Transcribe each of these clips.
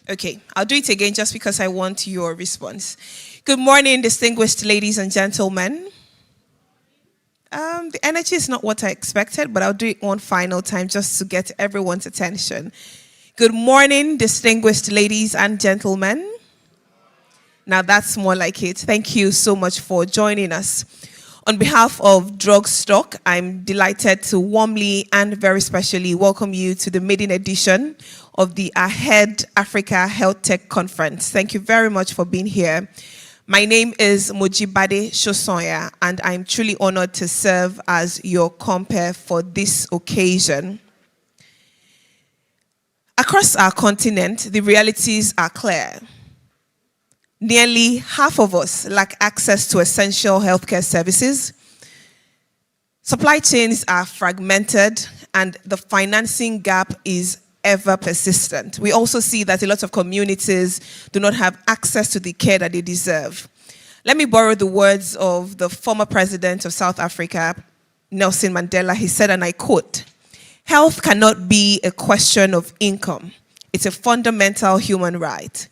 Okay, I'll do it again just because I want your response. Good morning, distinguished ladies and gentlemen. The energy is not what I expected, but I'll do it one final time just to get everyone's attention. Good morning, distinguished ladies and gentlemen. Now that's more like it. Thank you so much for joining us. On behalf of Drug Stock, I'm delighted to warmly and very specially welcome you to the maiden edition of the Ahead Africa Healthtech Conference. Thank you very much for being here. My name is Mojibade Shosonya, and I'm truly honored to serve as your compere for this occasion. Across our continent, the realities are clear. Nearly half of us lack access to essential healthcare services. Supply chains are fragmented, and the financing gap is ever persistent. We also see that a lot of communities do not have access to the care that they deserve. Let me borrow the words of the former president of South Africa, Nelson Mandela. He said, and I quote, "Health cannot be a question of income. It's a fundamental human right."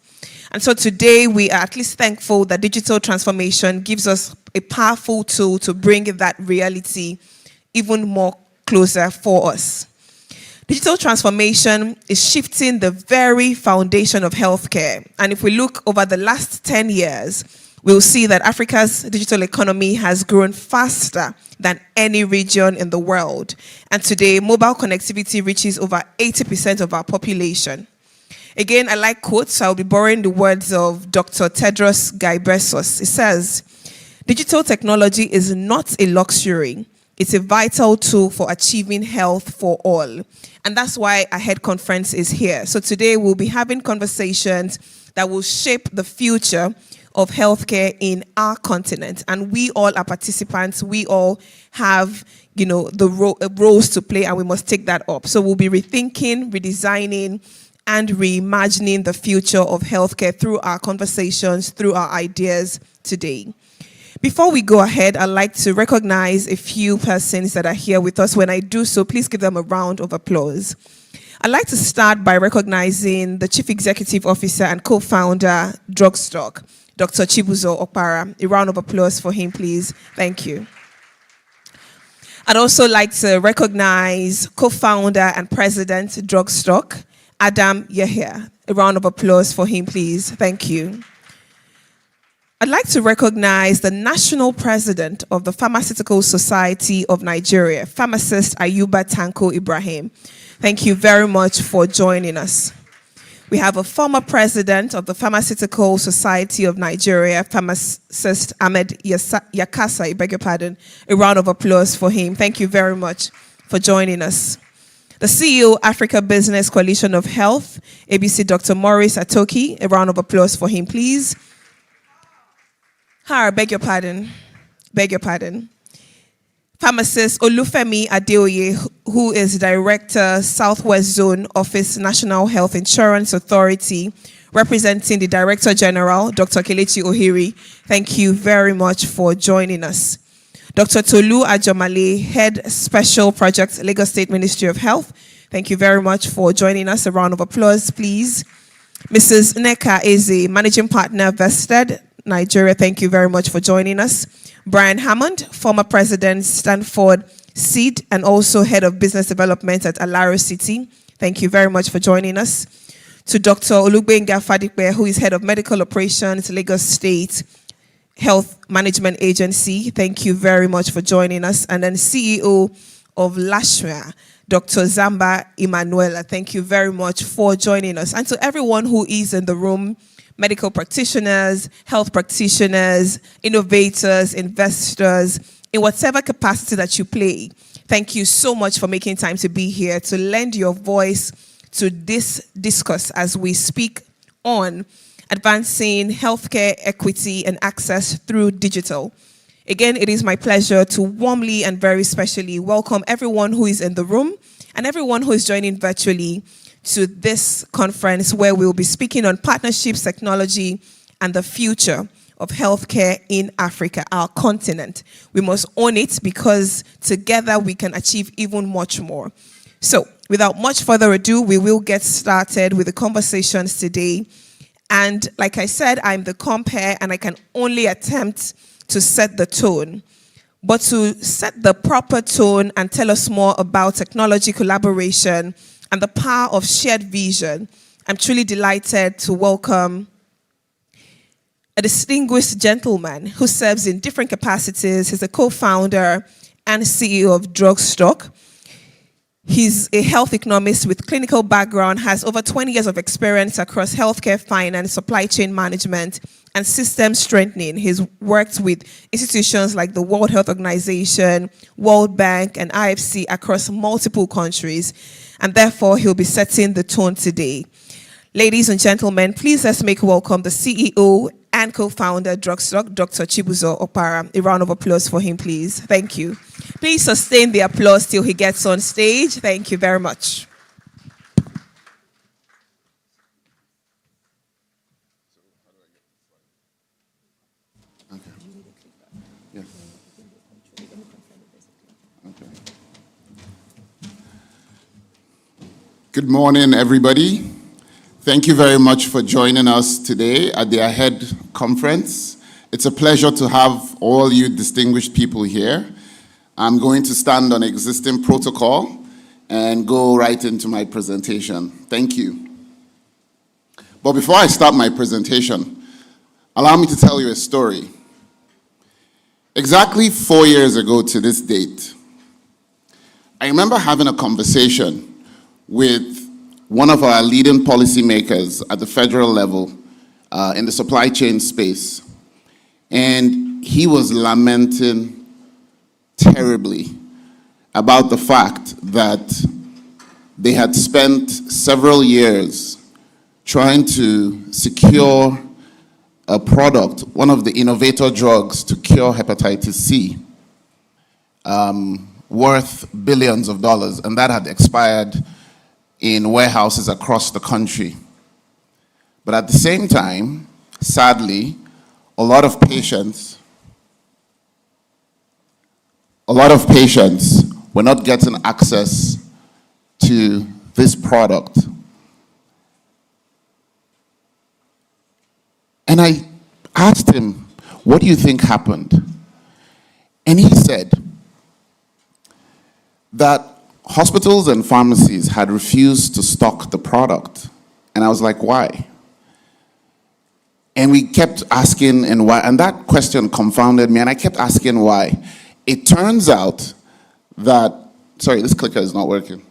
And so today we are at least thankful that digital transformation gives us a powerful tool to bring that reality even more closer for us. Digital transformation is shifting the very foundation of healthcare. And if we look over the last 10 years, we'll see that Africa's digital economy has grown faster than any region in the world. And today, mobile connectivity reaches over 80% of our population. Again, I like quotes, so I'll be borrowing the words of Dr. Tedros Ghebreyesus. It says, "Digital technology is not a luxury. It's a vital tool for achieving health for all." And that's why Ahead Conference is here. So today we'll be having conversations that will shape the future of healthcare in our continent. And we all are participants. We all have, the roles to play, and we must take that up. So we'll be rethinking, redesigning, and reimagining the future of healthcare through our conversations, through our ideas today. Before we go ahead, I'd like to recognize a few persons that are here with us. When I do so, please give them a round of applause. I'd like to start by recognizing the Chief Executive Officer and co-founder, Drugstock, Dr. Chibuzo Okpara. A round of applause for him, please. Thank you. I'd also like to recognize co-founder and president, Drugstock, Adam Yahya. A round of applause for him, please. Thank you. I'd like to recognize the National President of the Pharmaceutical Society of Nigeria, pharmacist Ayuba Tanko Ibrahim. Thank you very much for joining us. We have a former president of the Pharmaceutical Society of Nigeria, pharmacist Ahmed Yakasa, I beg your pardon. A round of applause for him. Thank you very much for joining us. The CEO, Africa Business Coalition of Health, ABC Dr. Maurice Atoki. A round of applause for him, please. Beg your pardon. Pharmacist Olufemi Adeoye, who is Director, Southwest Zone Office, National Health Insurance Authority, representing the Director General, Dr. Kelechi Ohiri. Thank you very much for joining us. Dr. Tolu Ajomale, Head Special Projects, Lagos State Ministry of Health. Thank you very much for joining us. A round of applause, please. Mrs. Neka Eze, Managing Partner, Vested, Nigeria. Thank you very much for joining us. Brian Hammond, former President, Stanford Seed, and also Head of Business Development at Alaro City. Thank you very much for joining us. To Dr. Olugbenga Fadikwe, who is Head of Medical Operations, Lagos State Health Management Agency. Thank you very much for joining us. And then CEO of Lashmia, Dr. Zamba Emanuela. Thank you very much for joining us. And to everyone who is in the room, medical practitioners, health practitioners, innovators, investors, in whatever capacity that you play, thank you so much for making time to be here, to lend your voice to this discourse as we speak on advancing healthcare equity and access through digital. Again, it is my pleasure to warmly and very specially welcome everyone who is in the room and everyone who is joining virtually to this conference where we'll be speaking on partnerships, technology, and the future of healthcare in Africa, our continent. We must own it because together we can achieve even much more. So Without much further ado, we will get started with the conversations today. And like I said, I'm the compere and I can only attempt to set the tone. But to set the proper tone and tell us more about technology collaboration and the power of shared vision, I'm truly delighted to welcome a distinguished gentleman who serves in different capacities. He's a co-founder and CEO of Drugstock. He's a health economist with clinical background, has over 20 years of experience across healthcare finance, supply chain management, and system strengthening. He's worked with institutions like the World Health Organization, World Bank, and IFC across multiple countries, and therefore he'll be setting the tone today. Ladies and gentlemen, please let's make welcome the CEO and co-founder Drugstock, Dr. Chibuzo Opara. A round of applause for him, please. Thank you. Please sustain the applause till he gets on stage. Thank you very much. Okay. Yeah. Okay. Good morning, everybody. Thank you very much for joining us today at the AHEAD conference. It's a pleasure to have all you distinguished people here. I'm going to stand on existing protocol and go right into my presentation. Thank you. But before I start my presentation, allow me to tell you a story. Exactly 4 years ago to this date, I remember having a conversation with one of our leading policymakers at the federal level in the supply chain space. And he was lamenting terribly about the fact that they had spent several years trying to secure a product, one of the innovator drugs to cure hepatitis C, worth billions of dollars, and that had expired in warehouses across the country. But at the same time, sadly, a lot of patients were not getting access to this product. And I asked him, what do you think happened? And he said that hospitals and pharmacies had refused to stock the product. And I was like, why? And we kept asking and why, and that question confounded me, and I kept asking why. It turns out that, sorry, this clicker is not working.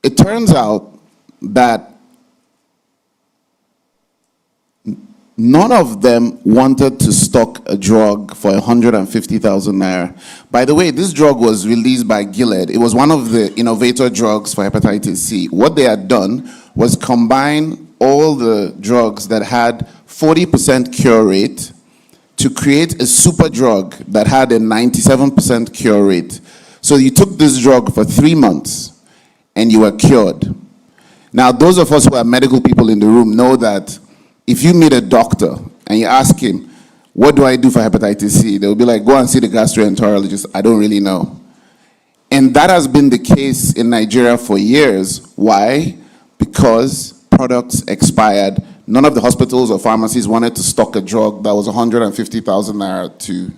It turns out that none of them wanted to stock a drug for 150,000 naira. By the way, this drug was released by Gilead. It was one of the innovator drugs for hepatitis C. What they had done was combine all the drugs that had 40% cure rate to create a super drug that had a 97% cure rate. So you took this drug for 3 months and you were cured. Now, those of us who are medical people in the room know that if you meet a doctor and you ask him, what do I do for hepatitis C? They'll be like, go and see the gastroenterologist. I don't really know. And that has been the case in Nigeria for years. Why? Because products expired. None of the hospitals or pharmacies wanted to stock a drug that was 150,000 naira too.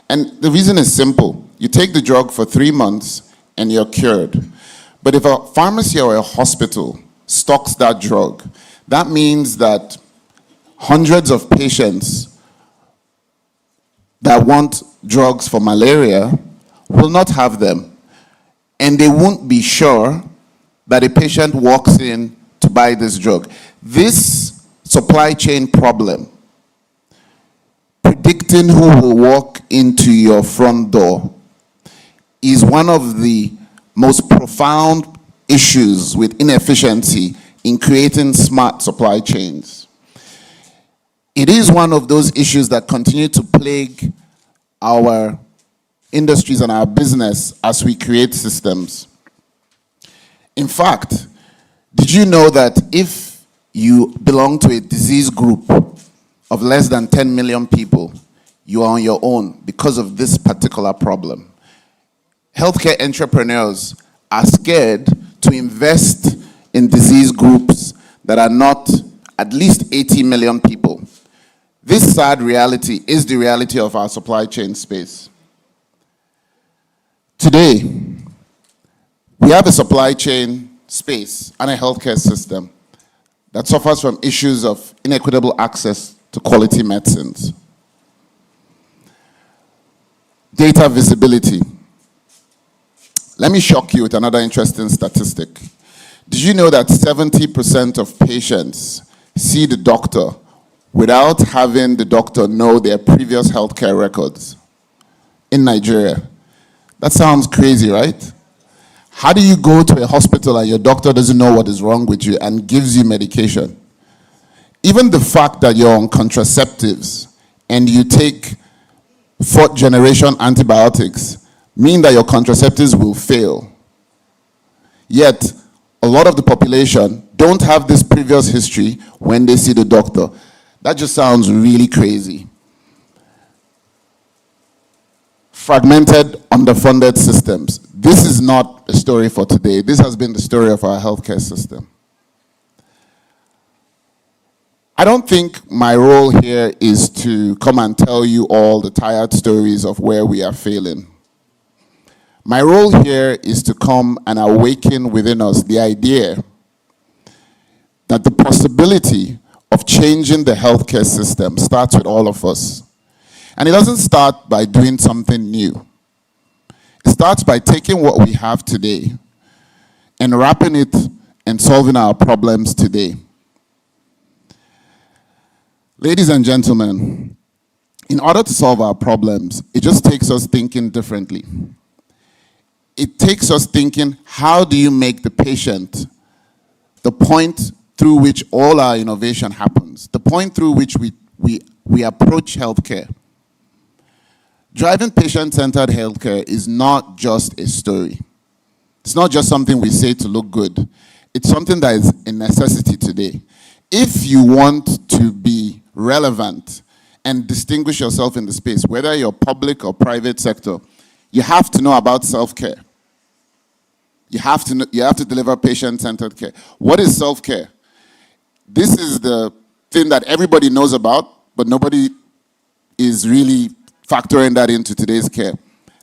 And the reason is simple. You take the drug for 3 months and you're cured. But if a pharmacy or a hospital stocks that drug, that means that hundreds of patients that want drugs for malaria will not have them. And they won't be sure that a patient walks in to buy this drug. This supply chain problem, predicting who will walk into your front door, is one of the most profound issues with inefficiency in creating smart supply chains. It is one of those issues that continue to plague our industries and our business as we create systems. In fact, did you know that if you belong to a disease group of less than 10 million people, you are on your own because of this particular problem? Healthcare entrepreneurs are scared to invest in disease groups that are not at least 80 million people. This sad reality is the reality of our supply chain space. Today, we have a supply chain space and a healthcare system that suffers from issues of inequitable access to quality medicines. Data visibility. Let me shock you with another interesting statistic. Did you know that 70% of patients see the doctor without having the doctor know their previous healthcare records in Nigeria? That sounds crazy, right? How do you go to a hospital and your doctor doesn't know what is wrong with you and gives you medication? Even the fact that you're on contraceptives and you take fourth generation antibiotics mean that your contraceptives will fail. Yet, a lot of the population don't have this previous history when they see the doctor. That just sounds really crazy. Fragmented, underfunded systems. This is not a story for today. This has been the story of our healthcare system. I don't think my role here is to come and tell you all the tired stories of where we are failing. My role here is to come and awaken within us the idea that the possibility of changing the healthcare system starts with all of us. And it doesn't start by doing something new. It starts by taking what we have today and wrapping it and solving our problems today. Ladies and gentlemen, in order to solve our problems, it just takes us thinking differently. It takes us thinking, how do you make the patient the point through which all our innovation happens, the point through which we approach healthcare? Driving patient-centered healthcare is not just a story. It's not just something we say to look good. It's something that is a necessity today. If you want to be relevant and distinguish yourself in the space, whether you're public or private sector, you have to know about self-care. You have to deliver patient-centered care. What is self-care? This is the thing that everybody knows about, but nobody is really factoring that into today's care.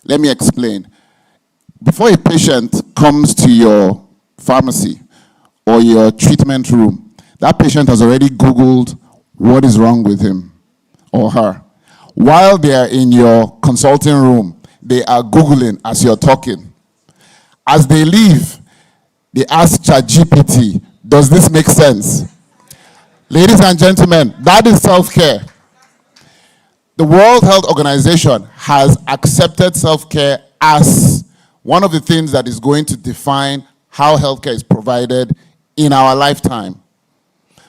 Let me explain. Before a patient comes to your pharmacy or your treatment room, that patient has already Googled what is wrong with him or her. While they are in your consulting room, they are Googling as you're talking. As they leave, they ask ChatGPT, does this make sense? Ladies and gentlemen, that is self-care. The World Health Organization has accepted self-care as one of the things that is going to define how healthcare is provided in our lifetime.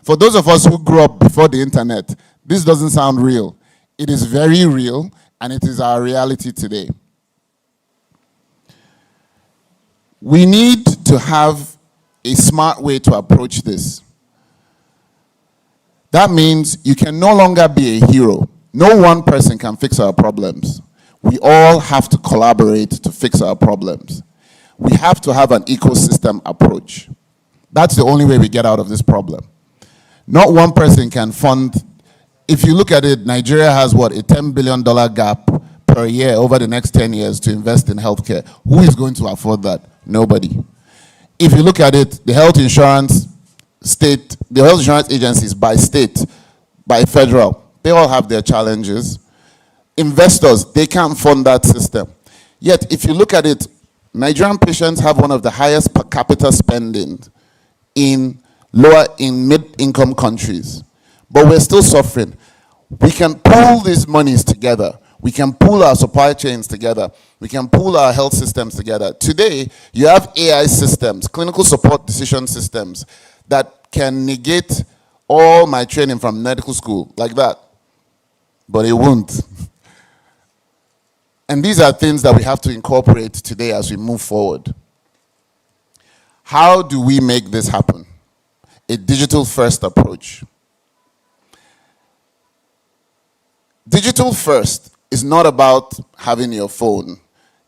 For those of us who grew up before the internet, this doesn't sound real. It is very real, and it is our reality today. We need to have a smart way to approach this. That means you can no longer be a hero. No one person can fix our problems. We all have to collaborate to fix our problems. We have to have an ecosystem approach. That's the only way we get out of this problem. Not one person can fund. If you look at it, Nigeria has what, a $10 billion gap per year over the next 10 years to invest in healthcare. Who is going to afford that? Nobody. If you look at it, the health insurance agencies by state, by federal, they all have their challenges. Investors, they can't fund that system. Yet, if you look at it, Nigerian patients have one of the highest per capita spending in mid-income countries. But we're still suffering. We can pool these monies together. We can pool our supply chains together. We can pool our health systems together. Today, you have AI systems, clinical support decision systems, that can negate all my training from medical school, like that. But it won't. And these are things that we have to incorporate today as we move forward. How do we make this happen? A digital-first approach. Digital first is not about having your phone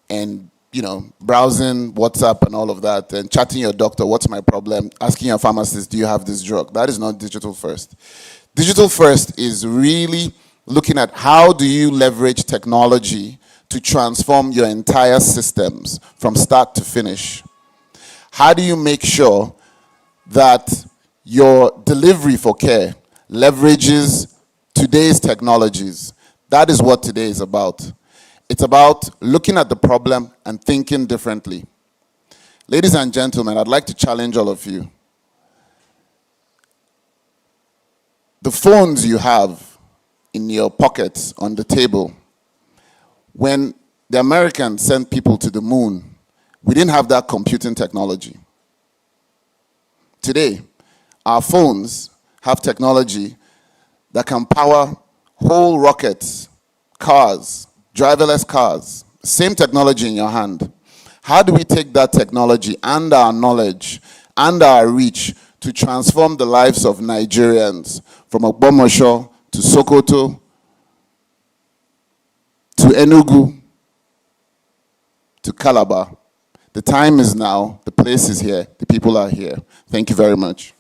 and browsing WhatsApp and all of that, and chatting your doctor, what's my problem? Asking your pharmacist, do you have this drug? That is not digital first. Digital first is really looking at how do you leverage technology to transform your entire systems from start to finish. How do you make sure that your delivery for care leverages today's technologies? That is what today is about. It's about looking at the problem and thinking differently. Ladies and gentlemen, I'd like to challenge all of you. The phones you have in your pockets on the table, when the Americans sent people to the moon, we didn't have that computing technology. Today, our phones have technology that can power whole rockets, cars, driverless cars, same technology in your hand. How do we take that technology and our knowledge and our reach to transform the lives of Nigerians from Ogbomosho to Sokoto to Enugu to Calabar? The time is now, the place is here, the people are here. Thank you very much.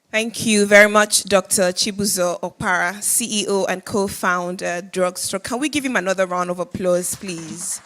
Thank you very much, Dr. Chibuzo Okpara, CEO and co-founder, Drugstore. Can we give him another round of applause, please?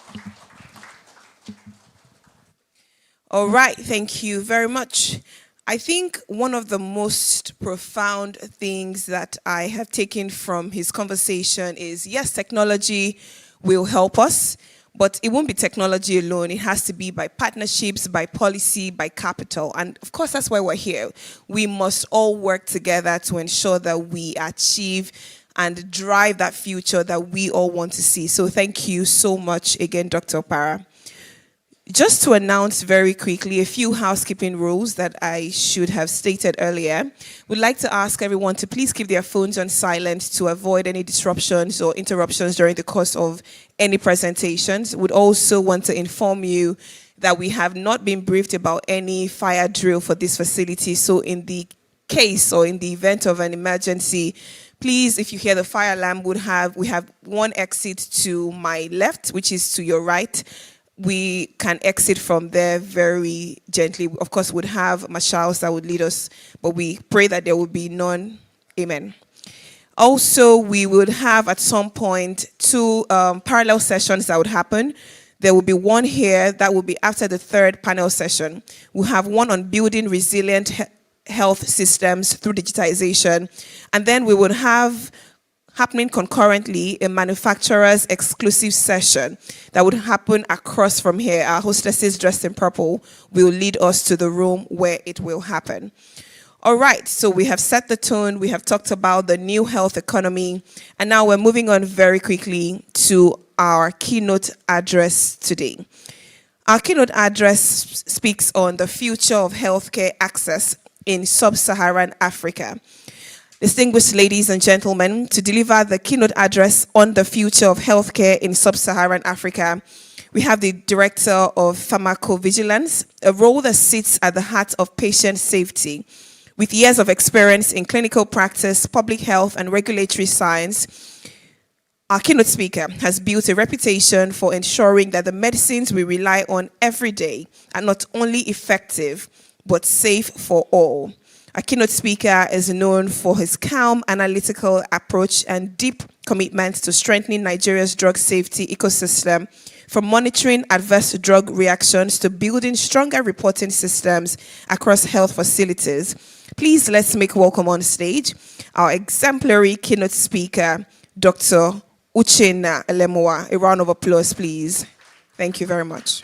All right, thank you very much. I think one of the most profound things that I have taken from his conversation is, yes, technology will help us, but it won't be technology alone. It has to be by partnerships, by policy, by capital. And of course, that's why we're here. We must all work together to ensure that we achieve and drive that future that we all want to see. So thank you so much again, Dr. Okpara. Just to announce very quickly a few housekeeping rules that I should have stated earlier. We'd like to ask everyone to please keep their phones on silent to avoid any disruptions or interruptions during the course of any presentations. We'd also want to inform you that we have not been briefed about any fire drill for this facility. So in the case or in the event of an emergency, please, if you hear the fire alarm, we have one exit to my left, which is to your right. We can exit from there very gently. Of course, we'd have marshals that would lead us, but we pray that there will be none. Amen. Also, we would have at some point two parallel sessions that would happen. There will be one here that will be after the third panel session. We'll have one on building resilient health systems through digitization. And then we would have happening concurrently a manufacturer's exclusive session that would happen across from here. Our hostesses dressed in purple will lead us to the room where it will happen. All right, so we have set the tone, we have talked about the new health economy, and now we're moving on very quickly to our keynote address today. Our keynote address speaks on the future of healthcare access in sub-Saharan Africa. Distinguished ladies and gentlemen, to deliver the keynote address on the future of healthcare in sub-Saharan Africa, we have the Director of Pharmacovigilance, a role that sits at the heart of patient safety. With years of experience in clinical practice, public health, and regulatory science, our keynote speaker has built a reputation for ensuring that the medicines we rely on every day are not only effective, but safe for all. Our keynote speaker is known for his calm, analytical approach and deep commitment to strengthening Nigeria's drug safety ecosystem, from monitoring adverse drug reactions to building stronger reporting systems across health facilities. Please let's make welcome on stage our exemplary keynote speaker, Dr. Uchenna Elemowa. A round of applause, please. Thank you very much.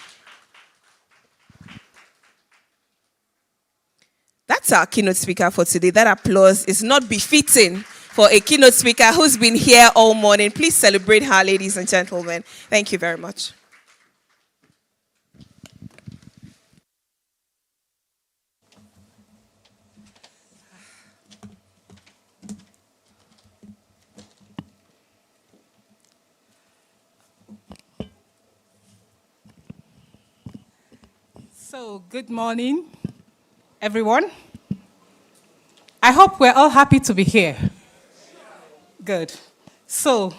That's our keynote speaker for today. That applause is not befitting for a keynote speaker who's been here all morning. Please celebrate her, ladies and gentlemen. Thank you very much. So, good morning, everyone. I hope we're all happy to be here. Good. So,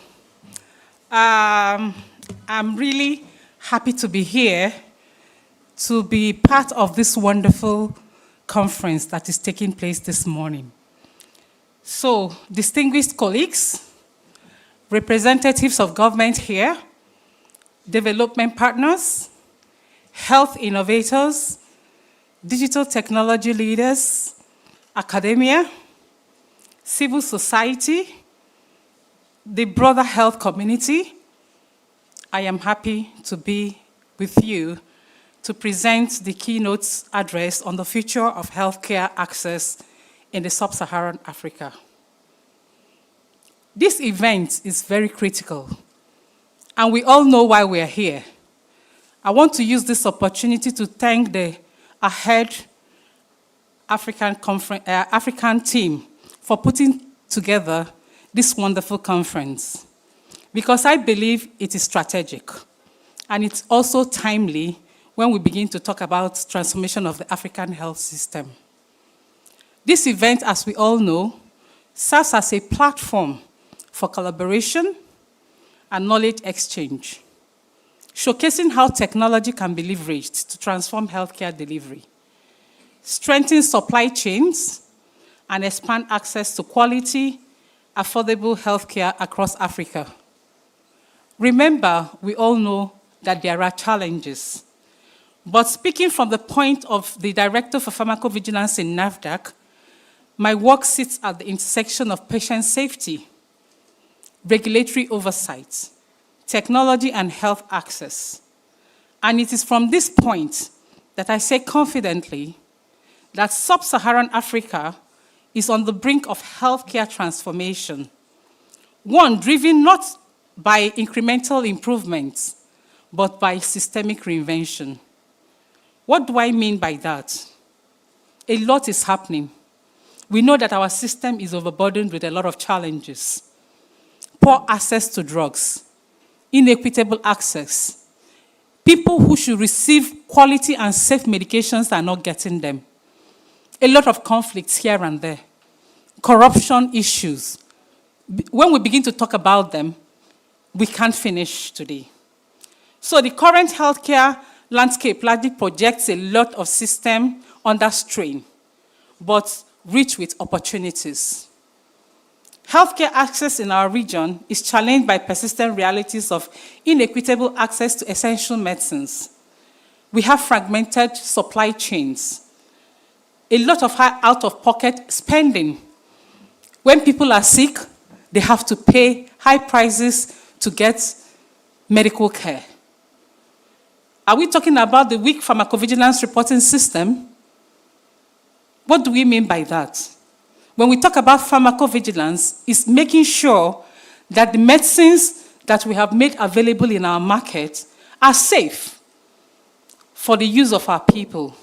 I'm really happy to be here to be part of this wonderful conference that is taking place this morning. So, distinguished colleagues, representatives of government here, development partners, health innovators, digital technology leaders, academia, civil society, the broader health community, I am happy to be with you to present the keynote address on the future of healthcare access in the sub-Saharan Africa. This event is very critical, and we all know why we are here. I want to use this opportunity to thank the AHEAD African team for putting together this wonderful conference, because I believe it is strategic, and it's also timely when we begin to talk about transformation of the African health system. This event, as we all know, serves as a platform for collaboration and knowledge exchange, showcasing how technology can be leveraged to transform healthcare delivery, strengthen supply chains, and expand access to quality, affordable healthcare across Africa. Remember, we all know that there are challenges. But speaking from the point of the Director for Pharmacovigilance in NAFDAC, my work sits at the intersection of patient safety, regulatory oversight, technology, and health access. And it is from this point that I say confidently that sub-Saharan Africa is on the brink of healthcare transformation, one driven not by incremental improvements, but by systemic reinvention. What do I mean by that? A lot is happening. We know that our system is overburdened with a lot of challenges. Poor access to drugs, inequitable access. People who should receive quality and safe medications are not getting them. A lot of conflicts here and there. Corruption issues. When we begin to talk about them, we can't finish today. So the current healthcare landscape largely projects a lot of system under strain, but rich with opportunities. Healthcare access in our region is challenged by persistent realities of inequitable access to essential medicines. We have fragmented supply chains, a lot of high out-of-pocket spending. When people are sick, they have to pay high prices to get medical care. Are we talking about the weak pharmacovigilance reporting system? What do we mean by that? When we talk about pharmacovigilance, it's making sure that the medicines that we have made available in our market are safe for the use of our people.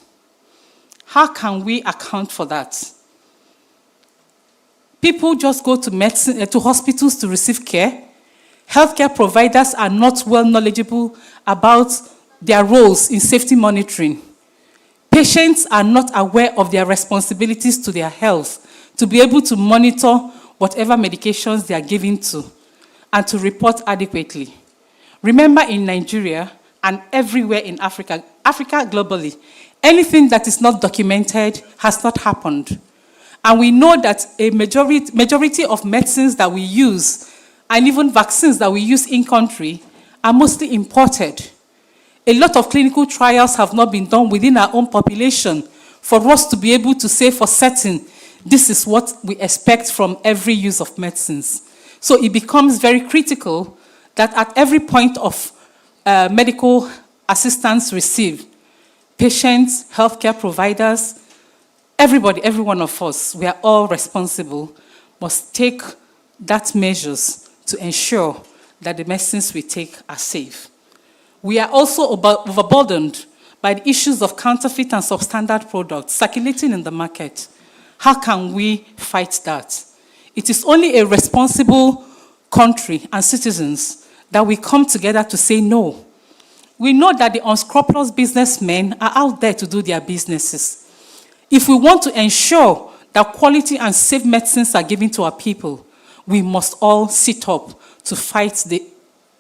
How can we account for that? People just go to hospitals to receive care. Healthcare providers are not well knowledgeable about their roles in safety monitoring. Patients are not aware of their responsibilities to their health to be able to monitor whatever medications they are given to and to report adequately. Remember, in Nigeria and everywhere in Africa globally, anything that is not documented has not happened. And we know that a majority of medicines that we use and even vaccines that we use in country are mostly imported. A lot of clinical trials have not been done within our own population for us to be able to say for certain, this is what we expect from every use of medicines. So it becomes very critical that at every point of medical assistance received, patients, healthcare providers, everybody, every one of us, we are all responsible, must take that measures to ensure that the medicines we take are safe. We are also overburdened by the issues of counterfeit and substandard products circulating in the market. How can we fight that? It is only a responsible country and citizens that we come together to say no. We know that the unscrupulous businessmen are out there to do their businesses. If we want to ensure that quality and safe medicines are given to our people, we must all sit up to fight the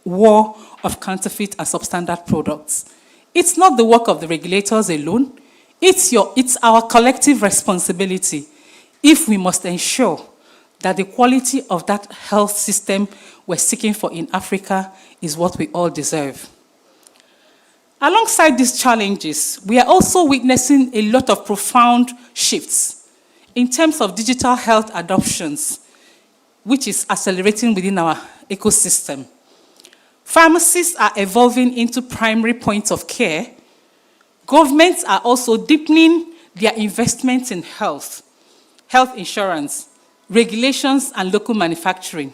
war of counterfeit and substandard products. It's not the work of the regulators alone. It's our collective responsibility if we must ensure that the quality of that health system we're seeking for in Africa is what we all deserve. Alongside these challenges, we are also witnessing a lot of profound shifts in terms of digital health adoptions, which is accelerating within our ecosystem. Pharmacies are evolving into primary points of care. Governments are also deepening their investments in health insurance, regulations, and local manufacturing.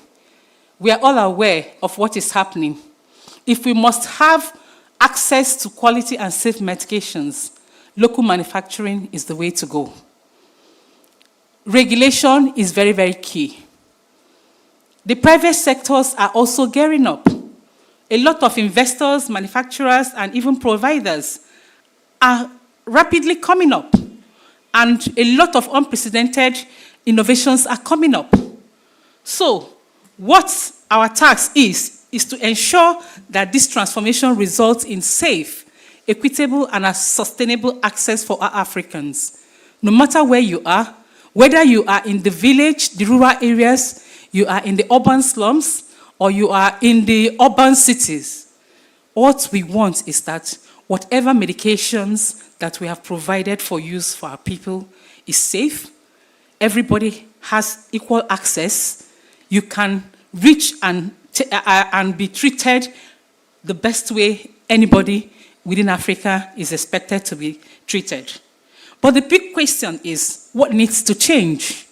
We are all aware of what is happening. If we must have access to quality and safe medications, local manufacturing is the way to go. Regulation is very, very key. The private sectors are also gearing up. A lot of investors, manufacturers, and even providers are rapidly coming up, and a lot of unprecedented innovations are coming up. So, what our task is to ensure that this transformation results in safe, equitable, and sustainable access for our Africans. No matter where you are, whether you are in the village, the rural areas, you are in the urban slums, or you are in the urban cities, what we want is that whatever medications that we have provided for use for our people is safe. Everybody has equal access. You can reach and be treated the best way anybody within Africa is expected to be treated. But the big question is, what needs to change?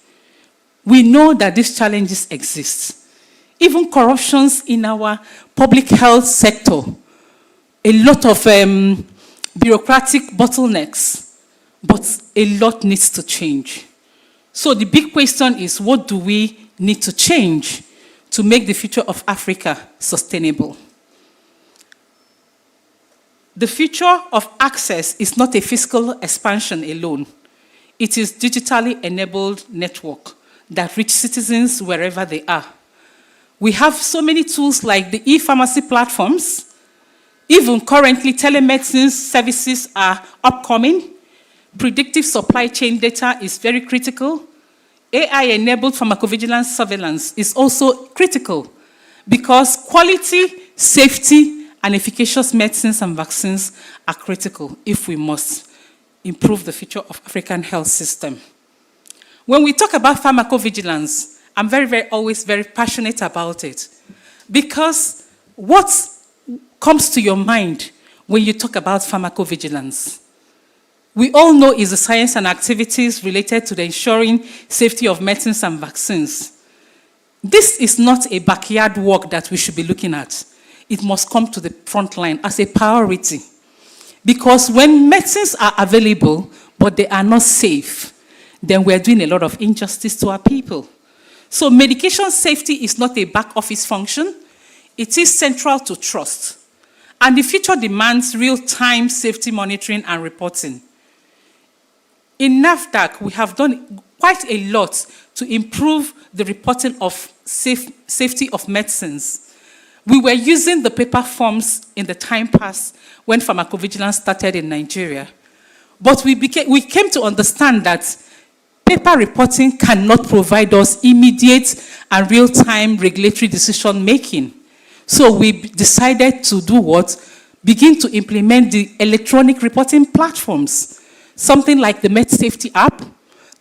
We know that these challenges exist. Even corruptions in our public health sector, a lot of bureaucratic bottlenecks, but a lot needs to change. So the big question is, what do we need to change to make the future of Africa sustainable? The future of access is not a physical expansion alone. It is digitally enabled network that reach citizens wherever they are. We have so many tools like the e-pharmacy platforms. Even currently, telemedicine services are upcoming. Predictive supply chain data is very critical. AI-enabled pharmacovigilance surveillance is also critical because quality, safety, and efficacious medicines and vaccines are critical if we must improve the future of African health system. When we talk about pharmacovigilance, I'm always very passionate about it because what comes to your mind when you talk about pharmacovigilance? We all know is the science and activities related to the ensuring safety of medicines and vaccines. This is not a backyard work that we should be looking at. It must come to the front line as a priority. Because when medicines are available, but they are not safe, then we're doing a lot of injustice to our people. So medication safety is not a back office function. It is central to trust. And the future demands real-time safety monitoring and reporting. In NAFDAC, we have done quite a lot to improve the reporting of safety of medicines. We were using the paper forms in the time past when pharmacovigilance started in Nigeria. But we came to understand that paper reporting cannot provide us immediate and real-time regulatory decision-making. So we decided to do what? Begin to implement the electronic reporting platforms. Something like the Med Safety app,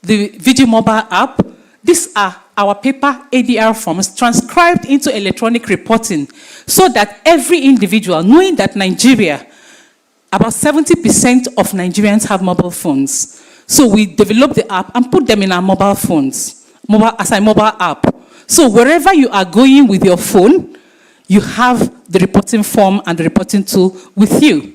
the VG Mobile app. These are our paper ADR forms transcribed into electronic reporting so that every individual, knowing that Nigeria, about 70% of Nigerians have mobile phones. So we developed the app and put them in our mobile phones, as a mobile app. So wherever you are going with your phone, you have the reporting form and the reporting tool with you.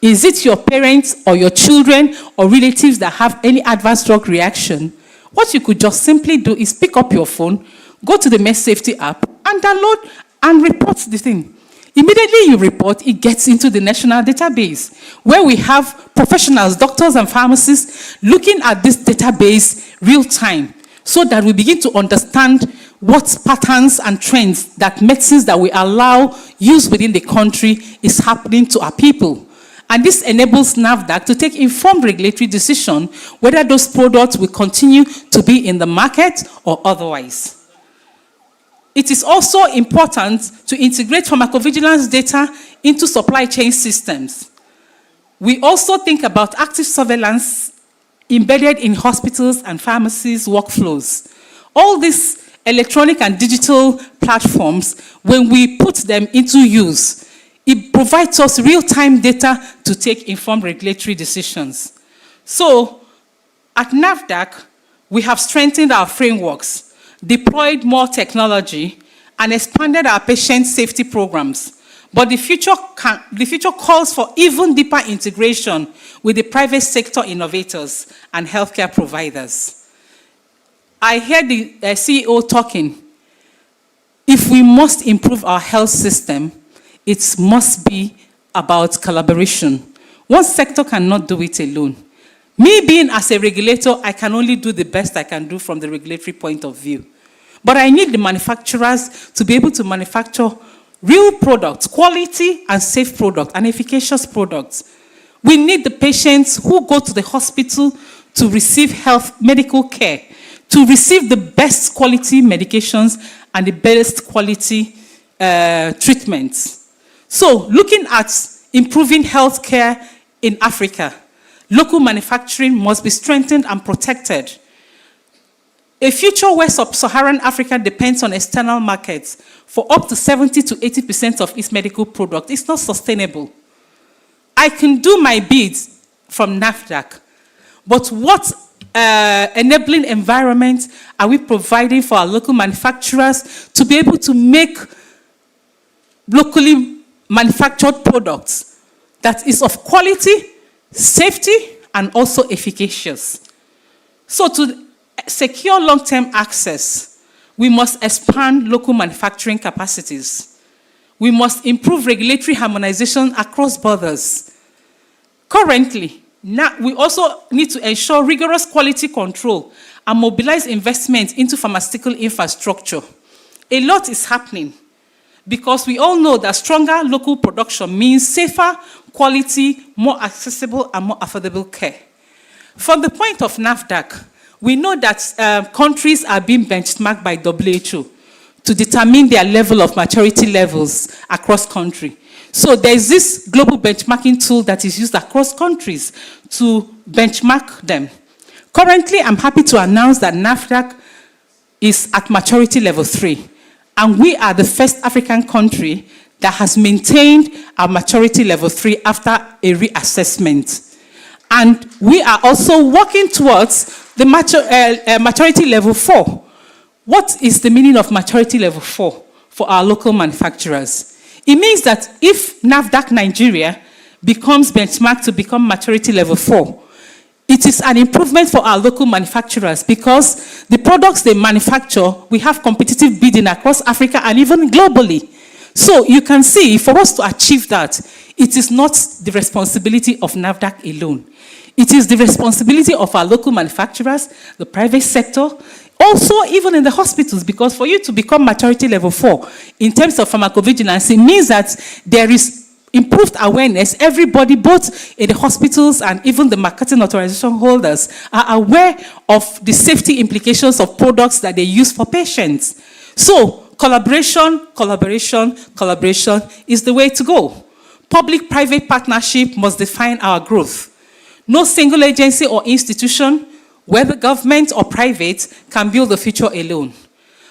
Is it your parents or your children or relatives that have any adverse drug reaction? What you could just simply do is pick up your phone, go to the Med Safety app, and download and report the thing. Immediately you report, it gets into the national database, where we have professionals, doctors and pharmacists, looking at this database real time. so that we begin to understand what patterns and trends that medicines that we allow use within the country is happening to our people. And this enables NAFDAC to take informed regulatory decision whether those products will continue to be in the market or otherwise. It is also important to integrate pharmacovigilance data into supply chain systems. We also think about active surveillance embedded in hospitals and pharmacies' workflows. All these electronic and digital platforms, when we put them into use, it provides us real-time data to take informed regulatory decisions. So, at NAFDAC, we have strengthened our frameworks, deployed more technology, and expanded our patient safety programs. But the future calls for even deeper integration with the private sector innovators and healthcare providers. I heard the CEO talking. If we must improve our health system, it must be about collaboration. One sector cannot do it alone. Me being as a regulator, I can only do the best I can do from the regulatory point of view. But I need the manufacturers to be able to manufacture real products, quality and safe products, and efficacious products. We need the patients who go to the hospital to receive medical care, to receive the best quality medications and the best quality treatments. So, looking at improving healthcare in Africa, local manufacturing must be strengthened and protected. A future where sub-Saharan Africa depends on external markets for up to 70 to 80% of its medical product is not sustainable. I can do my bit from NAFDAC, but what enabling environment are we providing for our local manufacturers to be able to make locally manufactured products that is of quality, safety, and also efficacious? So to secure long-term access, we must expand local manufacturing capacities. We must improve regulatory harmonization across borders. Currently, now we also need to ensure rigorous quality control and mobilize investment into pharmaceutical infrastructure. A lot is happening because we all know that stronger local production means safer, quality, more accessible, and more affordable care. From the point of NAFDAC, we know that countries are being benchmarked by WHO to determine their level of maturity levels across country. So there's this global benchmarking tool that is used across countries to benchmark them. Currently, I'm happy to announce that NAFDAC is at maturity level 3. And we are the first African country that has maintained our maturity level 3 after a reassessment. And we are also working towards the maturity level 4. What is the meaning of maturity level 4 for our local manufacturers? It means that if NAFDAC Nigeria becomes benchmarked to become maturity level 4, it is an improvement for our local manufacturers because the products they manufacture, we have competitive bidding across Africa and even globally. So you can see, for us to achieve that, it is not the responsibility of NAFDAC alone. It is the responsibility of our local manufacturers, the private sector, also even in the hospitals, because for you to become maturity level 4, in terms of pharmacovigilance, it means that there is improved awareness. Everybody, both in the hospitals and even the marketing authorization holders, are aware of the safety implications of products that they use for patients. So, collaboration is the way to go. Public-private partnership must define our growth. No single agency or institution, whether government or private, can build the future alone.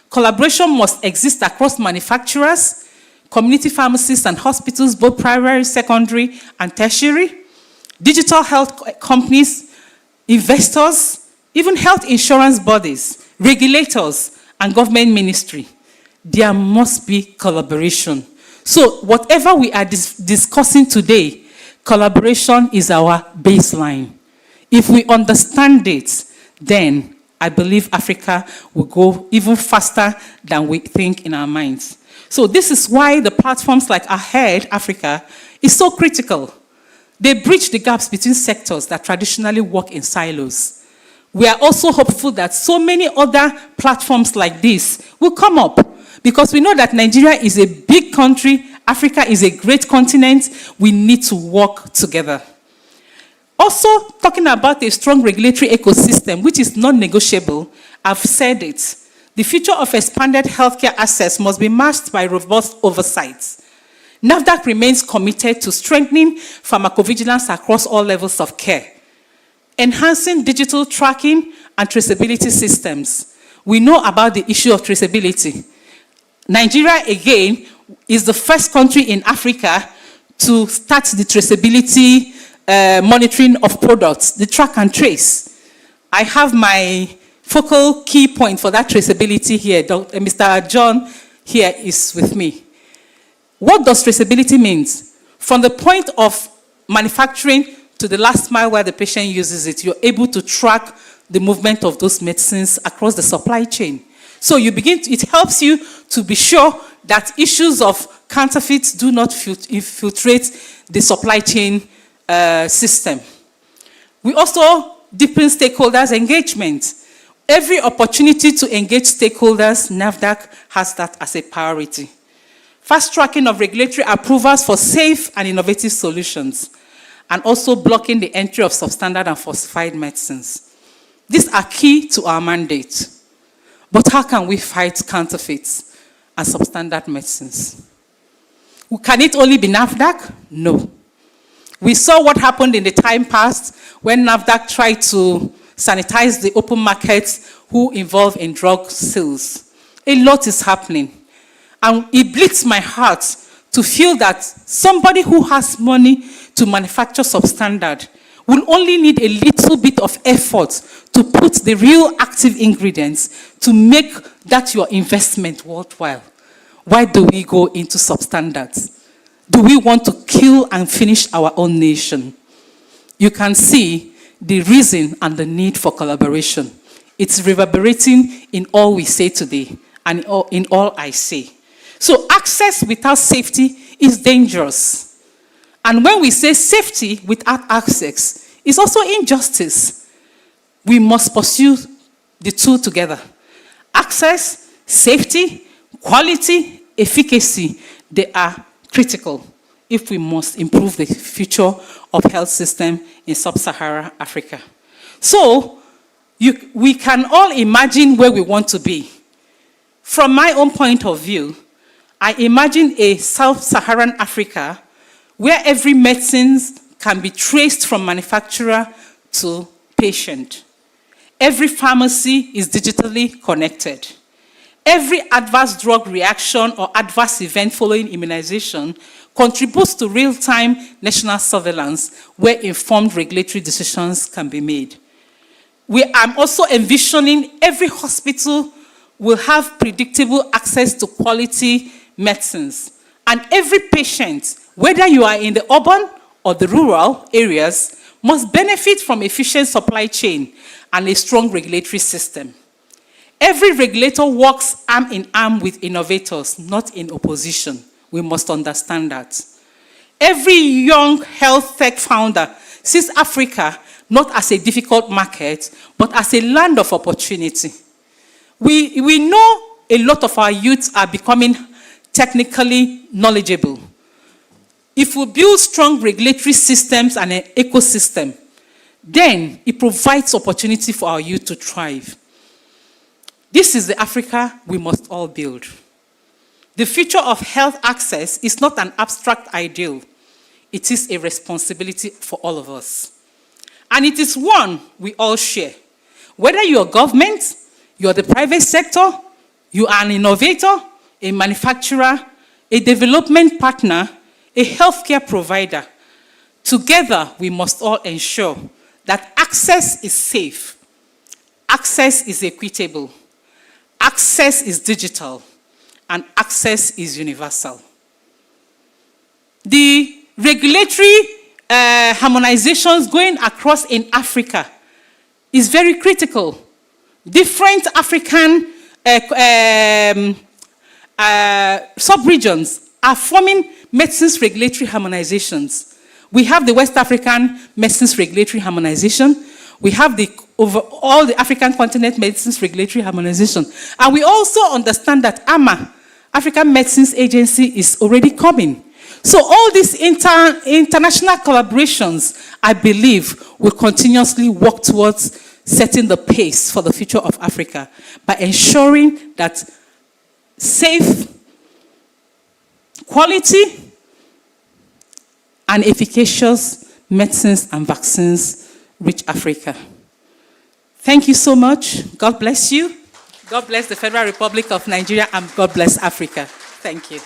Collaboration must exist across manufacturers, community pharmacies and hospitals, both primary, secondary, and tertiary, digital health companies, investors, even health insurance bodies, regulators, and government ministry. There must be collaboration. So whatever we are discussing today, collaboration is our baseline. If we understand it, then I believe Africa will go even faster than we think in our minds. So this is why the platforms like Ahead Africa is so critical. They bridge the gaps between sectors that traditionally work in silos. we are also hopeful that so many other platforms like this will come up, because we know that Nigeria is a big country, Africa is a great continent, we need to work together. Also, talking about a strong regulatory ecosystem, which is non-negotiable, I've said it. The future of expanded healthcare access must be matched by robust oversight. NAFDAC remains committed to strengthening pharmacovigilance across all levels of care, enhancing digital tracking and traceability systems. We know about the issue of traceability. Nigeria, again, is the first country in Africa to start the traceability monitoring of products, the track and trace. I have my focal key point for that traceability here. Mr. John here is with me. What does traceability mean? From the point of manufacturing to the last mile where the patient uses it, you're able to track the movement of those medicines across the supply chain. So it helps you to be sure that issues of counterfeits do not infiltrate the supply chain system. We also deepen stakeholders' engagement. Every opportunity to engage stakeholders, NAFDAC has that as a priority. Fast tracking of regulatory approvals for safe and innovative solutions, and also blocking the entry of substandard and falsified medicines. These are key to our mandate. But how can we fight counterfeits and substandard medicines? Can it only be NAFDAC? No. We saw what happened in the time past when NAFDAC tried to sanitize the open markets who involved in drug sales. A lot is happening. And it bleeds my heart to feel that somebody who has money to manufacture substandard will only need a little bit of effort to put the real active ingredients to make that your investment worthwhile. Why do we go into substandards? Do we want to kill and finish our own nation? You can see the reason and the need for collaboration. It's reverberating in all we say today and in all I say. So access without safety is dangerous. And when we say safety without access, it's also injustice. We must pursue the two together. Access, safety, quality, efficacy, they are critical if we must improve the future of health system in sub-Saharan Africa. So, we can all imagine where we want to be. From my own point of view, I imagine a sub-Saharan Africa where every medicine can be traced from manufacturer to patient. Every pharmacy is digitally connected. Every adverse drug reaction or adverse event following immunization contributes to real-time national surveillance where informed regulatory decisions can be made. I'm also envisioning every hospital will have predictable access to quality medicines. And every patient, whether you are in the urban or the rural areas, must benefit from efficient supply chain and a strong regulatory system. Every regulator works arm in arm with innovators, not in opposition. We must understand that. Every young health tech founder sees Africa not as a difficult market, but as a land of opportunity. We know a lot of our youth are becoming technically knowledgeable. If we build strong regulatory systems and an ecosystem, then it provides opportunity for our youth to thrive. This is the Africa we must all build. The future of health access is not an abstract ideal. It is a responsibility for all of us. And it is one we all share. Whether you're government, you're the private sector, you are an innovator, a manufacturer, a development partner, a healthcare provider, together we must all ensure that access is safe, access is equitable, access is digital, and access is universal. The regulatory harmonizations going across in Africa is very critical. Different African sub-regions are forming medicines regulatory harmonizations. We have the West African medicines regulatory harmonization. We have the over all the African continent medicines regulatory harmonization. And we also understand that AMA, African Medicines Agency, is already coming. So all these international collaborations, I believe, will continuously work towards setting the pace for the future of Africa by ensuring that safe, quality, and efficacious medicines and vaccines reach Africa. Thank you so much. God bless you. God bless the Federal Republic of Nigeria, and God bless Africa. Thank you.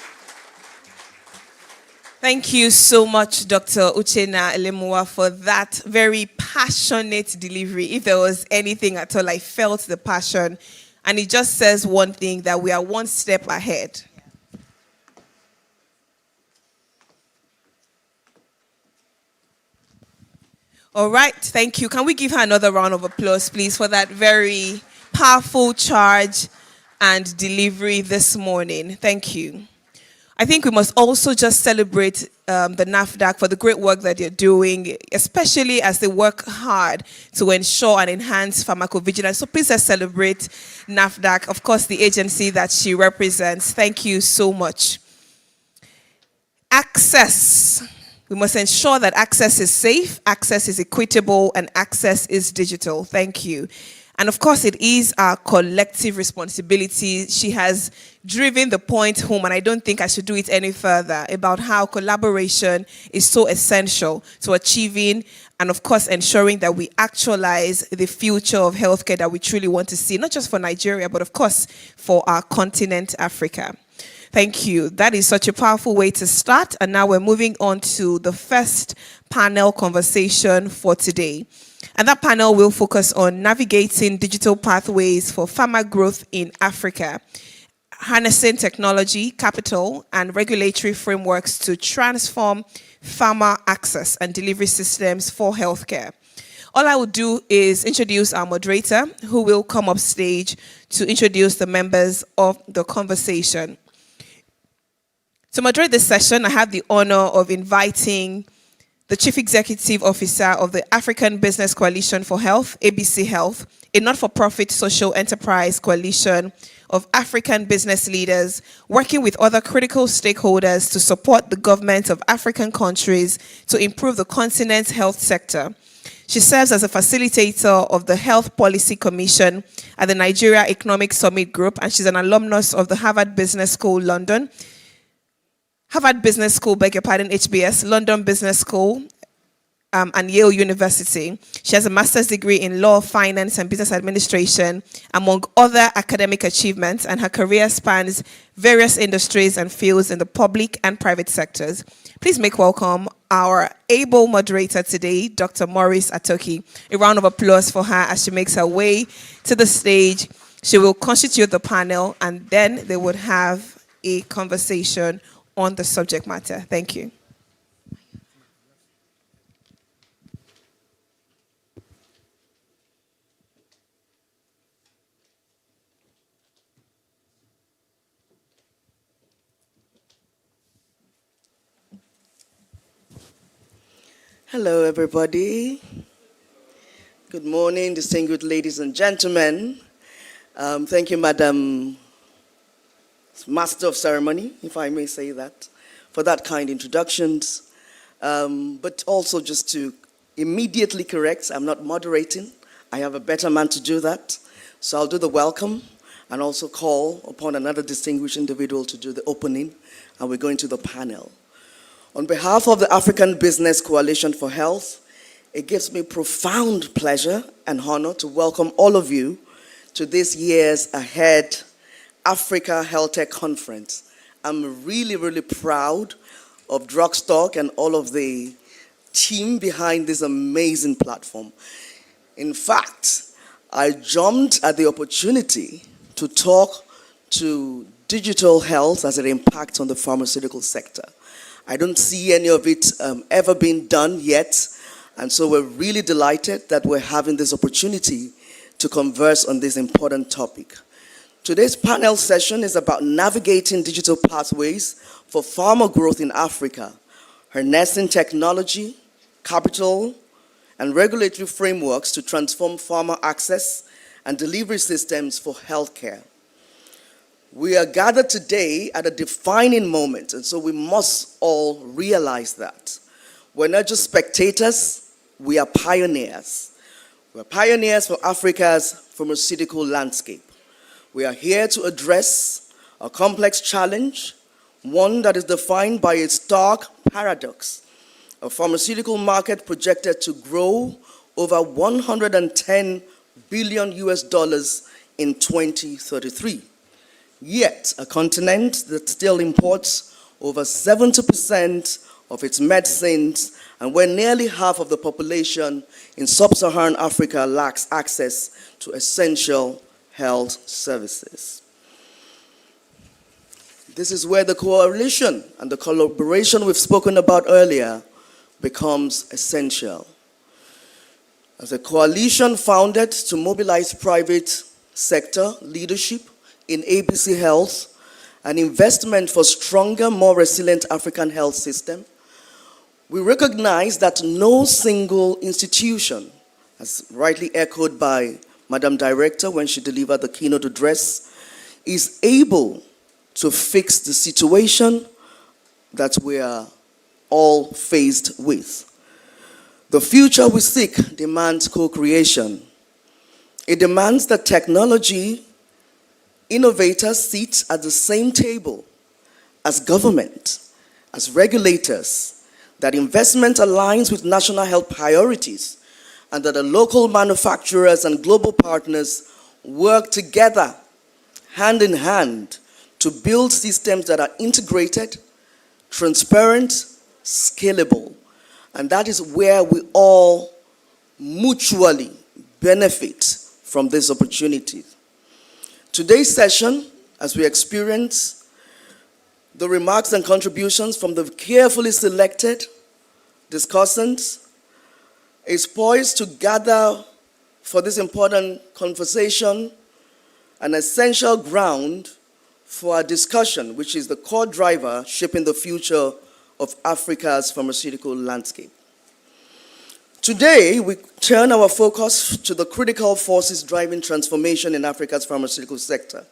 Thank you so much, Dr. Uchenna Elemua, for that very passionate delivery. If there was anything at all, I felt the passion. And it just says one thing, that we are one step ahead. All right, thank you. Can we give her another round of applause, please, for that very powerful charge and delivery this morning? Thank you. I think we must also just celebrate the NAFDAC for the great work that they're doing, especially as they work hard to ensure and enhance pharmacovigilance. So please let's celebrate NAFDAC, of course, the agency that she represents. Thank you so much. Access. We must ensure that access is safe, access is equitable, and access is digital. Thank you. And of course, it is our collective responsibility. She has driven the point home, and I don't think I should do it any further, about how collaboration is so essential to achieving and, of course, ensuring that we actualize the future of healthcare that we truly want to see, not just for Nigeria, but, of course, for our continent, Africa. Thank you. That is such a powerful way to start. And now we're moving on to the first panel conversation for today. And that panel will focus on navigating digital pathways for pharma growth in Africa, harnessing technology, capital, and regulatory frameworks to transform pharma access and delivery systems for healthcare. All I will do is introduce our moderator, who will come up stage to introduce the members of the conversation. To moderate this session, I have the honor of inviting the Chief Executive Officer of the African Business Coalition for Health, ABC Health, a not-for-profit social enterprise coalition of African business leaders working with other critical stakeholders to support the government of African countries to improve the continent's health sector. She serves as a facilitator of the Health Policy Commission at the Nigeria Economic Summit Group, and she's an alumnus of the Harvard Business School, London, Harvard Business School, beg your pardon, HBS, London Business School, and Yale University. She has a master's degree in law, finance, and business administration, among other academic achievements, and her career spans various industries and fields in the public and private sectors. Please make welcome our able moderator today, Dr. Maurice Atoki. A round of applause for her as she makes her way to the stage. She will constitute the panel, and then they would have a conversation on the subject matter. Thank you. Hello, everybody. Good morning, distinguished ladies and gentlemen. Thank you, Madam Master of Ceremony, if I may say that, for that kind introductions. But also just to immediately correct, I'm not moderating. I have a better man to do that. So I'll do the welcome and also call upon another distinguished individual to do the opening, and we're going to the panel. On behalf of the African Business Coalition for Health, it gives me profound pleasure and honor to welcome all of you to this year's Ahead Africa Healthtech Conference. I'm really, really proud of Drugstock and all of the team behind this amazing platform. In fact, I jumped at the opportunity to talk to digital health as it impacts on the pharmaceutical sector. I don't see any of it ever being done yet, and so we're really delighted that we're having this opportunity to converse on this important topic. Today's panel session is about navigating digital pathways for pharma growth in Africa, harnessing technology, capital, and regulatory frameworks to transform farmer access and delivery systems for healthcare. We are gathered today at a defining moment, and so we must all realize that. We're not just spectators, we are pioneers. We're pioneers for Africa's pharmaceutical landscape. We are here to address a complex challenge, one that is defined by a stark paradox. A pharmaceutical market projected to grow over 110 billion US dollars in 2033. Yet, a continent that still imports over 70% of its medicines, and where nearly half of the population in sub-Saharan Africa lacks access to essential health services. This is where the coalition and the collaboration we've spoken about earlier becomes essential. As a coalition founded to mobilize private sector leadership in ABC Health, an investment for stronger, more resilient African health system, we recognize that no single institution, as rightly echoed by Madam Director when she delivered the keynote address, is able to fix the situation that we are all faced with. The future we seek demands co-creation. It demands that technology innovators sit at the same table as government, as regulators, that investment aligns with national health priorities, and that the local manufacturers and global partners work together, hand in hand, to build systems that are integrated, transparent, scalable. And that is where we all mutually benefit from this opportunity. Today's session, as we experience the remarks and contributions from the carefully selected discussants, is poised to gather for this important conversation an essential ground for our discussion, which is the core driver shaping the future of Africa's pharmaceutical landscape. Today, we turn our focus to the critical forces driving transformation in Africa's pharmaceutical sector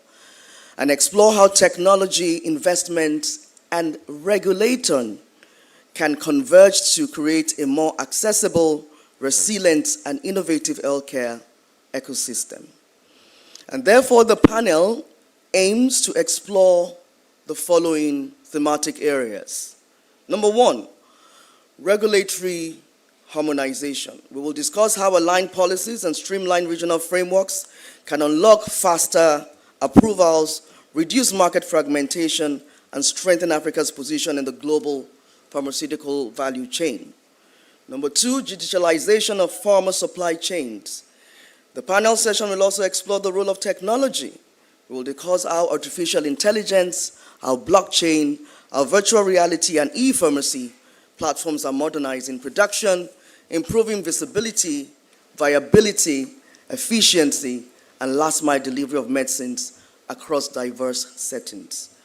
and explore how technology, investment, and regulation can converge to create a more accessible, resilient, and innovative healthcare ecosystem. And therefore, the panel aims to explore the following thematic areas. Number one, regulatory harmonization. We will discuss how aligned policies and streamlined regional frameworks can unlock faster approvals, reduce market fragmentation, and strengthen Africa's position in the global pharmaceutical value chain. Number two, digitalization of pharma supply chains. The panel session will also explore the role of technology. We will discuss how artificial intelligence, how blockchain, how virtual reality, and e-pharmacy platforms are modernizing production, improving visibility, viability, efficiency, and last-mile delivery of medicines across diverse settings.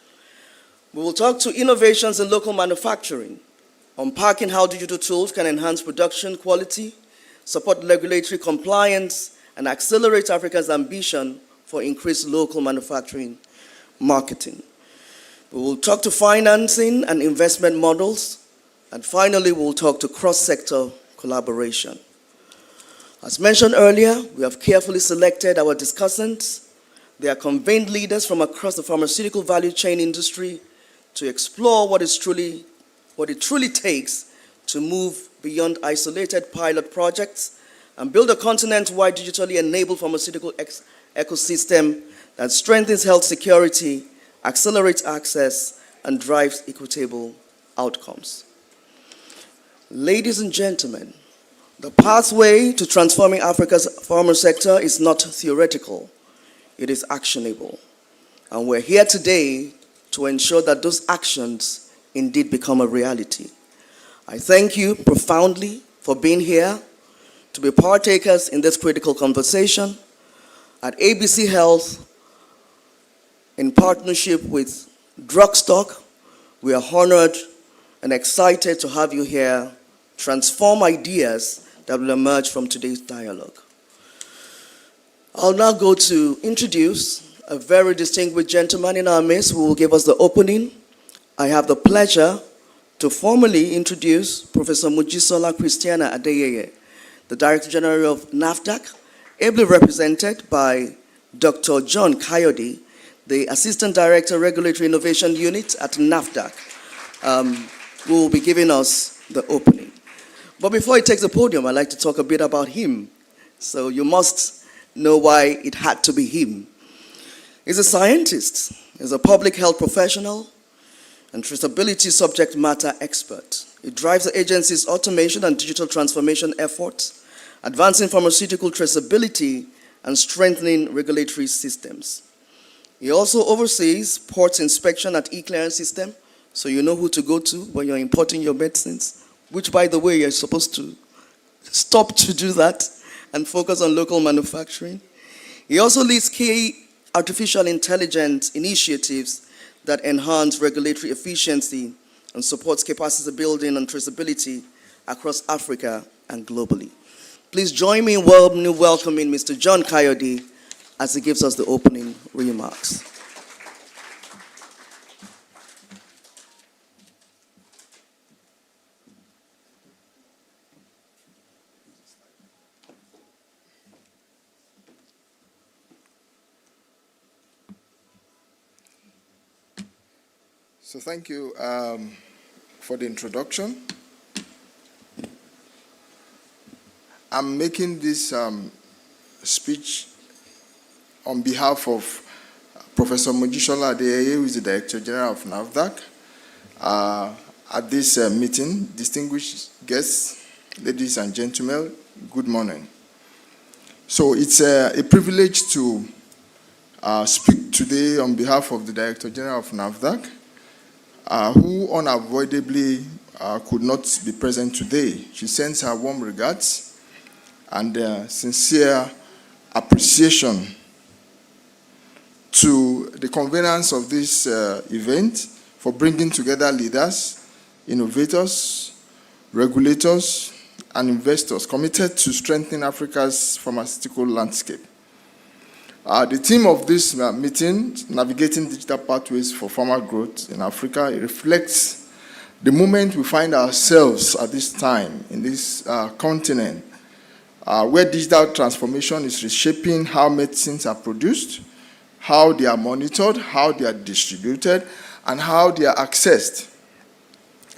We will talk to innovations in local manufacturing, unpacking how digital tools can enhance production quality, support regulatory compliance, and accelerate Africa's ambition for increased local manufacturing marketing. We will talk to financing and investment models, and finally, we will talk to cross-sector collaboration. As mentioned earlier, we have carefully selected our discussants. They are convened leaders from across the pharmaceutical value chain industry to explore what it truly takes to move beyond isolated pilot projects and build a continent-wide digitally enabled pharmaceutical ecosystem that strengthens health security, accelerates access, and drives equitable outcomes. Ladies and gentlemen, the pathway to transforming Africa's pharma sector is not theoretical, it is actionable. And we're here today to ensure that those actions indeed become a reality. I thank you profoundly for being here to be partakers in this critical conversation. At ABC Health, in partnership with Drugstock, we are honored and excited to have you here transform ideas that will emerge from today's dialogue. I'll now go to introduce a very distinguished gentleman in our midst who will give us the opening. I have the pleasure to formally introduce Professor Mojisola Christiana Adeyeye, the Director General of NAFDAC, ably represented by Dr. John Coyote, the Assistant Director, Regulatory Innovation Unit at NAFDAC, who will be giving us the opening. But before he takes the podium, I'd like to talk a bit about him. So you must know why it had to be him. He's a scientist, he's a public health professional, and traceability subject matter expert. He drives the agency's automation and digital transformation efforts, advancing pharmaceutical traceability and strengthening regulatory systems. He also oversees ports inspection at e-clearance system, so you know who to go to when you're importing your medicines, which, by the way, you're supposed to stop to do that and focus on local manufacturing. He also leads key artificial intelligence initiatives that enhance regulatory efficiency and supports capacity building and traceability across Africa and globally. Please join me in welcoming Mr. John Coyote as he gives us the opening remarks. So thank you for the introduction. I'm making this speech on behalf of Professor Mojisola Adeyeye, who is the Director General of NAFDAC. At this meeting, distinguished guests, ladies and gentlemen, good morning. So it's a privilege to speak today on behalf of the Director General of NAFDAC, who unavoidably could not be present today. She sends her warm regards and sincere appreciation to the conveners of this event for bringing together leaders, innovators, regulators, and investors committed to strengthening Africa's pharmaceutical landscape. The theme of this meeting, Navigating Digital Pathways for Pharma Growth in Africa, it reflects the moment we find ourselves at this time in this continent, where digital transformation is reshaping how medicines are produced, how they are monitored, how they are distributed, and how they are accessed.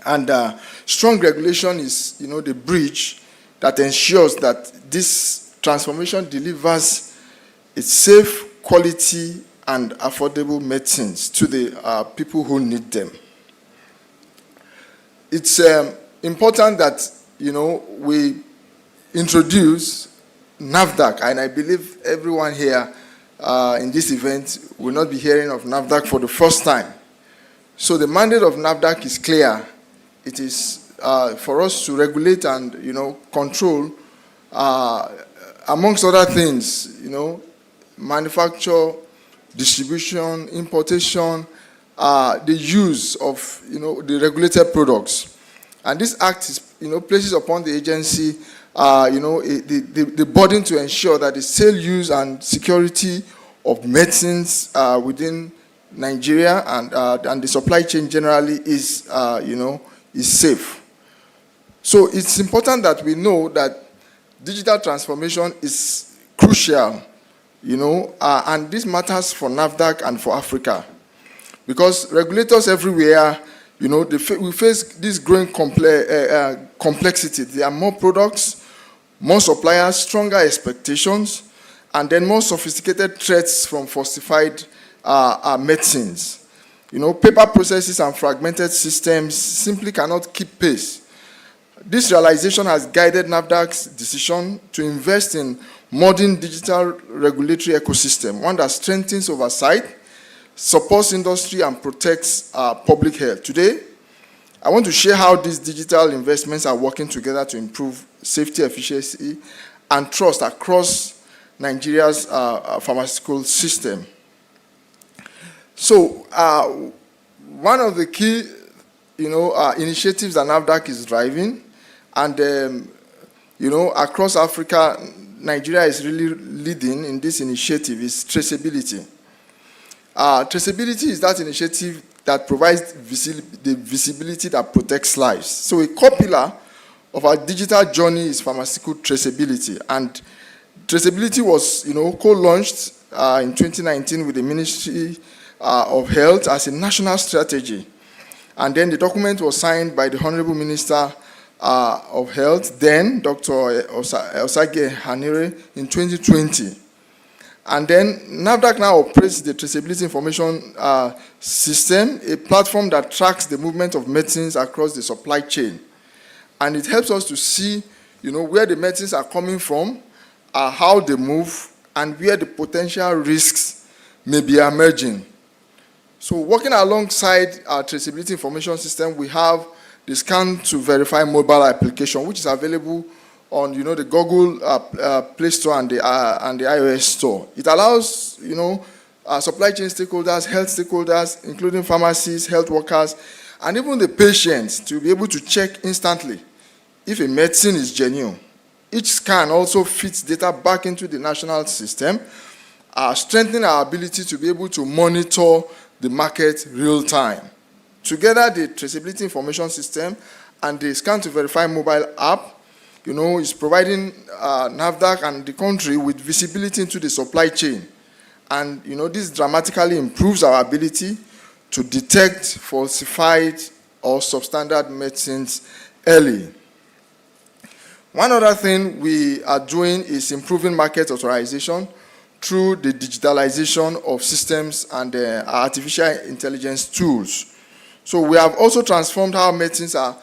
And strong regulation is, the bridge that ensures that this transformation delivers its safe, quality, and affordable medicines to the people who need them. It's important that, we introduce NAFDAC, and I believe everyone here in this event will not be hearing of NAFDAC for the first time. So the mandate of NAFDAC is clear. It is for us to regulate and, control, amongst other things, manufacture, distribution, importation, the use of, the regulated products. And this act is, places upon the agency, the burden to ensure that the sale, use, and security of medicines within Nigeria and the supply chain generally is, is safe. So it's important that we know that digital transformation is crucial, and this matters for NAFDAC and for Africa. Because regulators everywhere, we face this growing complexity. There are more products, more suppliers, stronger expectations, and then more sophisticated threats from falsified medicines. Paper processes and fragmented systems simply cannot keep pace. This realization has guided NAFDAC's decision to invest in modern digital regulatory ecosystem, one that strengthens oversight, supports industry, and protects public health. Today, I want to share how these digital investments are working together to improve safety, efficiency, and trust across Nigeria's pharmaceutical system. So, one of the key, initiatives that NAFDAC is driving, and across Africa, Nigeria is really leading in this initiative, is traceability. Traceability is that initiative that provides the visibility that protects lives. So a core pillar of our digital journey is pharmaceutical traceability. And traceability was, co-launched in 2019 with the Ministry of Health as a national strategy. And then the document was signed by the Honorable Minister of Health, then Dr. Osage Hanire, in 2020. And then NAFDAC now operates the Traceability Information System, a platform that tracks the movement of medicines across the supply chain. And it helps us to see, where the medicines are coming from, how they move, and where the potential risks may be emerging. So working alongside our Traceability Information System, we have the Scan to Verify mobile application, which is available on, the Google Play Store and the iOS Store. It allows, supply chain stakeholders, health stakeholders, including pharmacists, health workers, and even the patients to be able to check instantly if a medicine is genuine. Each scan also feeds data back into the national system, strengthening our ability to be able to monitor the market real time. Together, the Traceability Information System and the Scan to Verify mobile app, is providing NAFDAC and the country with visibility into the supply chain. And, this dramatically improves our ability to detect falsified or substandard medicines early. One other thing we are doing is improving market authorization through the digitalization of systems and artificial intelligence tools. So we have also transformed how medicines are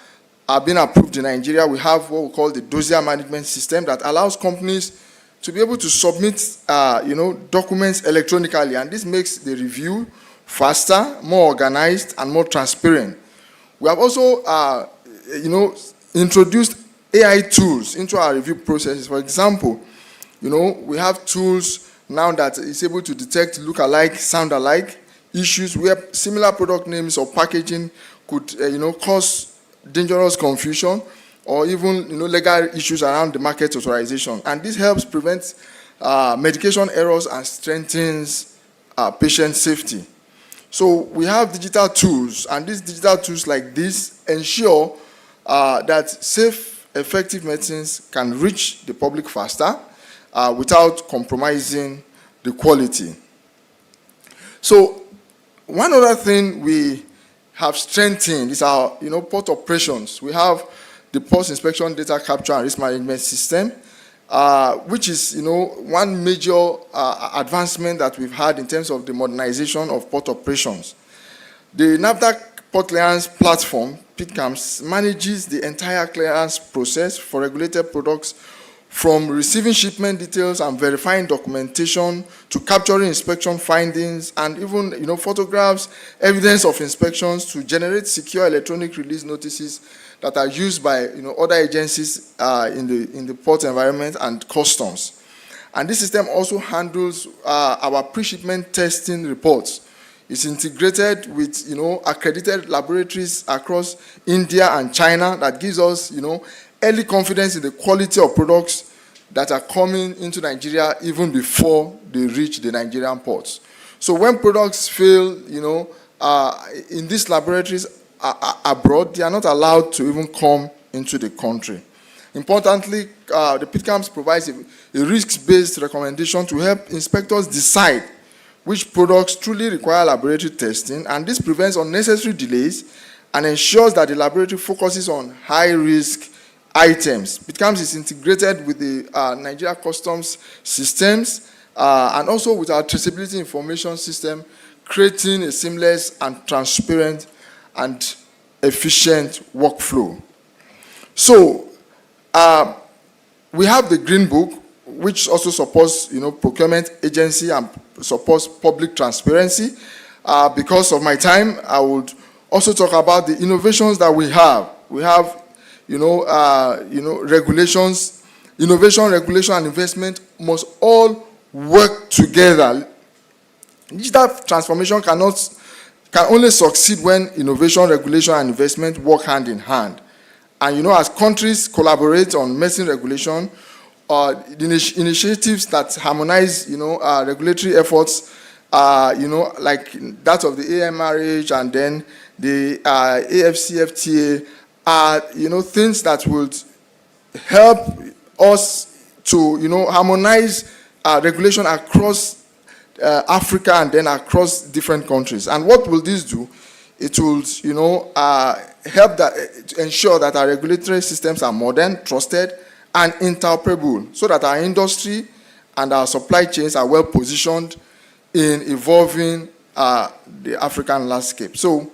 being approved in Nigeria. We have what we call the dossier management system that allows companies to be able to submit, documents electronically, and this makes the review faster, more organized, and more transparent. We have also, introduced AI tools into our review processes. For example, we have tools now that is able to detect look-alike, sound-alike issues where similar product names or packaging could, cause dangerous confusion or even, legal issues around the market authorization. And this helps prevent medication errors and strengthens patient safety. So we have digital tools, and these digital tools like this ensure that safe, effective medicines can reach the public faster without compromising the quality. So one other thing we have strengthened is our port operations. We have the post inspection data capture and risk management system, which is one major advancement that we've had in terms of the modernization of port operations. The NAFDAC Port Clearance Platform, PCAMS, manages the entire clearance process for regulated products, from receiving shipment details and verifying documentation to capturing inspection findings and even photographs, evidence of inspections, to generate secure electronic release notices that are used by other agencies in the port environment and customs. And this system also handles our pre-shipment testing reports. It's integrated with accredited laboratories across India and China that gives us early confidence in the quality of products that are coming into Nigeria even before they reach the Nigerian ports. So when products fail, in these laboratories abroad, they are not allowed to even come into the country. Importantly, the PCAMS provides a risk-based recommendation to help inspectors decide which products truly require laboratory testing, and this prevents unnecessary delays and ensures that the laboratory focuses on high-risk items. PCAMS is integrated with the Nigeria Customs systems and also with our traceability information system, creating a seamless and transparent and efficient workflow. So we have the Green Book, which also supports procurement agency and supports public transparency. Because of my time, I would also talk about the innovations that we have. We have regulations, innovation, regulation, and investment must all work together. Digital transformation can only succeed when innovation, regulation, and investment work hand in hand. And as countries collaborate on medicine regulation, the initiatives that harmonize, regulatory efforts, like that of the AMRH and then the AFCFTA, are, things that would help us to, harmonize regulation across Africa and then across different countries. And what will this do? It will, help to ensure that our regulatory systems are modern, trusted, and interoperable, so that our industry and our supply chains are well positioned in evolving the African landscape. So,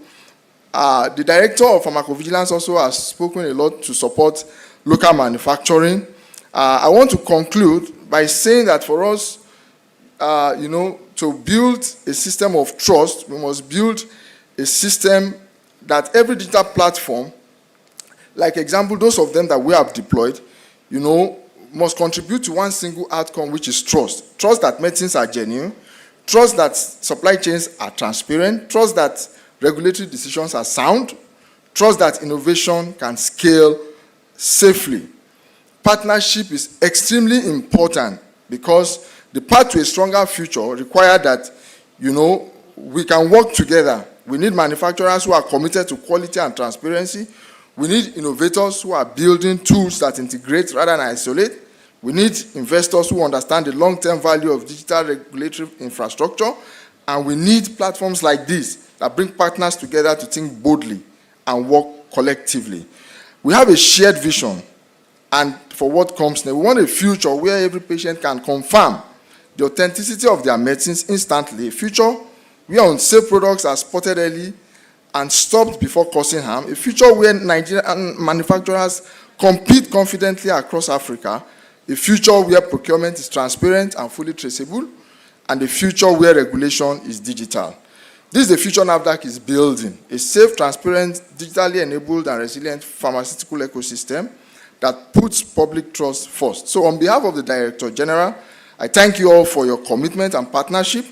the director of pharmacovigilance also has spoken a lot to support local manufacturing. I want to conclude by saying that for us, to build a system of trust, we must build a system that every digital platform, like example, those of them that we have deployed, must contribute to one single outcome, which is trust. Trust that medicines are genuine, trust that supply chains are transparent, trust that regulatory decisions are sound, trust that innovation can scale safely. Partnership is extremely important because the path to a stronger future requires that, we can work together. We need manufacturers who are committed to quality and transparency. We need innovators who are building tools that integrate rather than isolate. We need investors who understand the long-term value of digital regulatory infrastructure. And we need platforms like this that bring partners together to think boldly and work collectively. We have a shared vision, and for what comes next, we want a future where every patient can confirm the authenticity of their medicines instantly. A future where unsafe products are spotted early and stopped before causing harm. A future where Nigerian manufacturers compete confidently across Africa. A future where procurement is transparent and fully traceable. And a future where regulation is digital. This is the future NAFDAC is building. A safe, transparent, digitally enabled and resilient pharmaceutical ecosystem that puts public trust first. So on behalf of the Director General, I thank you all for your commitment and partnership.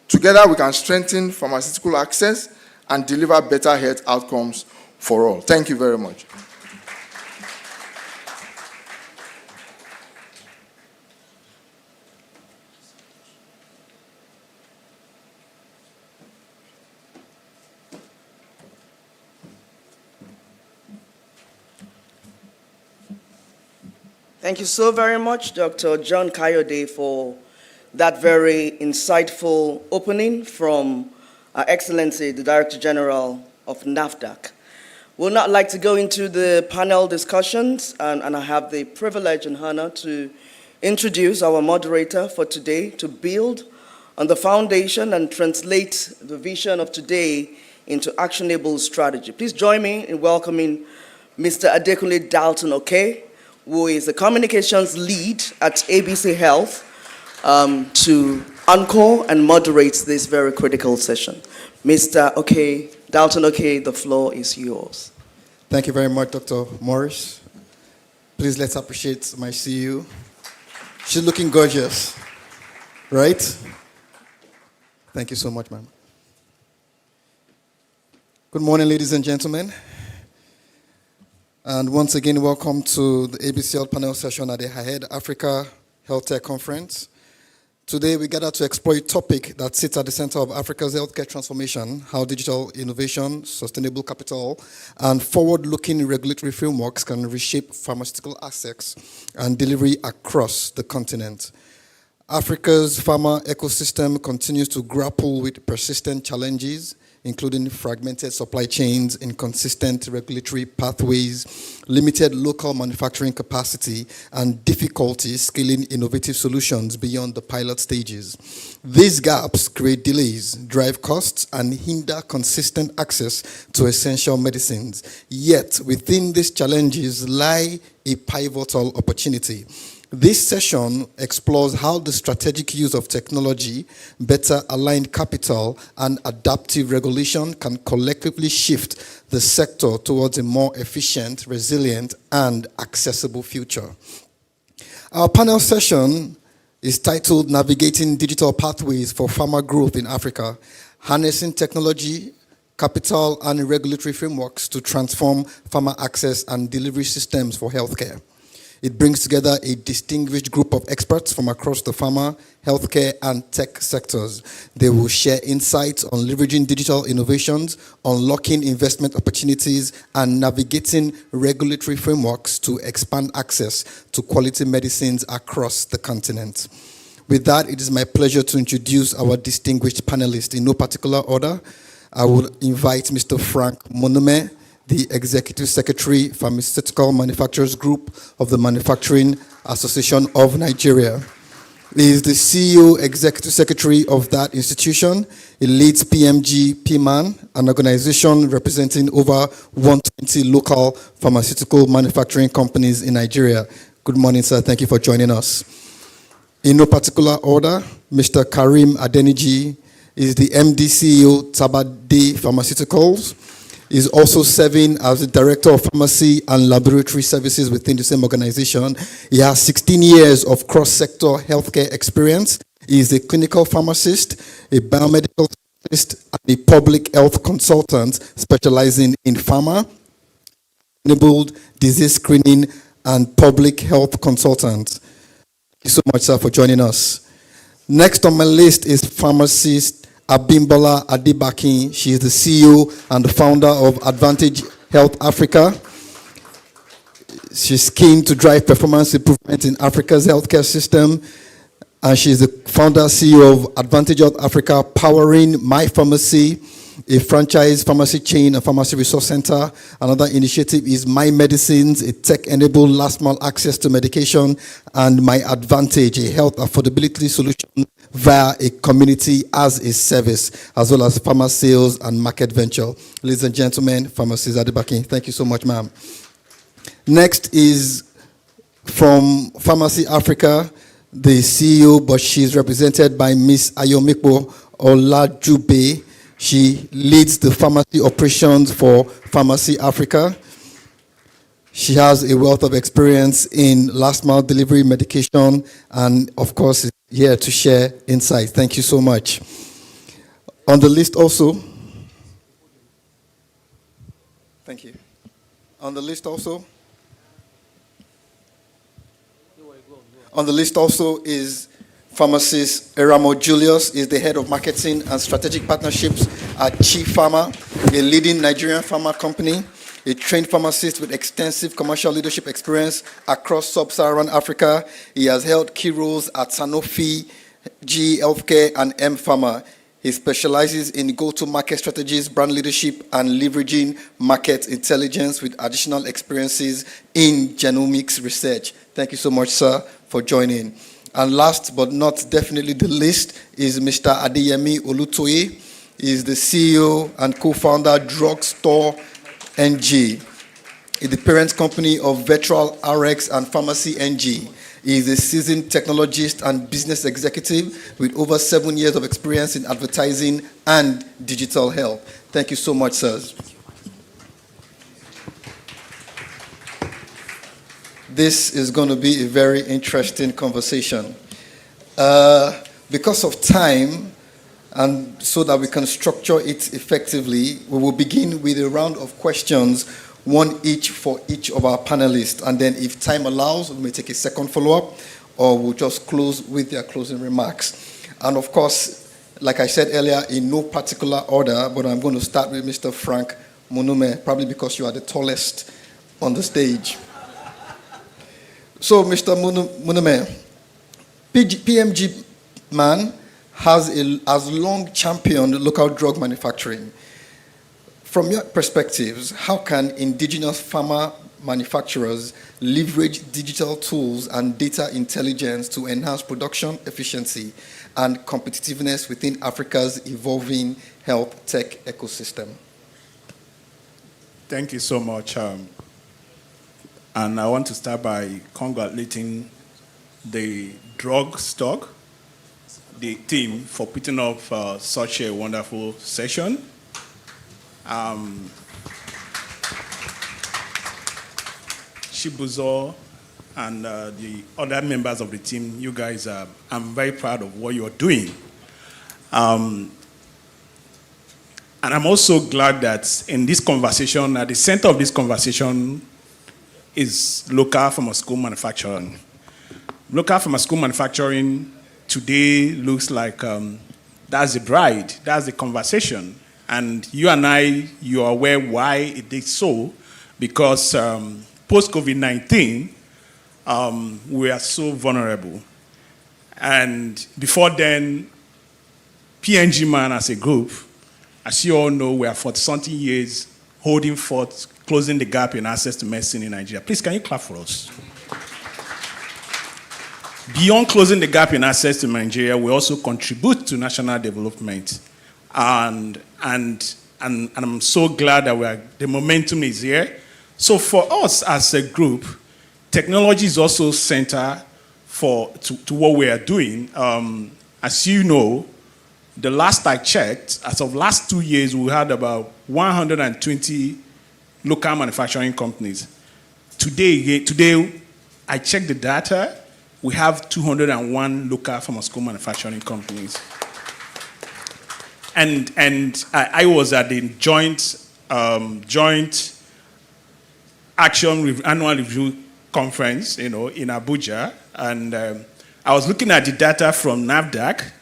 Together we can strengthen pharmaceutical access and deliver better health outcomes for all. Thank you very much. Thank you so very much, Dr. John Kayode, for that very insightful opening from Her Excellency, the Director General of NAFDAC. We'll now like to go into the panel discussions, and I have the privilege and honor to introduce our moderator for today to build on the foundation and translate the vision of today into actionable strategy. Please join me in welcoming Mr. Adekunle Dalton Oke, who is the communications lead at ABC Health, to anchor and moderate this very critical session. Mr. Oke, Dalton Oke, the floor is yours. Thank you very much, Dr. Morris. Please let's appreciate my CEO. She's looking gorgeous, right? Thank you so much, ma'am. Good morning, ladies and gentlemen. And once again, welcome to the ABCL panel session at the HAHED Africa Healthtech Conference. Today, we gather to explore a topic that sits at the center of Africa's healthcare transformation: how digital innovation, sustainable capital, and forward-looking regulatory frameworks can reshape pharmaceutical access and delivery across the continent. Africa's pharma ecosystem continues to grapple with persistent challenges, including fragmented supply chains, inconsistent regulatory pathways, limited local manufacturing capacity, and difficulty scaling innovative solutions beyond the pilot stages. These gaps create delays, drive costs, and hinder consistent access to essential medicines. Yet, within these challenges lie a pivotal opportunity. This session explores how the strategic use of technology, better aligned capital, and adaptive regulation can collectively shift the sector towards a more efficient, resilient, and accessible future. Our panel session is titled Navigating Digital Pathways for Pharma Growth in Africa: Harnessing Technology, capital and regulatory frameworks to transform pharma access and delivery systems for healthcare. It brings together a distinguished group of experts from across the pharma, healthcare, and tech sectors. They will share insights on leveraging digital innovations, unlocking investment opportunities, and navigating regulatory frameworks to expand access to quality medicines across the continent. With that, it is my pleasure to introduce our distinguished panelists in no particular order. I will invite Mr. Frank Monume, the Executive Secretary, Pharmaceutical Manufacturers Group of the Manufacturing Association of Nigeria. He is the CEO, Executive Secretary of that institution. He leads PMG PMAN, an organization representing over 120 local pharmaceutical manufacturing companies in Nigeria. Good morning, sir. Thank you for joining us. In no particular order, Mr. Karim Adeniji is the MD CEO, Tabade Pharmaceuticals. Is also serving as the Director of Pharmacy and Laboratory Services within the same organization. He has 16 years of cross-sector healthcare experience. He is a clinical pharmacist, a biomedical scientist, and a public health consultant specializing in pharma, enabled disease screening, and public health consultant. Thank you so much, sir, for joining us. Next on my list is pharmacist Abimbola Adebakin. She is the CEO and the founder of Advantage Health Africa. She's keen to drive performance improvement in Africa's healthcare system. And she's the founder CEO of Advantage Health Africa, powering My Pharmacy, a franchise pharmacy chain and pharmacy resource center. Another initiative is My Medicines, a tech-enabled last-mile access to medication, and My Advantage, a health affordability solution via a community as a service, as well as pharma sales and market venture. Ladies and gentlemen, pharmacist Adebakin, thank you so much, ma'am. Next is from Pharmacy Africa, the CEO, but she's represented by Ms. Ayomikpo Olajube. She leads the pharmacy operations for Pharmacy Africa. She has a wealth of experience in last mile delivery, medication, and of course is here to share insights. Thank you so much. On the list also, thank you. On the list also is pharmacist Eramo Julius, is the head of marketing and strategic partnerships at Chief Pharma, a leading Nigerian pharma company, a trained pharmacist with extensive commercial leadership experience across sub-Saharan Africa. He has held key roles at Sanofi, GE Healthcare, and M Pharma. He specializes in go-to-market strategies, brand leadership, and leveraging market intelligence with additional experiences in genomics research. Thank you so much, sir, for joining. And last but not definitely the least is Mr. Adeyemi Olutoye. He is the CEO and co-founder Drugstore NG, is the parent company of Virtual RX and Pharmacy NG. He is a seasoned technologist and business executive with over 7 years of experience in advertising and digital health. Thank you so much, sirs. This is going to be a very interesting conversation. Because of time, and so that we can structure it effectively, we will begin with a round of questions, one each for each of our panelists. And then if time allows, we may take a second follow-up, or we'll just close with their closing remarks. And of course, like I said earlier, in no particular order, but I'm going to start with Mr. Frank Monume, probably because you are the tallest on the stage. So, Mr. Monume, PMG Man has long championed local drug manufacturing. From your perspectives, how can indigenous pharma manufacturers leverage digital tools and data intelligence to enhance production efficiency and competitiveness within Africa's evolving health tech ecosystem? Thank you so much. And I want to start by congratulating the drug stock, the team, for putting up such a wonderful session. Chibuzo and the other members of the team, you guys, I'm very proud of what you're doing. And I'm also glad that in this conversation, at the center of this conversation, is local pharmaceutical manufacturing. Local pharmaceutical manufacturing today looks like that's the bride, that's the conversation. And you and I, you are aware why it is so, because post-COVID-19, we are so vulnerable. And before then, PNG Man as a group, as you all know, we are 40-something years holding forth, closing the gap in access to medicine in Nigeria. Please, can you clap for us? Beyond closing the gap in access to Nigeria, we also contribute to national development. And I'm so glad that the momentum is here. So for us as a group, technology is also center to what we are doing. As you know, the last I checked, as of last 2 years, we had about 120 local manufacturing companies. Today, I checked the data, we have 201 local pharmaceutical manufacturing companies. And I was at the joint action annual review conference, in Abuja, and I was looking at the data from NAFDAC.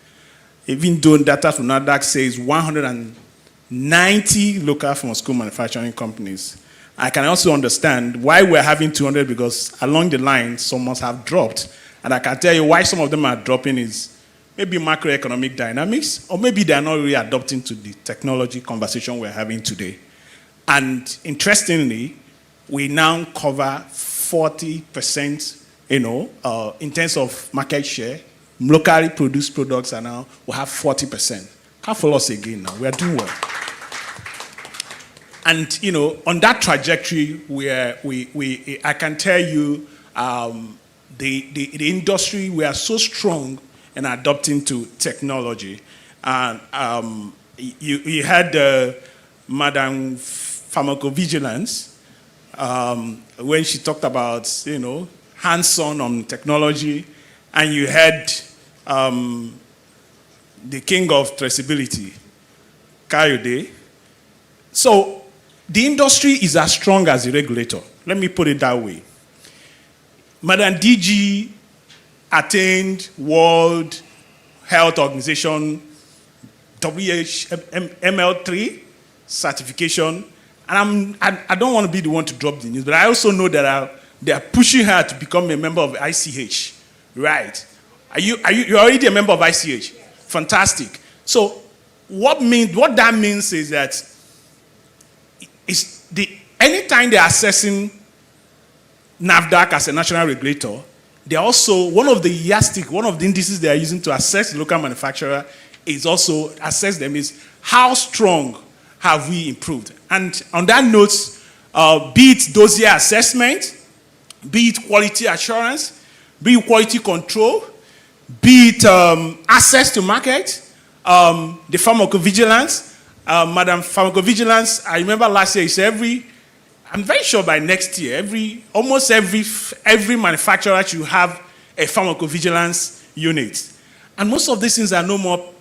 Even though data from NAFDAC says 190 local pharmaceutical manufacturing companies. I can also understand why we're having 200, because along the line, some must have dropped. And I can tell you why some of them are dropping is maybe macroeconomic dynamics, or maybe they're not really adopting to the technology conversation we're having today. And interestingly, we now cover 40%, in terms of market share. Locally produced products are now, we have 40%. Clap for us again now, we are doing well. And, on that trajectory, I can tell you, the industry, we are so strong in adopting to technology. And you had Madam Pharmacovigilance, when she talked about, hands-on on technology, and you had the king of traceability, Kayode. So the industry is as strong as the regulator. Let me put it that way. Madam DG attained World Health Organization ML3 certification. And I don't want to be the one to drop the news, but I also know that they are pushing her to become a member of ICH. Right. You're already a member of ICH. Fantastic. So what that means is that anytime they're assessing NAFDAC as a national regulator, they're also, one of the indices they are using to assess the local manufacturer is also assess them is how strong have we improved. And on that note, be it dossier assessment, be it quality assurance, be it quality control, be it access to market, the pharmacovigilance. Madam Pharmacovigilance, I remember last year, I'm very sure by next year, almost every manufacturer should have a pharmacovigilance unit. And most of these things are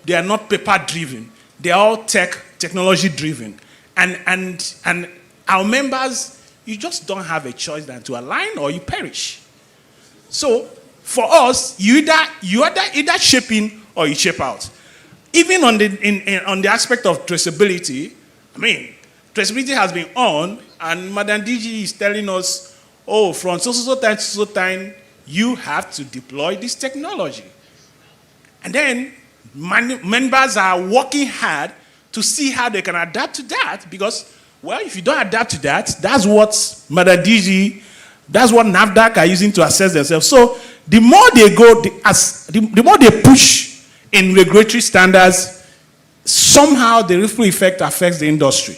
they are not paper-driven. They are all technology-driven. And our members, you just don't have a choice than to align or you perish. So for us, you either shape in or you shape out. Even on the aspect of traceability, traceability has been on, and Madam DG is telling us, from so time to so time, you have to deploy this technology. And then members are working hard to see how they can adapt to that, because, if you don't adapt to that, that's what Madam DG, that's what NAFDAC are using to assess themselves. So the more they go, the more they push in regulatory standards, somehow the ripple effect affects the industry.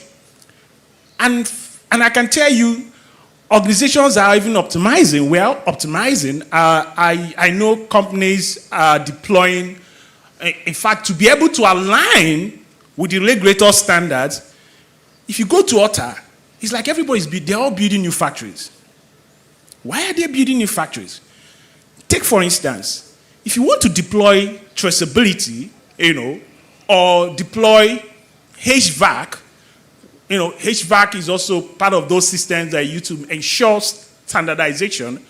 And I can tell you, organizations are even optimizing. We are optimizing. I know companies are deploying, in fact, to be able to align with the regulator standards. If you go to OTA, it's like they're all building new factories. Why are they building new factories? Take, for instance, if you want to deploy traceability, or deploy HVAC, HVAC is also part of those systems that you to ensure standardization.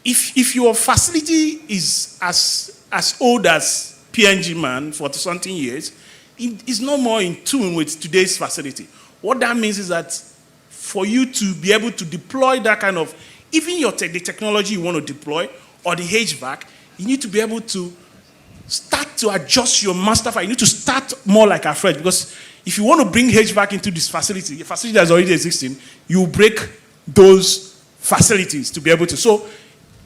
If your facility is as old as PNG Man for something years, it is no more in tune with today's facility. What that means is that for you to be able to deploy that kind of, even the technology you want to deploy or the HVAC, you need to be able to start to adjust your master file. You need to start more like afresh, because if you want to bring HVAC into this facility, a facility that's already existing, you break those facilities to be able to. So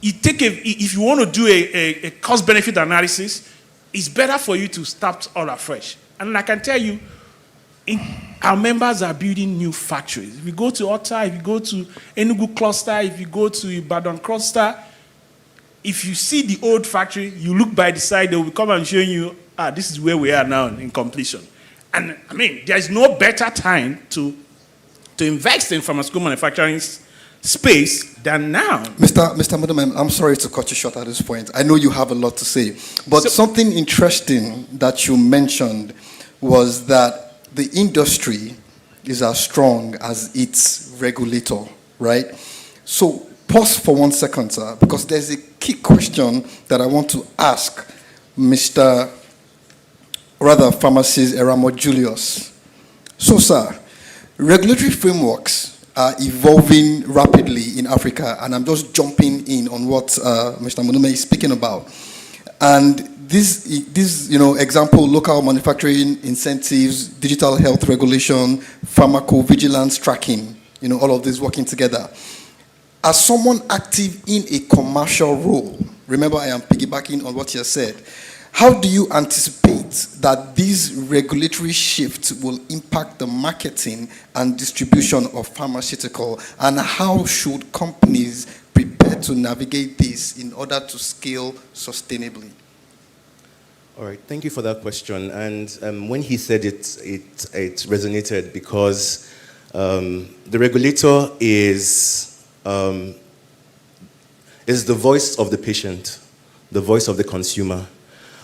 if you want to do a cost-benefit analysis, it's better for you to start all afresh. And I can tell you, our members are building new factories. If you go to Ota, if you go to Enugu cluster, if you go to Ibadan cluster, if you see the old factory, you look by the side, they will come and show you, this is where we are now in completion. And I mean, there is no better time to invest in pharmaceutical manufacturing space than now. Mr. Mudumem, I'm sorry to cut you short at this point. I know you have a lot to say. But something interesting that you mentioned was that the industry is as strong as its regulator, right? So pause for 1 second, sir, because there's a key question that I want to ask Pharmacist Eramo Julius. So, sir, regulatory frameworks are evolving rapidly in Africa, and I'm just jumping in on what Mr. Munume is speaking about. And this example, local manufacturing incentives, digital health regulation, pharmacovigilance tracking, all of this working together. As someone active in a commercial role, remember I am piggybacking on what you said, how do you anticipate that these regulatory shifts will impact the marketing and distribution of pharmaceutical, and how should companies prepare to navigate this in order to scale sustainably? All right, thank you for that question. And when he said it resonated, because the regulator is the voice of the patient, the voice of the consumer.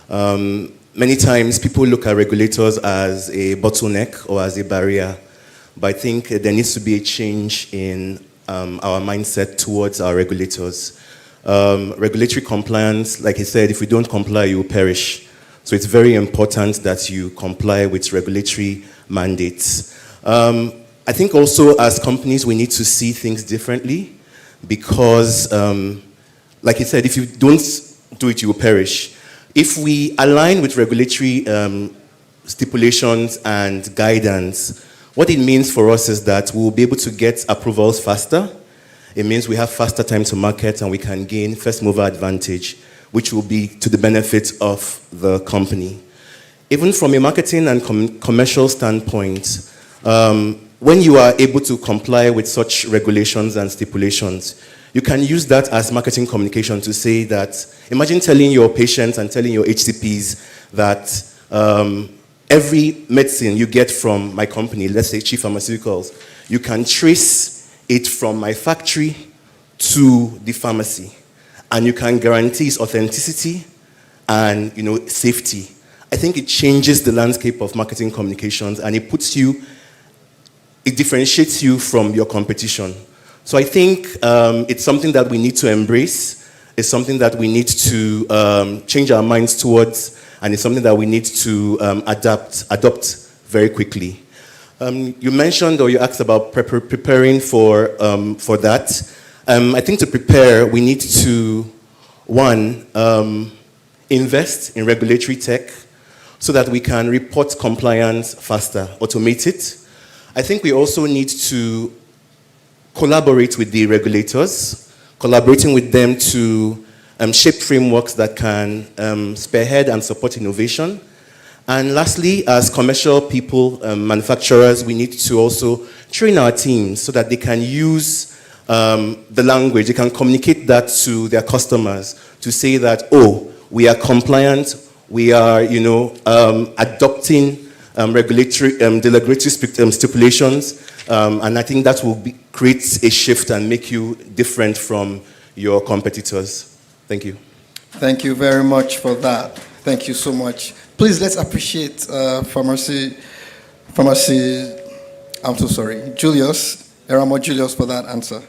Many times people look at regulators as a bottleneck or as a barrier, but I think there needs to be a change in our mindset towards our regulators. Regulatory compliance, like he said, if we don't comply, you will perish. So it's very important that you comply with regulatory mandates. I think also as companies, we need to see things differently, because, like he said, if you don't do it, you will perish. If we align with regulatory stipulations and guidance, what it means for us is that we will be able to get approvals faster. It means we have faster time to market, and we can gain first mover advantage, which will be to the benefit of the company. Even from a marketing and commercial standpoint, when you are able to comply with such regulations and stipulations, you can use that as marketing communication to say that, imagine telling your patients and telling your HCPs that every medicine you get from my company, let's say Chief Pharmaceuticals, you can trace it from my factory to the pharmacy, and you can guarantee its authenticity and safety. I think it changes the landscape of marketing communications, and it differentiates you from your competition. So I think it's something that we need to embrace. It's something that we need to change our minds towards, and it's something that we need to adopt very quickly. You mentioned, or you asked about preparing for that. I think to prepare, we need to, one, invest in regulatory tech so that we can report compliance faster, automate it. I think we also need to collaborate with the regulators, collaborating with them to shape frameworks that can spearhead and support innovation. And lastly, as commercial people, manufacturers, we need to also train our teams so that they can use the language, they can communicate that to their customers to say that, oh, we are compliant, we are, adopting the regulatory stipulations, and I think that will create a shift and make you different from your competitors. Thank you. Thank you very much for that. Thank you so much. Please let's appreciate pharmacy, I'm so sorry, Julius, Eramo Julius for that answer.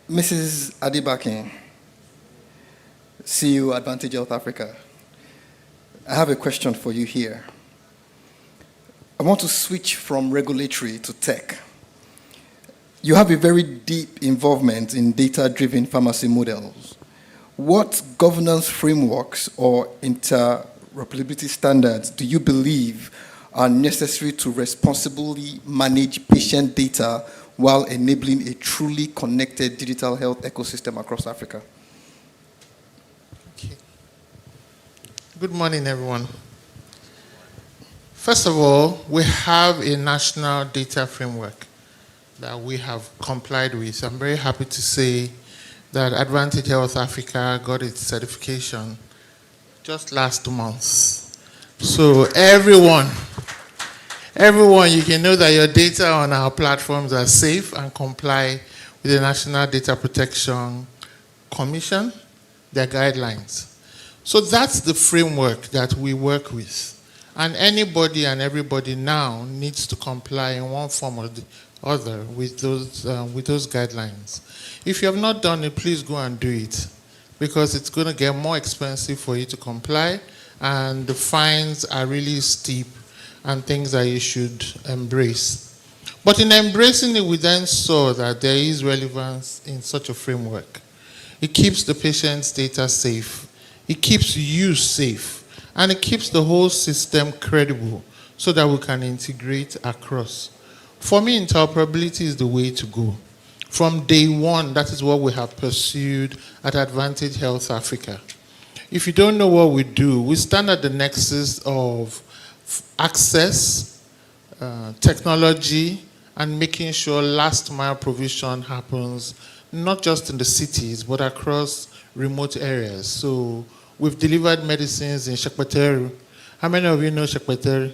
Mrs. Adibakin, CEO Advantage Health Africa. I have a question for you here. I want to switch from regulatory to tech. You have a very deep involvement in data-driven pharmacy models. What governance frameworks or interoperability standards do you believe are necessary to responsibly manage patient data while enabling a truly connected digital health ecosystem across Africa? Okay. Good morning, everyone. First of all, we have a national data framework that we have complied with. I'm very happy to say that Advantage Health Africa got its certification just last month. So everyone, you can know that your data on our platforms are safe and comply with the National Data Protection Commission, their guidelines. So that's the framework that we work with. And anybody and everybody now needs to comply in one form or the other with those guidelines. If you have not done it, please go and do it, because it's going to get more expensive for you to comply, and the fines are really steep and things that you should embrace. But in embracing it, we then saw that there is relevance in such a framework. It keeps the patient's data safe, it keeps you safe, and it keeps the whole system credible so that we can integrate across. For me, interoperability is the way to go. From day one, that is what we have pursued at Advantage Health Africa. If you don't know what we do, we stand at the nexus of access, technology, and making sure last mile provision happens, not just in the cities, but across remote areas. So we've delivered medicines in Shekpeteru. How many of you know Shekpeteru?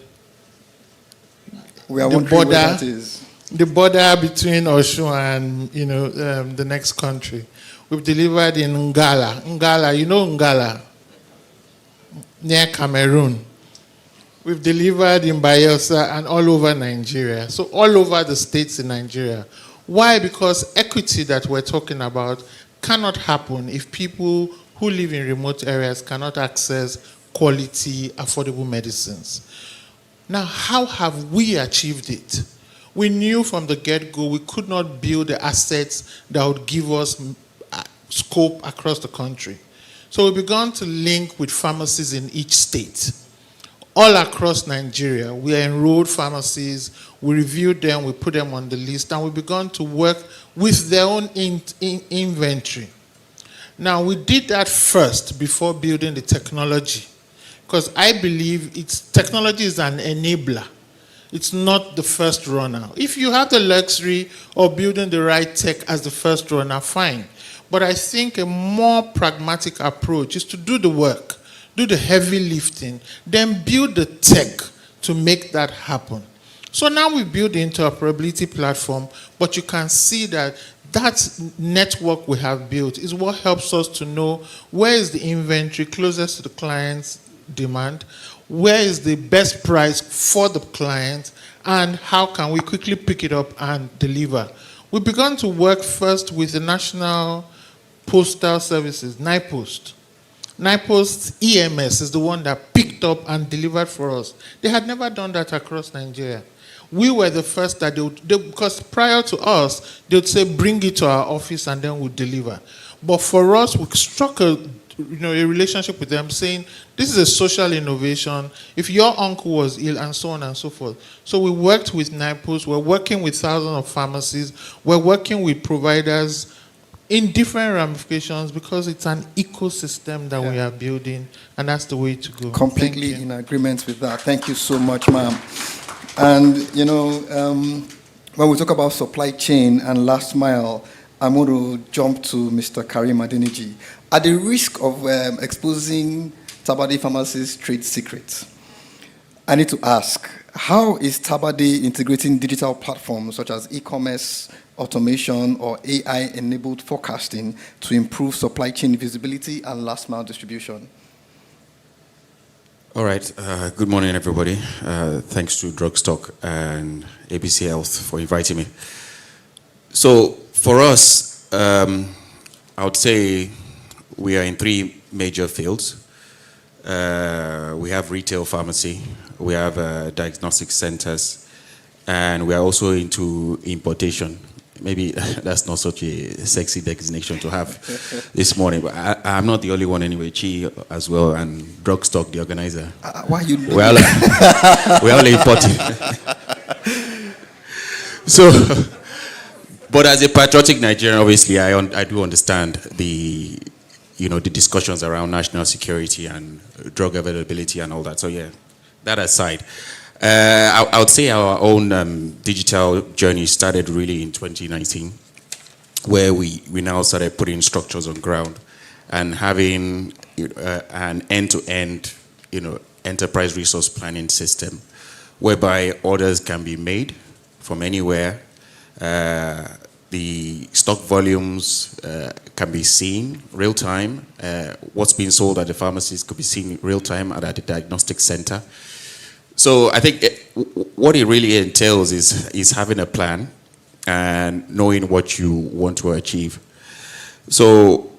We are wondering where that is. The border between Osun and the next country. We've delivered in Ngala. Ngala, you know Ngala? Near Cameroon. We've delivered in Bayelsa and all over Nigeria. So all over the states in Nigeria. Why? Because equity that we're talking about cannot happen if people who live in remote areas cannot access quality, affordable medicines. Now, how have we achieved it? We knew from the get-go we could not build the assets that would give us scope across the country. So we began to link with pharmacies in each state. All across Nigeria, we enrolled pharmacies, we reviewed them, we put them on the list, and we began to work with their own inventory. Now, we did that first before building the technology, because I believe technology is an enabler. It's not the first runner. If you have the luxury of building the right tech as the first runner, fine. But I think a more pragmatic approach is to do the work, do the heavy lifting, then build the tech to make that happen. So now we build the interoperability platform, but you can see that network we have built is what helps us to know where is the inventory closest to the client's demand, where is the best price for the client, and how can we quickly pick it up and deliver. We began to work first with the National Postal Services, NIPOST. NIPOST EMS is the one that picked up and delivered for us. They had never done that across Nigeria. We were the first that because prior to us, they would say, bring it to our office and then we'll deliver. But for us, we struck a relationship with them saying, this is a social innovation. If your uncle was ill and so on and so forth. So we worked with NIPOS, we're working with thousands of pharmacies, we're working with providers in different ramifications because it's an ecosystem that we are building, and that's the way to go. Completely in agreement with that. Thank you so much, ma'am. And, when we talk about supply chain and last mile, I'm going to jump to Mr. Karim Adeniji. At the risk of exposing Tabadi Pharmacy's trade secrets, I need to ask, How is Tabade integrating digital platforms such as e-commerce, automation, or AI-enabled forecasting to improve supply chain visibility and last-mile distribution? All right. Good morning, everybody. Thanks to Drugstock and ABC Health for inviting me. So for us, I would say we are in three major fields. We have retail pharmacy, we have diagnostic centers, and we are also into importation. Maybe that's not such a sexy designation to have this morning, but I'm not the only one anyway. Chi as well, and Drugstock, the organizer. Why you? We're all importing. So, but as a patriotic Nigerian, obviously, I do understand the discussions around national security and drug availability and all that. So yeah, that aside. I would say our own digital journey started really in 2019, where we now started putting structures on ground and having an end-to-end, enterprise resource planning system, whereby orders can be made from anywhere. The stock volumes can be seen real time. What's being sold at the pharmacies could be seen real time at the diagnostic center. So I think what it really entails is having a plan and knowing what you want to achieve. So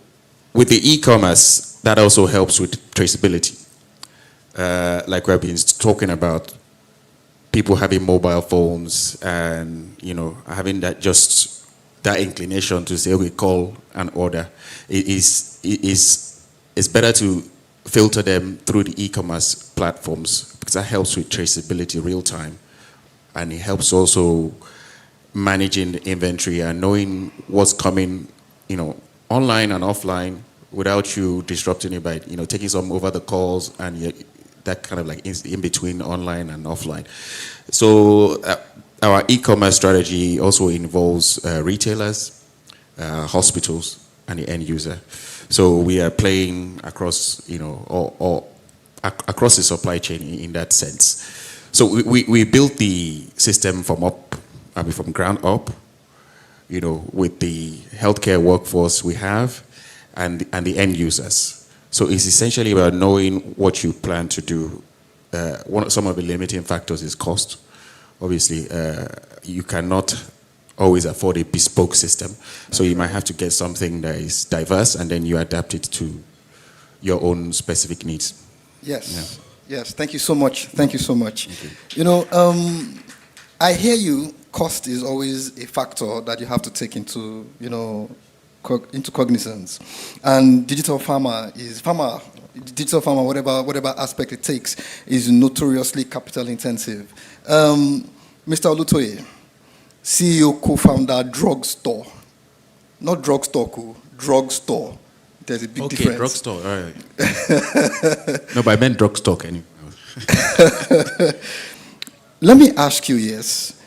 with the e-commerce, that also helps with traceability. Like we've been talking about, people having mobile phones and having that inclination to say, okay, call and order. It's better to filter them through the e-commerce platforms, because that helps with traceability real time, and it helps also managing the inventory and knowing what's coming, online and offline, without you disrupting it by taking some over the calls and that kind of like in between online and offline. So our e-commerce strategy also involves retailers, hospitals, and the end user. So we are playing across, across the supply chain in that sense. So we built the system from ground up, with the healthcare workforce we have and the end users. So it's essentially about knowing what you plan to do. Some of the limiting factors is cost. Obviously, you cannot always afford a bespoke system. So you might have to get something that is diverse, and then you adapt it to your own specific needs. Yes. Yeah. Yes. Thank you so much. Thank you so much. I hear you. Cost is always a factor that you have to take into, into cognizance. And digital pharma, whatever aspect it takes, is notoriously capital intensive. Mr. Olutoye, CEO, co-founder, drugstore. Not drugstore, drugstore. There's a big difference. Okay, drugstore, all right. No, but I meant drugstore anyway. Let me ask you, yes.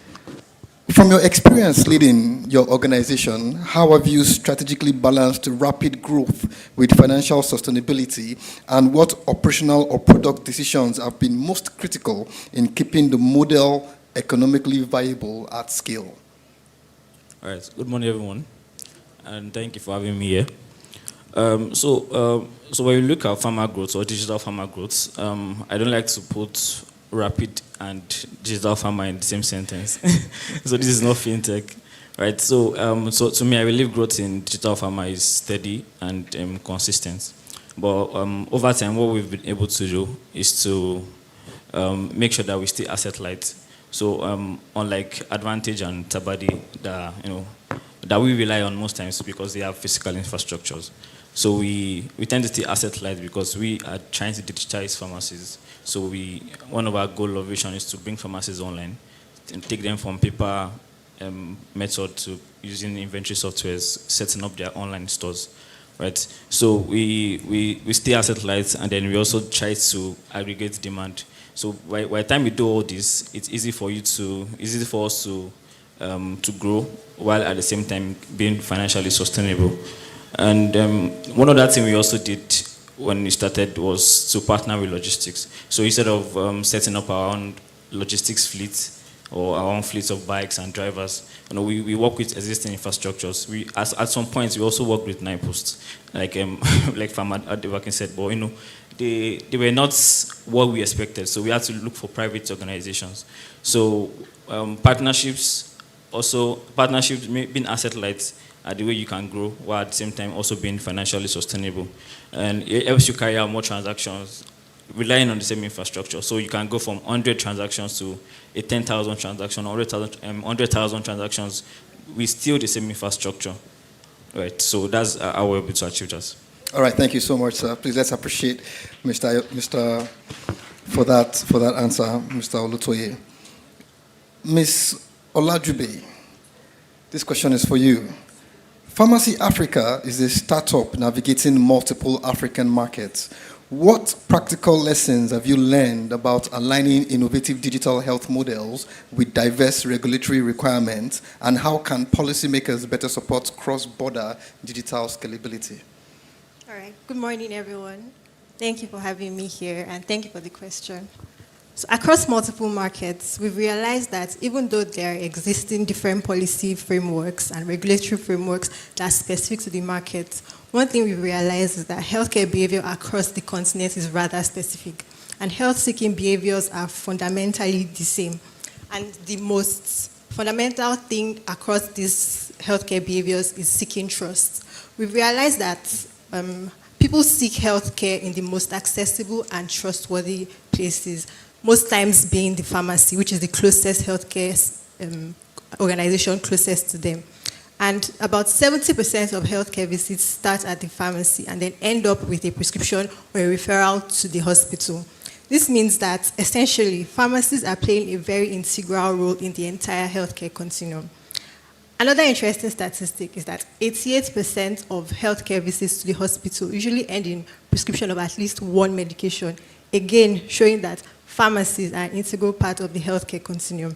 From your experience leading your organization, how have you strategically balanced rapid growth with financial sustainability, and what operational or product decisions have been most critical in keeping the model economically viable at scale? All right. Good morning, everyone, and thank you for having me here. So when you look at pharma growth or digital pharma growth, I don't like to put rapid and digital pharma in the same sentence. So this is not fintech, right? So to me, I believe growth in digital pharma is steady and consistent. But over time, what we've been able to do is to make sure that we stay asset light. So unlike Advantage and Tabadi, that we rely on most times because they have physical infrastructures. So we tend to stay asset light because we are trying to digitize pharmacies. So one of our goal of vision is to bring pharmacies online and take them from paper method to using inventory softwares, setting up their online stores, right? So we stay asset light, and then we also try to aggregate demand. So by the time we do all this, it's easy for us to grow while at the same time being financially sustainable. And one other thing we also did when we started was to partner with logistics. So instead of setting up our own logistics fleet or our own fleets of bikes and drivers. We work with existing infrastructures. At some points, we also work with 9 posts, like like Farmer Adebakin said, but they were not what we expected, so we had to look for private organizations. So partnerships, being asset light, the way you can grow, while at the same time also being financially sustainable. And it helps you carry out more transactions, relying on the same infrastructure. So you can go from 100 transactions to a 10,000 transaction, 100,000 transactions with still the same infrastructure. Right, so that's how we're able to achieve that. All right, thank you so much, sir. Please let's appreciate Mr. for that answer, Mr. Olutoye. Ms. Olajube, this question is for you. Pharmacy Africa is a startup navigating multiple African markets. What practical lessons have you learned about aligning innovative digital health models with diverse regulatory requirements, and how can policymakers better support cross-border digital scalability? All right. Good morning, everyone. Thank you for having me here, and thank you for the question. So across multiple markets, we've realized that even though there are existing different policy frameworks and regulatory frameworks that are specific to the market, one thing we've realized is that healthcare behavior across the continent is rather specific, and health-seeking behaviors are fundamentally the same. And the most fundamental thing across these healthcare behaviors is seeking trust. We've realized that people seek healthcare in the most accessible and trustworthy places, most times being the pharmacy, which is the closest healthcare organization closest to them. And about 70% of healthcare visits start at the pharmacy and then end up with a prescription or a referral to the hospital. This means that essentially pharmacies are playing a very integral role in the entire healthcare continuum. Another interesting statistic is that 88% of healthcare visits to the hospital usually end in prescription of at least one medication, again showing that pharmacies are an integral part of the healthcare continuum.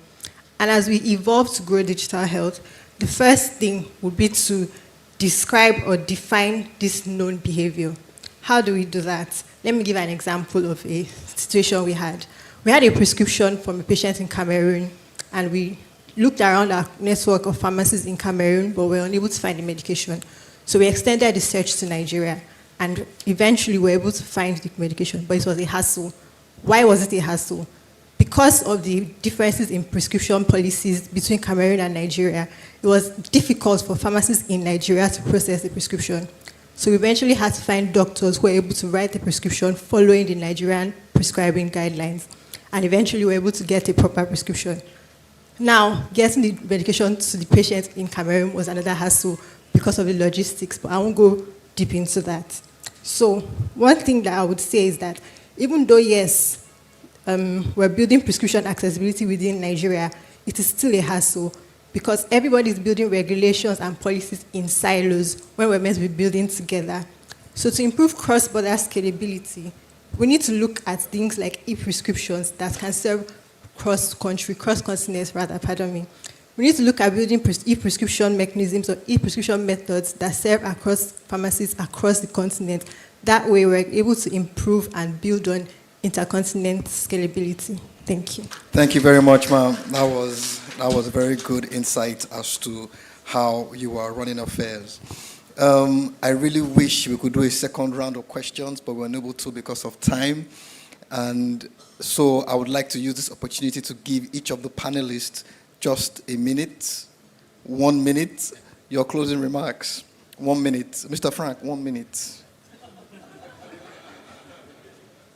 And as we evolve to grow digital health, the first thing would be to describe or define this known behavior. How do we do that? Let me give an example of a situation we had. We had a prescription from a patient in Cameroon, and we looked around our network of pharmacies in Cameroon, but we were unable to find the medication. So we extended the search to Nigeria, and eventually we were able to find the medication, but it was a hassle. Why was it a hassle? Because of the differences in prescription policies between Cameroon and Nigeria, it was difficult for pharmacists in Nigeria to process the prescription. So we eventually had to find doctors who were able to write the prescription following the Nigerian prescribing guidelines, and eventually we were able to get a proper prescription. Now, getting the medication to the patient in Cameroon was another hassle because of the logistics, but I won't go deep into that. So one thing that I would say is that even though, yes, we're building prescription accessibility within Nigeria, it is still a hassle because everybody is building regulations and policies in silos when we're meant to be building together. So to improve cross-border scalability, we need to look at things like e-prescriptions that can serve cross-continents. We need to look at building e-prescription mechanisms or e-prescription methods that serve across pharmacies across the continent. That way, we're able to improve and build on intercontinent scalability. Thank you. Thank you very much, ma'am. That was a very good insight as to how you are running affairs. I really wish we could do a second round of questions, but we're unable to because of time. And so I would like to use this opportunity to give each of the panelists just a minute, 1 minute, your closing remarks. 1 minute. Mr. Frank, 1 minute.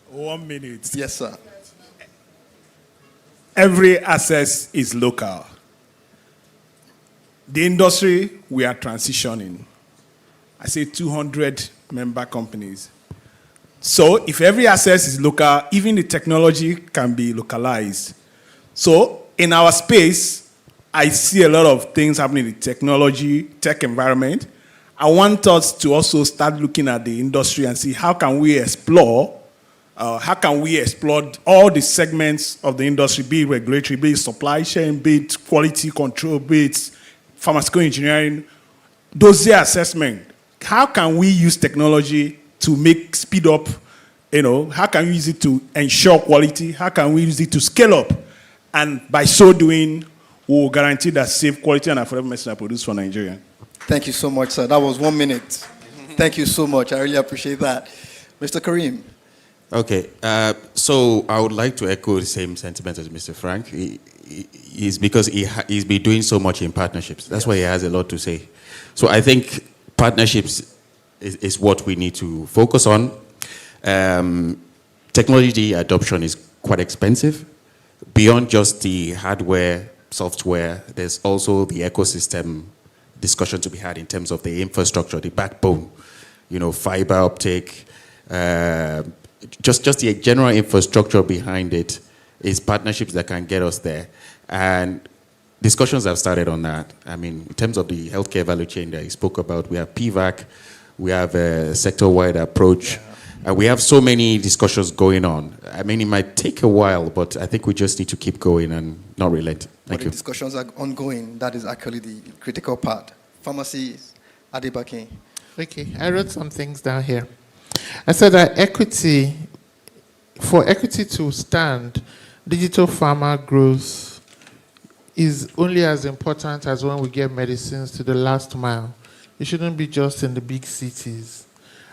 1 minute. Yes, sir. Every access is local. The industry, we are transitioning. I say 200 member companies. So if every access is local, even the technology can be localized. So in our space, I see a lot of things happening in the technology, tech environment. I want us to also start looking at the industry and see how can we explore all the segments of the industry, be it regulatory, be it supply chain, be it quality control, be it pharmaceutical engineering, dossier assessment. How can we use technology to speed up, how can we use it to ensure quality? How can we use it to scale up? And by so doing, we will guarantee that safe, quality, and affordable medicine are produced for Nigeria. Thank you so much, sir. That was 1 minute. Thank you so much. I really appreciate that. Mr. Kareem. Okay, so I would like to echo the same sentiment as Mr. Frank. He's because he's been doing so much in partnerships. That's why he has a lot to say. So I think partnerships is what we need to focus on. Technology adoption is quite expensive. Beyond just the hardware, software, there's also the ecosystem discussion to be had in terms of the infrastructure, the backbone, fiber optic, just the general infrastructure behind it is partnerships that can get us there. And discussions have started on that. I mean, in terms of the healthcare value chain that you spoke about, we have PVAC, we have a sector-wide approach, and we have so many discussions going on. I mean, it might take a while, but I think we just need to keep going and not relent. Thank you. The discussions are ongoing. That is actually the critical part. Pharmacies, Adebake. Okay, I wrote some things down here. I said that for equity to stand, digital pharma growth is only as important as when we get medicines to the last mile. It shouldn't be just in the big cities.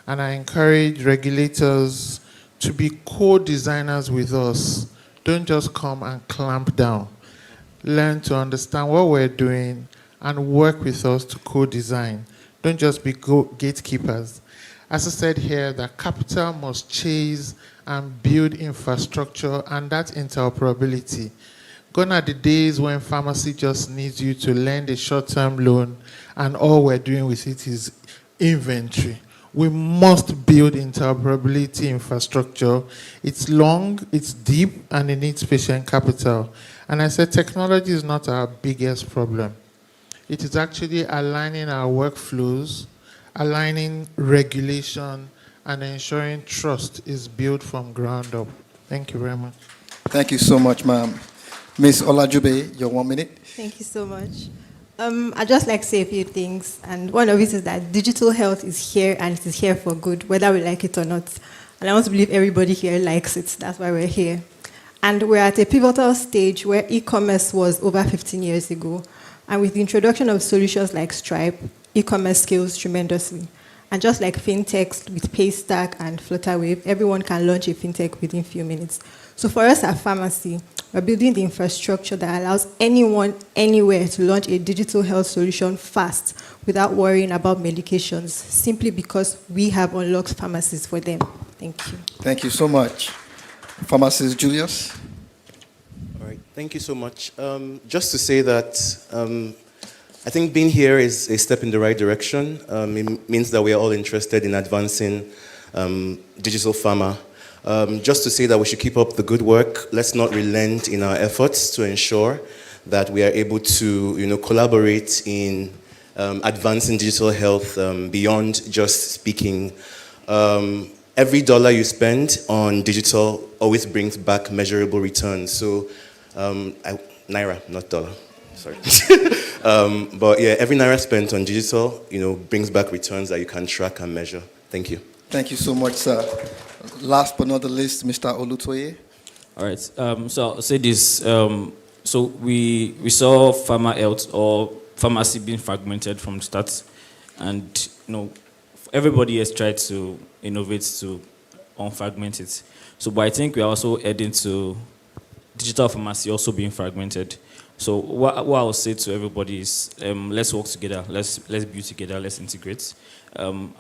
And I encourage regulators to be co-designers with us. Don't just come and clamp down. Learn to understand what we're doing and work with us to co-design. Don't just be gatekeepers. As I said here, that capital must chase and build infrastructure and that interoperability. Gone are the days when pharmacy just needs you to lend a short-term loan and all we're doing with it is inventory. We must build interoperability infrastructure. It's long, it's deep, and it needs patient capital. And I said technology is not our biggest problem. It is actually aligning our workflows, aligning regulation, and ensuring trust is built from ground up. Thank you very much. Thank you so much, ma'am. Ms. Olajube, your 1 minute. Thank you so much. I'd just like to say a few things. And one of it is that digital health is here and it is here for good, whether we like it or not. And I want to believe everybody here likes it. That's why we're here. And we're at a pivotal stage where e-commerce was over 15 years ago. And with the introduction of solutions like Stripe, e-commerce scales tremendously. And just like fintechs with Paystack and Flutterwave, everyone can launch a fintech within a few minutes. So for us at Pharmacy, we're building the infrastructure that allows anyone, anywhere to launch a digital health solution fast without worrying about medications, simply because we have unlocked pharmacies for them. Thank you. Thank you so much. Pharmacist Julius. All right, thank you so much. Just to say that I think being here is a step in the right direction. It means that we are all interested in advancing digital pharma. Just to say that we should keep up the good work. Let's not relent in our efforts to ensure that we are able to, collaborate in advancing digital health beyond just speaking. Every dollar you spend on digital always brings back measurable returns. So, naira, not dollar. Sorry. But yeah, every naira spent on digital, brings back returns that you can track and measure. Thank you. Thank you so much, sir. Last but not the least, Mr. Olutoye. All right. So I'll say this. So we saw pharma health or pharmacy being fragmented from the start, and everybody has tried to innovate to unfragment it. So, but I think we are also heading to digital pharmacy also being fragmented. So what I'll say to everybody is, let's work together. Let's build together. Let's integrate.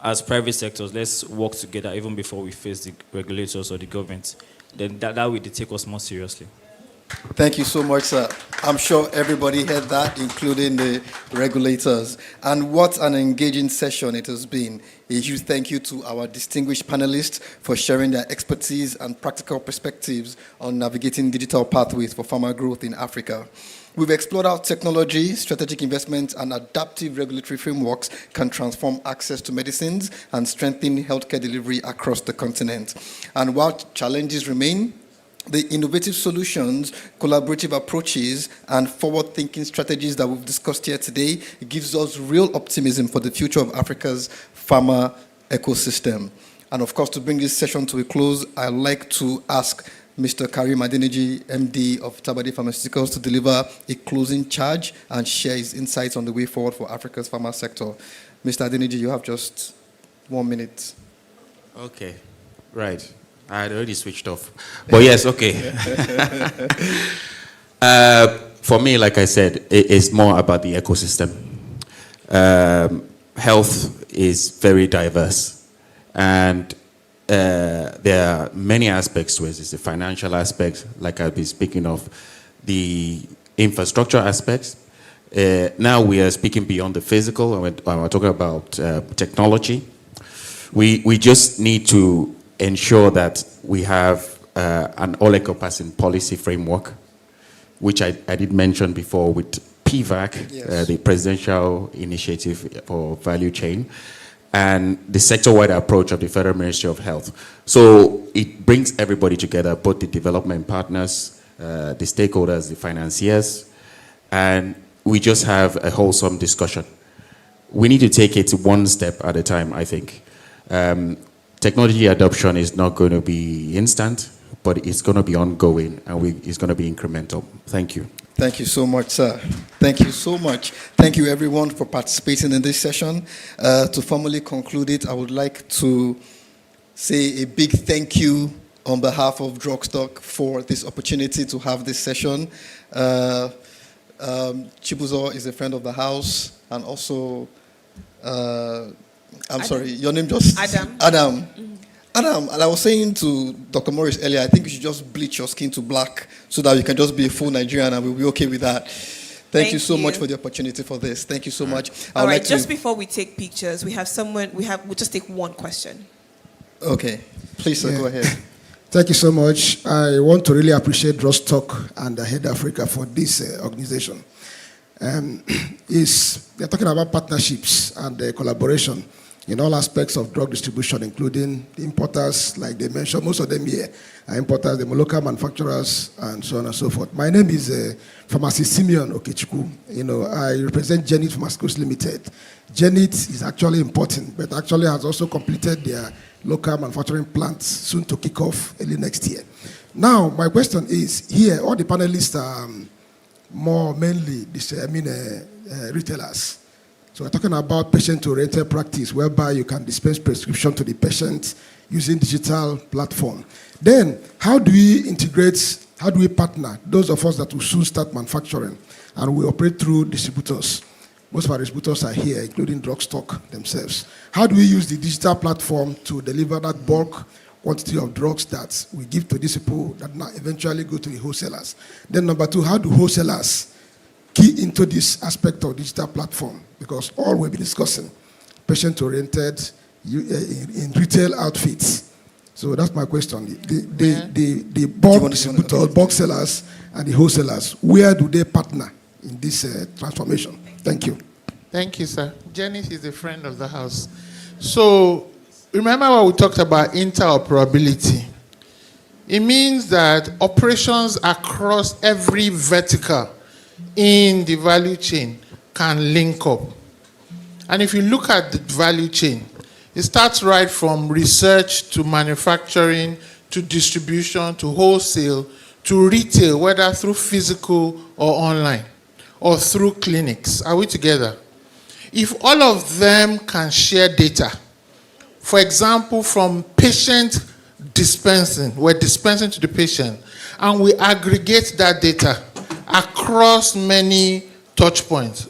As private sectors, let's work together even before we face the regulators or the government. Then that way they take us more seriously. Thank you so much, sir. I'm sure everybody heard that, including the regulators. And what an engaging session it has been. A huge thank you to our distinguished panelists for sharing their expertise and practical perspectives on navigating digital pathways for pharma growth in Africa. We've explored how technology, strategic investments, and adaptive regulatory frameworks can transform access to medicines and strengthen healthcare delivery across the continent. And while challenges remain, the innovative solutions, collaborative approaches, and forward-thinking strategies that we've discussed here today gives us real optimism for the future of Africa's pharma ecosystem. And of course, to bring this session to a close, I'd like to ask Mr. Karim Adeniji, MD of Tabadi Pharmaceuticals, to deliver a closing charge and share his insights on the way forward for Africa's pharma sector. Mr. Adeniji, you have just 1 minute. Okay, right. I had already switched off. But yes, okay. For me, like I said, it's more about the ecosystem. Health is very diverse. And there are many aspects to it. It's the financial aspect, like I've been speaking of, the infrastructure aspects. Now we are speaking beyond the physical, and we're talking about technology. We just need to ensure that we have an all-encompassing policy framework, which I did mention before with PVAC, Yes. the Presidential Initiative for Value Chain, and the sector-wide approach of the Federal Ministry of Health. So it brings everybody together, both the development partners, the stakeholders, the financiers, and we just have a wholesome discussion. We need to take it one step at a time, I think. Technology adoption is not going to be instant, but it's going to be ongoing, and it's going to be incremental. Thank you. Thank you so much, sir. Thank you so much. Thank you, everyone, for participating in this session. To formally conclude it, I would like to say a big thank you on behalf of Drugstock for this opportunity to have this session. Chibuzo is a friend of the house, and also, sorry, your name just? Adam. Adam. Adam, and I was saying to Dr. Morris earlier, I think you should just bleach your skin to black so that you can just be a full Nigerian, and we'll be okay with that. Thank you so much for the opportunity for this. Thank you so much. All right, just before we take pictures, we'll just take one question. Okay. Please, sir, go ahead. Thank you so much. I want to really appreciate Drugstock and Head Africa for this organization. They're talking about partnerships and collaboration in all aspects of drug distribution, including the importers, like they mentioned, most of them here are importers, the local manufacturers, and so on and so forth. My name is Pharmacist Simeon Okechukwu. I represent Genit Pharmaceuticals Limited. Genit is actually importing, but actually has also completed their local manufacturing plants, soon to kick off early next year. Now, my question is, here, all the panelists are mainly retailers. So we're talking about patient-oriented practice, whereby you can dispense prescription to the patient using digital platform. Then, how do we partner those of us that will soon start manufacturing, and we operate through distributors? Most of our distributors are here, including Drugstock themselves. How do we use the digital platform to deliver that bulk quantity of drugs that we give to these people that now eventually go to the wholesalers? Then number two, how do wholesalers key into this aspect of digital platform? Because all we'll be discussing, patient-oriented in retail outfits. So that's my question. The bulk distributors, bulk sellers, and the wholesalers, where do they partner in this transformation? Thank you. Thank you, sir. Jenny is a friend of the house. So remember what we talked about interoperability. It means that operations across every vertical in the value chain can link up. And if you look at the value chain, it starts right from research to manufacturing to distribution to wholesale to retail, whether through physical or online or through clinics. Are we together? If all of them can share data, for example, from patient dispensing, we're dispensing to the patient, and we aggregate that data across many touch points.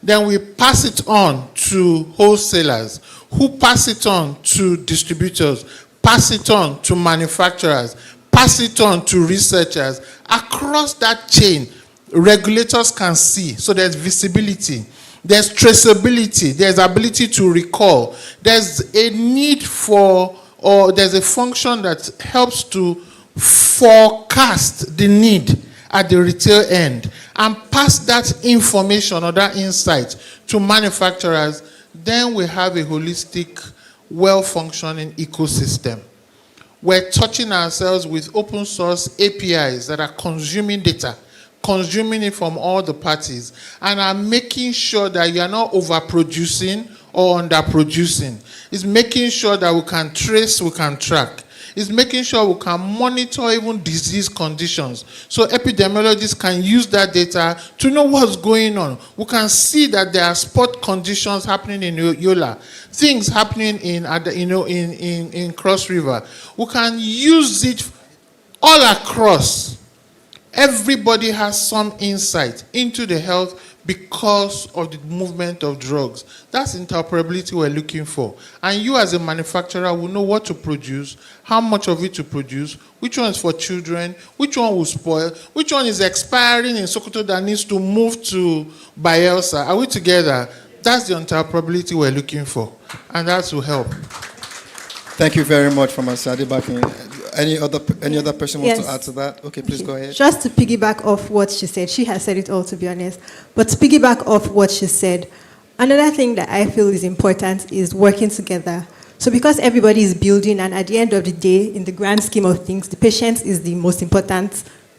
Then we pass it on to wholesalers, who pass it on to distributors, pass it on to manufacturers, pass it on to researchers. Across that chain, regulators can see. So there's visibility, there's traceability, there's ability to recall. There's a need for, or there's a function that helps to forecast the need at the retail end and pass that information or that insight to manufacturers. Then we have a holistic, well-functioning ecosystem. We're touching ourselves with open source APIs that are consuming data, consuming it from all the parties, and are making sure that you are not overproducing or underproducing. It's making sure that we can trace, we can track. is making sure we can monitor even disease conditions. So epidemiologists can use that data to know what's going on. We can see that there are spot conditions happening in Yola, things happening in Cross River. We can use it all across. Everybody has some insight into the health because of the movement of drugs. That's interoperability we're looking for. And you as a manufacturer will know what to produce, how much of it to produce, which one is for children, which one will spoil, which one is expiring in Sokoto that needs to move to Bayelsa. Are we together? That's the interoperability we're looking for. And that will help. Thank you very much, Pharmacist Adebakin. Any other person wants to add to that? Okay, please go ahead. Just to piggyback off what she said, she has said it all, to be honest. But to piggyback off what she said, another thing that I feel is important is working together. So because everybody is building, and at the end of the day, in the grand scheme of things, the patient is the most important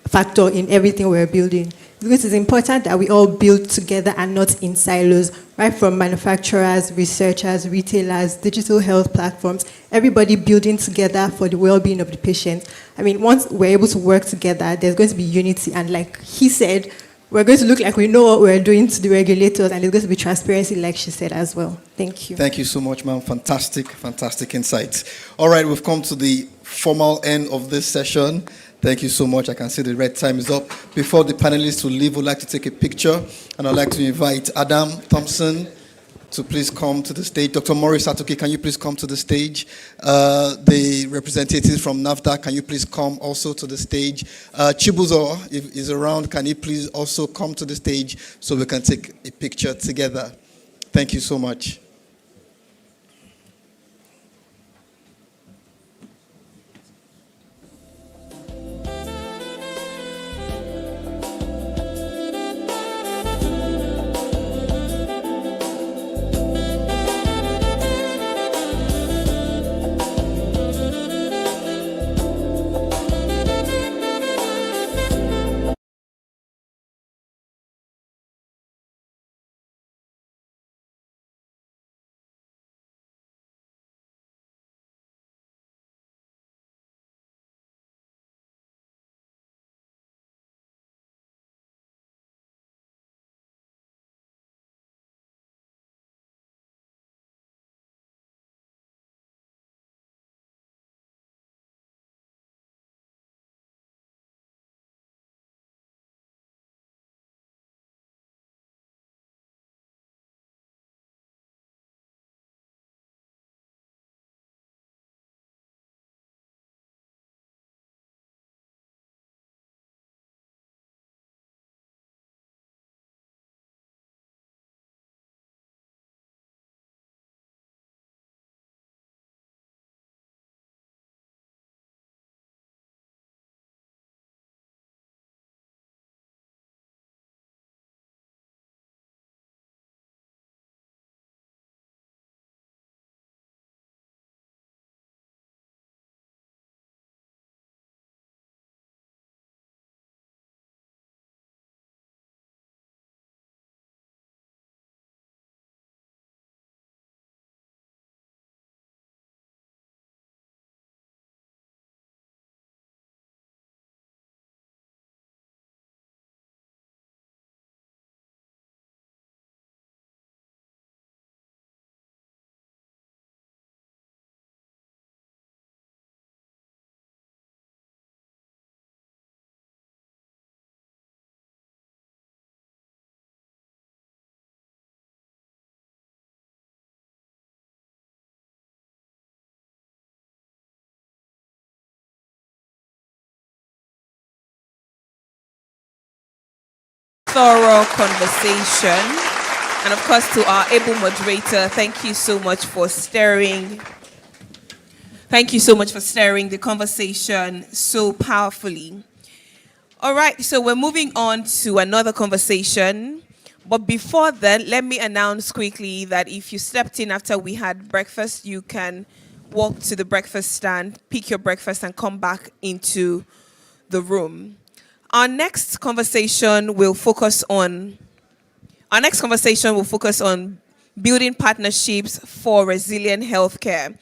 factor in everything we're building. Because it's important that we all build together and not in silos, right from manufacturers, researchers, retailers, digital health platforms, everybody building together for the well-being of the patient. I mean, once we're able to work together, there's going to be unity. And like he said, we're going to look like we know what we're doing to the regulators, and there's going to be transparency, like she said as well. Thank you. Thank you so much, ma'am. Fantastic insights. All right, we've come to the formal end of this session. Thank you so much. I can see the red time is up. Before the panelists will leave, we'd like to take a picture, and I'd like to invite Adam Thompson to please come to the stage. Dr. Maurice Atoke, can you please come to the stage? The representatives from NAFDAC, can you please come also to the stage? Chibuzo, if he's around, can you please also come to the stage so we can take a picture together? Thank you so much. Thorough conversation. And of course, to our able moderator, thank you so much for steering. Thank you so much for steering the conversation so powerfully. All right, so we're moving on to another conversation. But before then, let me announce quickly that if you stepped in after we had breakfast, you can walk to the breakfast stand, pick your breakfast, and come back into the room. Our next conversation will focus on building partnerships for resilient healthcare.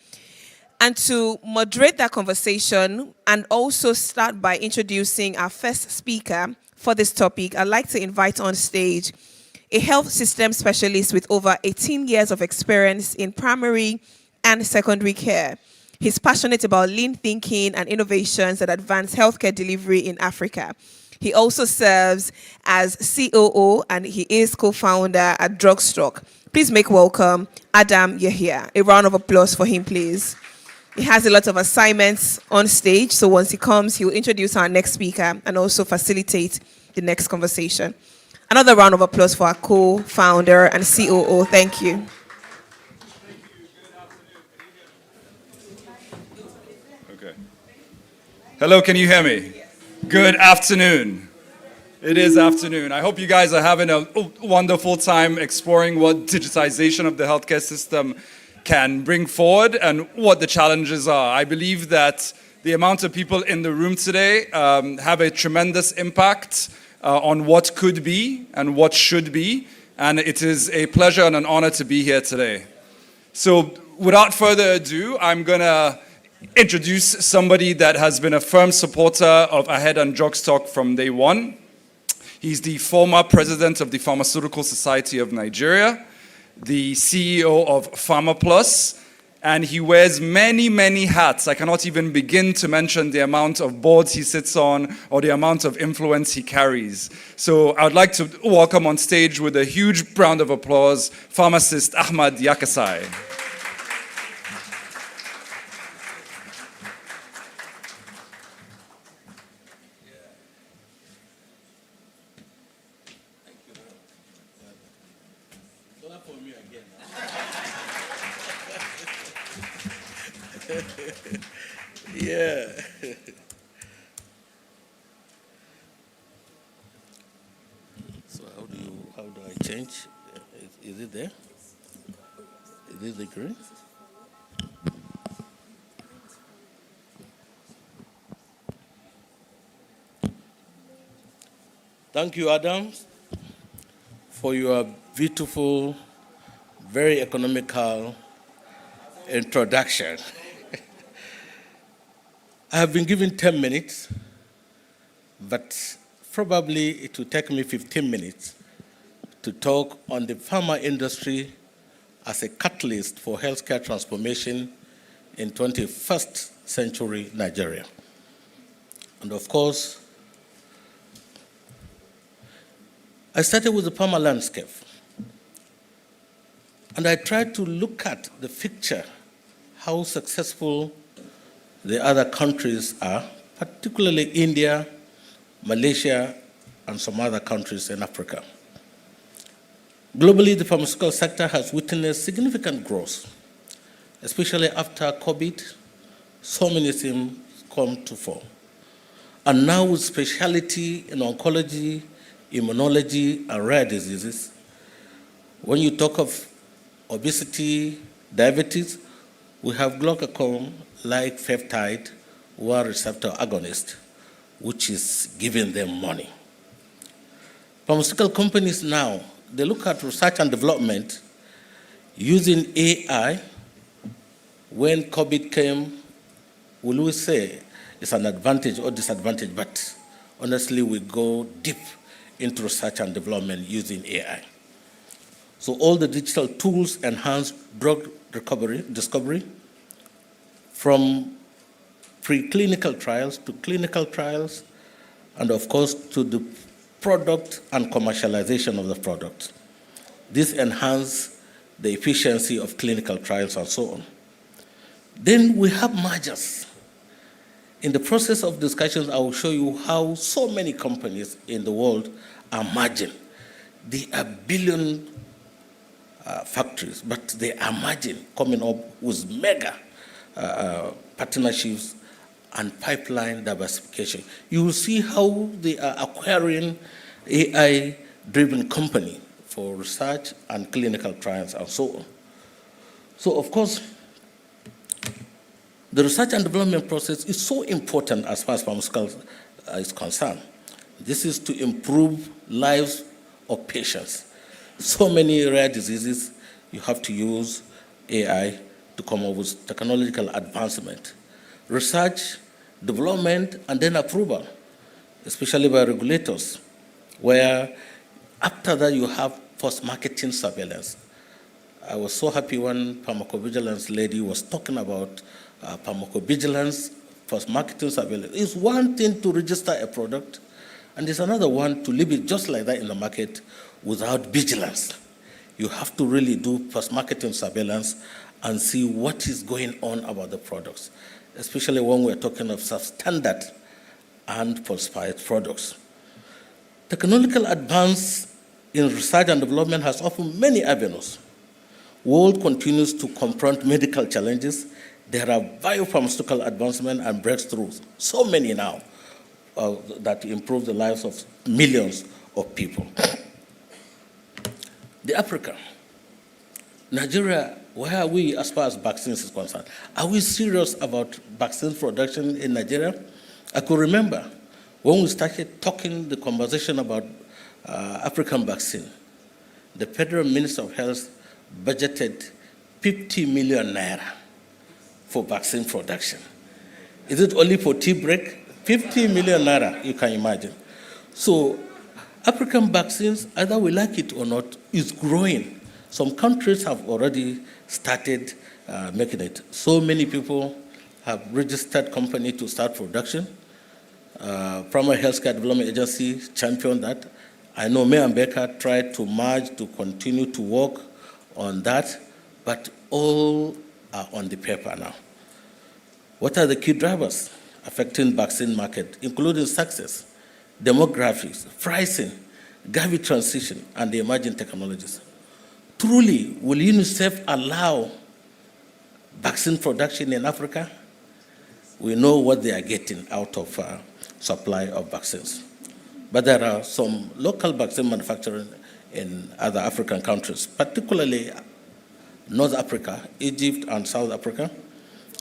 And to moderate that conversation and also start by introducing our first speaker for this topic, I'd like to invite on stage a health system specialist with over 18 years of experience in primary and secondary care. He's passionate about lean thinking and innovations that advance healthcare delivery in Africa. He also serves as COO and he is co-founder at Drugstock. Please make welcome Adam Yahya. A round of applause for him, please. He has a lot of assignments on stage, so once he comes, he will introduce our next speaker and also facilitate the next conversation. Another round of applause for our co-founder and COO. Thank you. Okay. Hello, can you hear me? Good afternoon. It is afternoon. I hope you guys are having a wonderful time exploring what digitization of the healthcare system can bring forward and what the challenges are. I believe that the amount of people in the room today have a tremendous impact on what could be and what should be, and it is a pleasure and an honor to be here today. So without further ado, I'm going to introduce somebody that has been a firm supporter of AHEAD and Drugstock from day one. He's the former president of the Pharmaceutical Society of Nigeria, the CEO of PharmaPlus, and he wears many, many hats. I cannot even begin to mention the amount of boards he sits on or the amount of influence he carries. So I would like to welcome on stage with a huge round of applause, pharmacist Ahmad Yakasai. Yeah. So how do I change? Is it there? Is this the green? Thank you, Adam, for your beautiful, very economical introduction. I have been given 10 minutes, but probably it will take me 15 minutes to talk on the pharma industry as a catalyst for healthcare transformation in 21st century Nigeria. And of course, I started with the pharma landscape. And I tried to look at the picture, how successful the other countries are, particularly India, Malaysia, and some other countries in Africa. Globally, the pharmaceutical sector has witnessed significant growth, especially after COVID. So many things come to fore. And now with specialty in oncology, immunology, and rare diseases, when you talk of obesity, diabetes, we have glucagon like peptide or receptor agonist, which is giving them money. Pharmaceutical companies now, they look at research and development using AI. When COVID came, will we say it's an advantage or disadvantage? But honestly, we go deep into research and development using AI. So all the digital tools enhance drug discovery, from preclinical trials to clinical trials, and of course to the product and commercialization of the product. This enhances the efficiency of clinical trials and so on. Then we have mergers. In the process of discussions, I will show you how so many companies in the world are merging. They are billion factories, but they are merging, coming up with mega partnerships and pipeline diversification. You will see how they are acquiring AI-driven company for research and clinical trials and so on. So of course, the research and development process is so important as far as pharmaceuticals is concerned. This is to improve lives of patients. So many rare diseases, you have to use AI to come up with technological advancement, research, development, and then approval, especially by regulators, where after that you have post-marketing surveillance. I was so happy when pharmacovigilance lady was talking about pharmacovigilance, post-marketing surveillance. It's one thing to register a product, and it's another one to leave it just like that in the market without vigilance. You have to really do post-marketing surveillance and see what is going on about the products, especially when we're talking of substandard and falsified products. Technological advance in research and development has opened many avenues. World continues to confront medical challenges. There are biopharmaceutical advancement and breakthroughs, so many now, that improve the lives of millions of people. The Africa, Nigeria, where are we as far as vaccines is concerned? Are we serious about vaccine production in Nigeria? I could remember when we started talking the conversation about African vaccine, the Federal Minister of Health budgeted 50 million naira for vaccine production. Is it only for tea break? 50 million naira, you can imagine. So African vaccines, either we like it or not, is growing. Some countries have already started making it. So many people have registered company to start production. Primary Healthcare Development Agency championed that. I know May and Baker tried to merge to continue to work on that, but all are on the paper now. What are the key drivers affecting vaccine market, including success, demographics, pricing, Gavi transition, and the emerging technologies? Truly, will UNICEF allow vaccine production in Africa? We know what they are getting out of supply of vaccines. But there are some local vaccine manufacturing in other African countries, particularly North Africa, Egypt, and South Africa.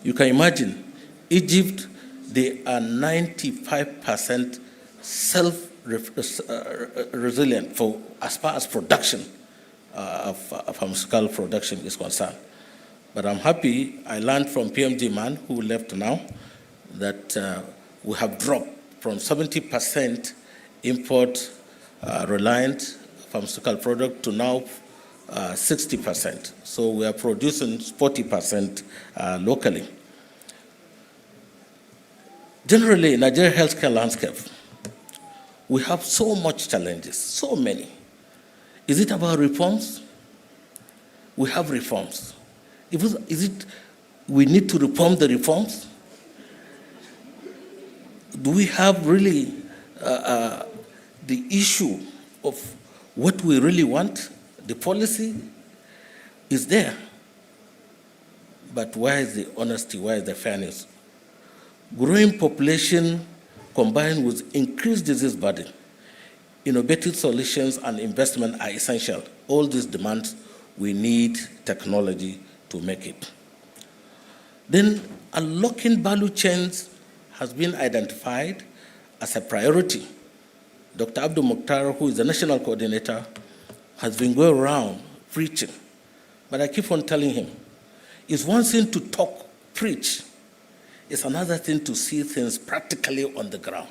You can imagine, Egypt, they are 95% self-resilient for as far as production of pharmaceutical production is concerned. But I'm happy, I learned from PMG Man, who left now, that we have dropped from 70% import reliant pharmaceutical product to now 60%. So we are producing 40% locally. Generally, in Nigerian healthcare landscape, we have so much challenges, so many. Is it about reforms? We have reforms. Is it we need to reform the reforms? Do we have really the issue of what we really want? The policy is there. But where is the honesty? Where is the fairness? Growing population combined with increased disease burden, innovative solutions and investment are essential. All these demands, we need technology to make it. Then unlocking value chains has been identified as a priority. Dr. Abdul Mukhtar, who is the national coordinator, has been going around preaching. But I keep on telling him, it's one thing to talk, preach. It's another thing to see things practically on the ground.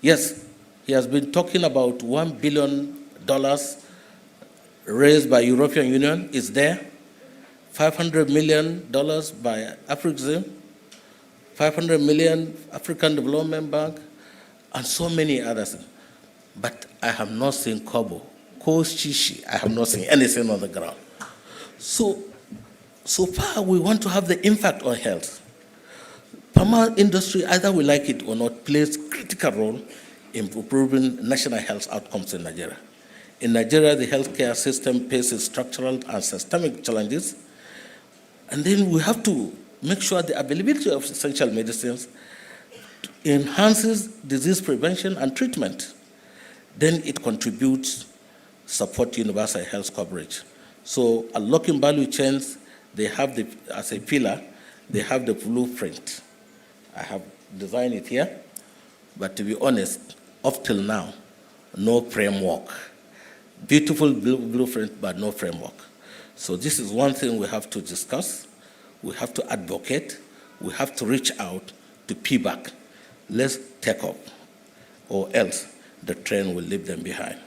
Yes, he has been talking about $1 billion raised by European Union is there, $500 million by Afrixim, 500 million African Development Bank, and so many others. But I have not seen Kobo, Shishi, I have not seen anything on the ground. So far we want to have the impact on health. Pharma industry, either we like it or not, plays critical role in improving national health outcomes in Nigeria. In Nigeria, the healthcare system faces structural and systemic challenges. And then we have to make sure the availability of essential medicines enhances disease prevention and treatment. Then it contributes support universal health coverage. So unlocking value chains, they have as a pillar, they have the blueprint. I have designed it here, but to be honest, up till now, no framework. Beautiful blueprint, but no framework. So this is one thing we have to discuss We have to advocate. We have to reach out to PBAC. Let's take up, or else the train will leave them behind.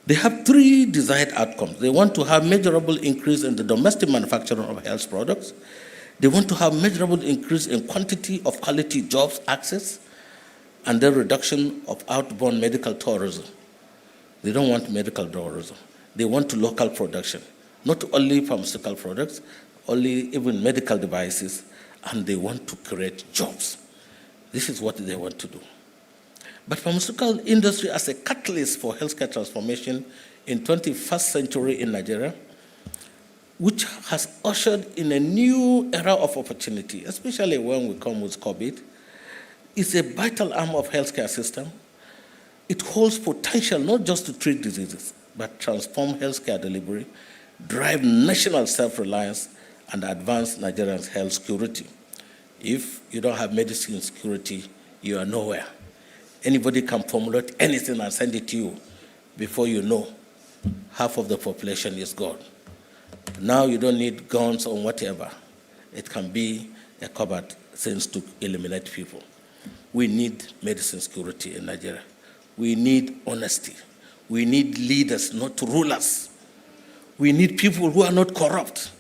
They have three desired outcomes. They want to have measurable increase in the domestic manufacturing of health products. They want to have measurable increase in quantity of quality jobs access, and then reduction of outbound medical tourism. They don't want medical tourism. They want to local production, not only pharmaceutical products, only even medical devices, and they want to create jobs. This is what they want to do. But pharmaceutical industry as a catalyst for healthcare transformation in 21st century in Nigeria, which has ushered in a new era of opportunity, especially when we come with COVID, is a vital arm of healthcare system. It holds potential not just to treat diseases, but transform healthcare delivery, drive national self-reliance, and advance Nigerians' health security. If you don't have medicine security, you are nowhere. Anybody can formulate anything and send it to you. Before you know, half of the population is gone. Now you don't need guns or whatever. It can be a cupboard since to eliminate people. We need medicine security in Nigeria. We need honesty. We need leaders, not rulers. We need people who are not corrupt.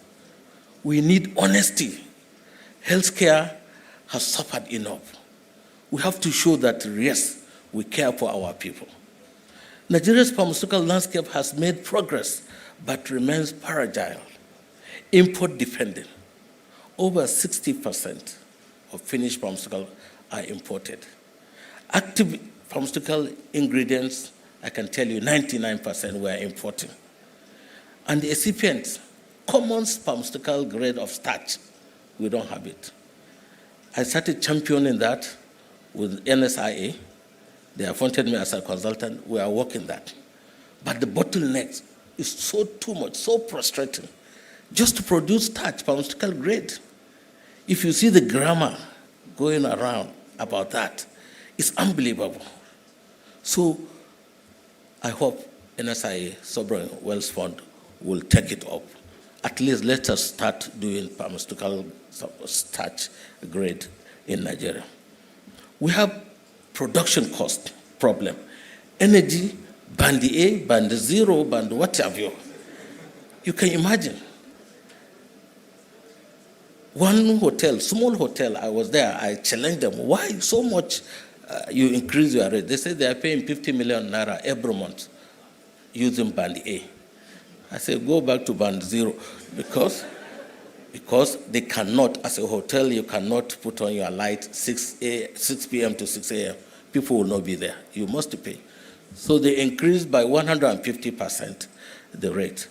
We need honesty. Healthcare has suffered enough. We have to show that, yes, we care for our people. Nigeria's pharmaceutical landscape has made progress, but remains fragile, import dependent. Over 60% of finished pharmaceuticals are imported. Active pharmaceutical ingredients, I can tell you 99% were importing. And the excipients, common pharmaceutical grade of starch, we don't have it. I started championing that with NSIA. They appointed me as a consultant. We are working that. But the bottleneck is so too much, so frustrating. Just to produce starch, pharmaceutical grade. If you see the grammar going around about that, it's unbelievable. So I hope NSIA, Sovereign Wealth Fund, will take it up. At least let us start doing pharmaceutical starch grade in Nigeria. We have production cost problem. Energy, band A, band 0, band what have you. You can imagine. One hotel, small hotel, I was there, I challenged them, why so much you increase your rate? They said they are paying 50 million naira every month using band A. I said, go back to band 0 because they cannot, as a hotel, you cannot put on your light 6 p.m. to 6 a.m. People will not be there. You must pay. So they increased by 150% the rate.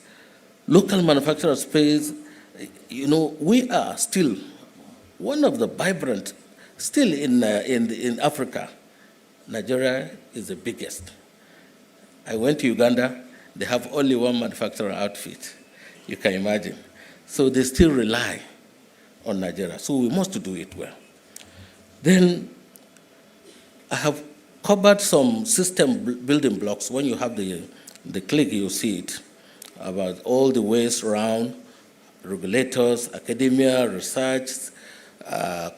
Local manufacturers pays, we are still one of the vibrant, still in Africa. Nigeria is the biggest. I went to Uganda. They have only one manufacturer outfit. You can imagine. So they still rely on Nigeria. So we must do it well. Then I have covered some system building blocks. When you have the click, you see it, about all the ways around, regulators, academia, research,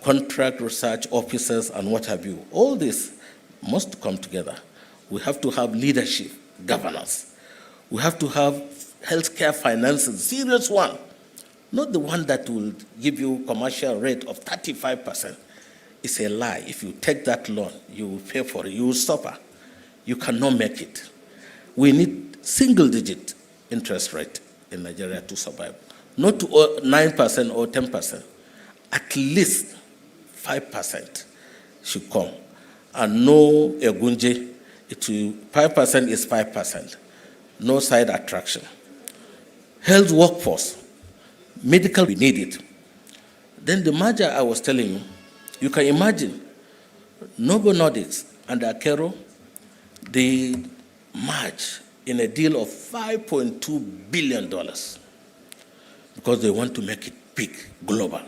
contract research officers, and what have you. All this must come together. We have to have leadership, governance. We have to have healthcare financing, serious one. Not the one that will give you commercial rate of 35%. It's a lie. If you take that loan, you will pay for it. You will suffer. You cannot make it. We need single-digit interest rate in Nigeria to survive. Not 9% or 10%. At least 5% should come. And no egunje. 5% is 5%. No side attraction. Health workforce. Medical, we need it. Then the merger I was telling you, you can imagine, Novo Nordisk and Akero, they merge in a deal of $5.2 billion because they want to make it big, global.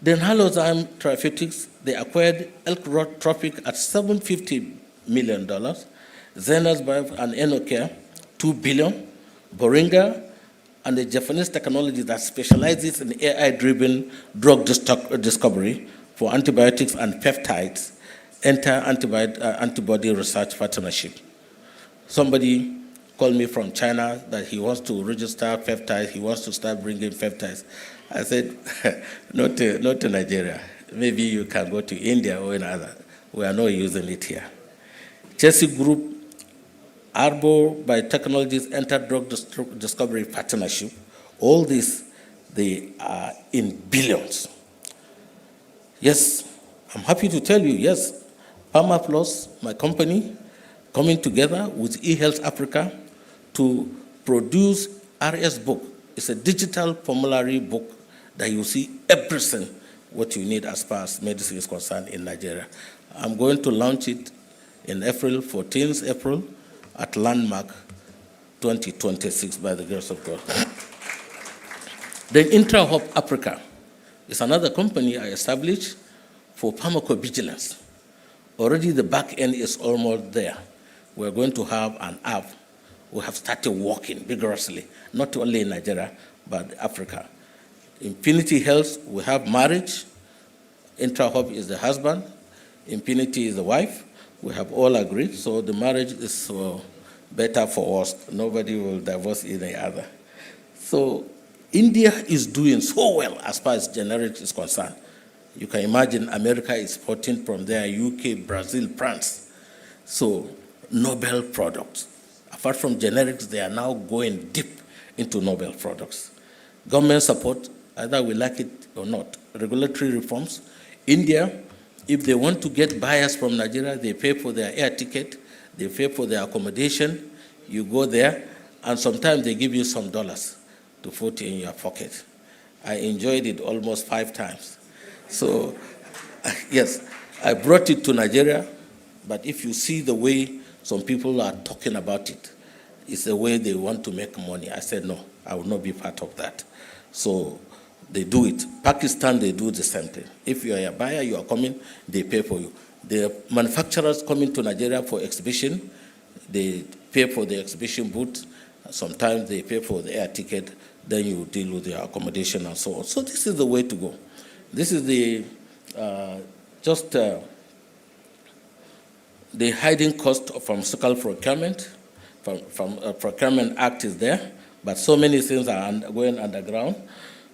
Then Halozyme Therapeutics, they acquired Elk Road Tropic at $750 million. Zenas Bio and Enocare, $2 billion. Boehringer and a Japanese technology that specializes in AI-driven drug discovery for antibiotics and peptides enter antibody research partnership. Somebody called me from China that he wants to register peptides, he wants to start bringing peptides. I said, not to Nigeria. Maybe you can go to India or another. We are not using it here. Chelsea Group, Arbor Biotechnologies entered drug discovery partnership. All this, they are in billions. Yes, I'm happy to tell you, yes, Pharma Plus, my company, coming together with eHealth Africa to produce RS book. It's a digital formulary book that you see everything what you need as far as medicine is concerned in Nigeria. I'm going to launch it in April, 14th April, at Landmark 2026 by the grace of God. Then IntraHop Africa is another company I established for pharmacovigilance. Already the back end is almost there. We're going to have an app. We have started working vigorously, not only in Nigeria, but Africa. Infinity Health, we have marriage. IntraHop is the husband. Infinity is the wife. We have all agreed, so the marriage is better for us. Nobody will divorce any other. So India is doing so well as far as generics is concerned. You can imagine America is exporting from there, UK, Brazil, France. So novel products. Apart from generics, they are now going deep into novel products. Government support, either we like it or not. Regulatory reforms. India, if they want to get buyers from Nigeria, they pay for their air ticket, they pay for their accommodation, you go there, and sometimes they give you some dollars to put in your pocket. I enjoyed it almost 5 times. So, yes, I brought it to Nigeria, but if you see the way some people are talking about it, it's the way they want to make money. I said, no, I will not be part of that. So they do it. Pakistan, they do the same thing. If you are a buyer, you are coming, they pay for you. The manufacturers coming to Nigeria for exhibition, they pay for the exhibition booth. Sometimes they pay for the air ticket, then you deal with their accommodation and so on. So this is the way to go. This is the the hiding cost of pharmaceutical procurement. Procurement Act is there, but so many things are going underground.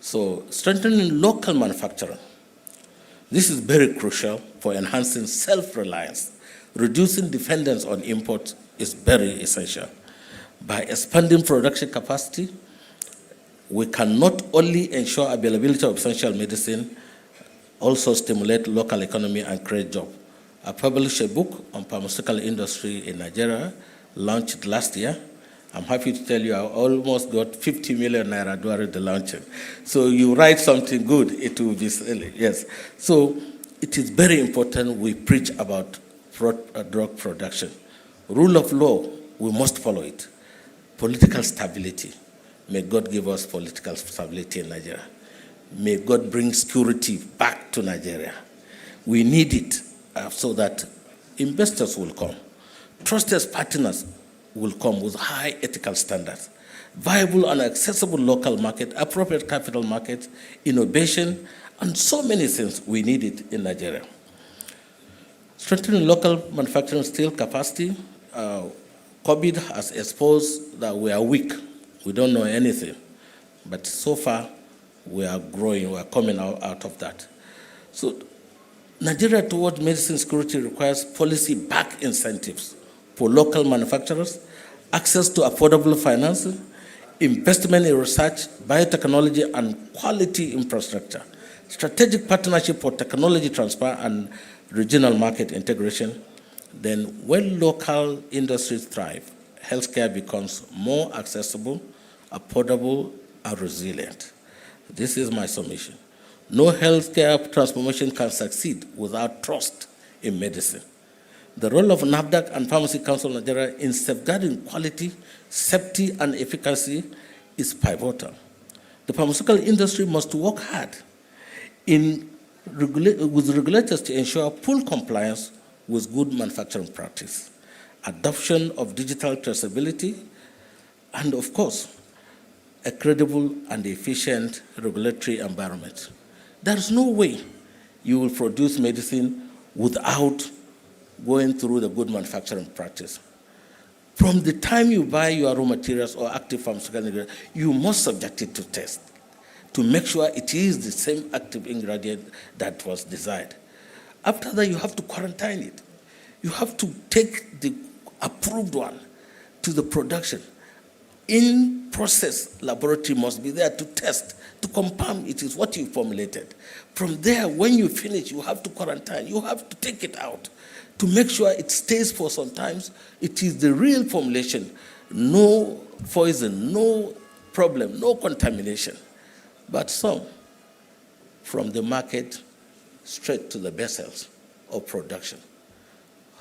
So strengthening local manufacturing. This is very crucial for enhancing self-reliance. Reducing dependence on imports is very essential. By expanding production capacity, we can not only ensure availability of essential medicine, also stimulate local economy and create jobs. I published a book on pharmaceutical industry in Nigeria, launched last year. I'm happy to tell you I almost got 50 million naira during the launching. So you write something good, it will be selling, yes. So it is very important we preach about drug production. Rule of law, we must follow it. Political stability. May God give us political stability in Nigeria. May God bring security back to Nigeria. We need it so that investors will come. Trusted partners will come with high ethical standards. Viable and accessible local market, appropriate capital market, innovation, and so many things we need it in Nigeria. Strengthening local manufacturing steel capacity. COVID has exposed that we are weak. We don't know anything. But so far, we are growing, we are coming out of that. So Nigeria towards medicine security requires policy-backed incentives for local manufacturers, access to affordable financing, investment in research, biotechnology, and quality infrastructure, strategic partnership for technology transfer and regional market integration. Then when local industries thrive, healthcare becomes more accessible, affordable, and resilient. This is my submission. No healthcare transformation can succeed without trust in medicine. The role of NAFDAC and Pharmacy Council of Nigeria in safeguarding quality, safety, and efficacy is pivotal. The pharmaceutical industry must work hard with regulators to ensure full compliance with good manufacturing practice, adoption of digital traceability, and of course, a credible and efficient regulatory environment. There's no way you will produce medicine without going through the good manufacturing practice. From the time you buy your raw materials or active pharmaceutical ingredients, you must subject it to test to make sure it is the same active ingredient that was desired. After that, you have to quarantine it. You have to take the approved one to the production. In-process laboratory must be there to test, to confirm it is what you formulated. From there, when you finish, you have to quarantine. You have to take it out to make sure it stays for some time. It is the real formulation. No poison, no problem, no contamination. But some, from the market straight to the vessels of production.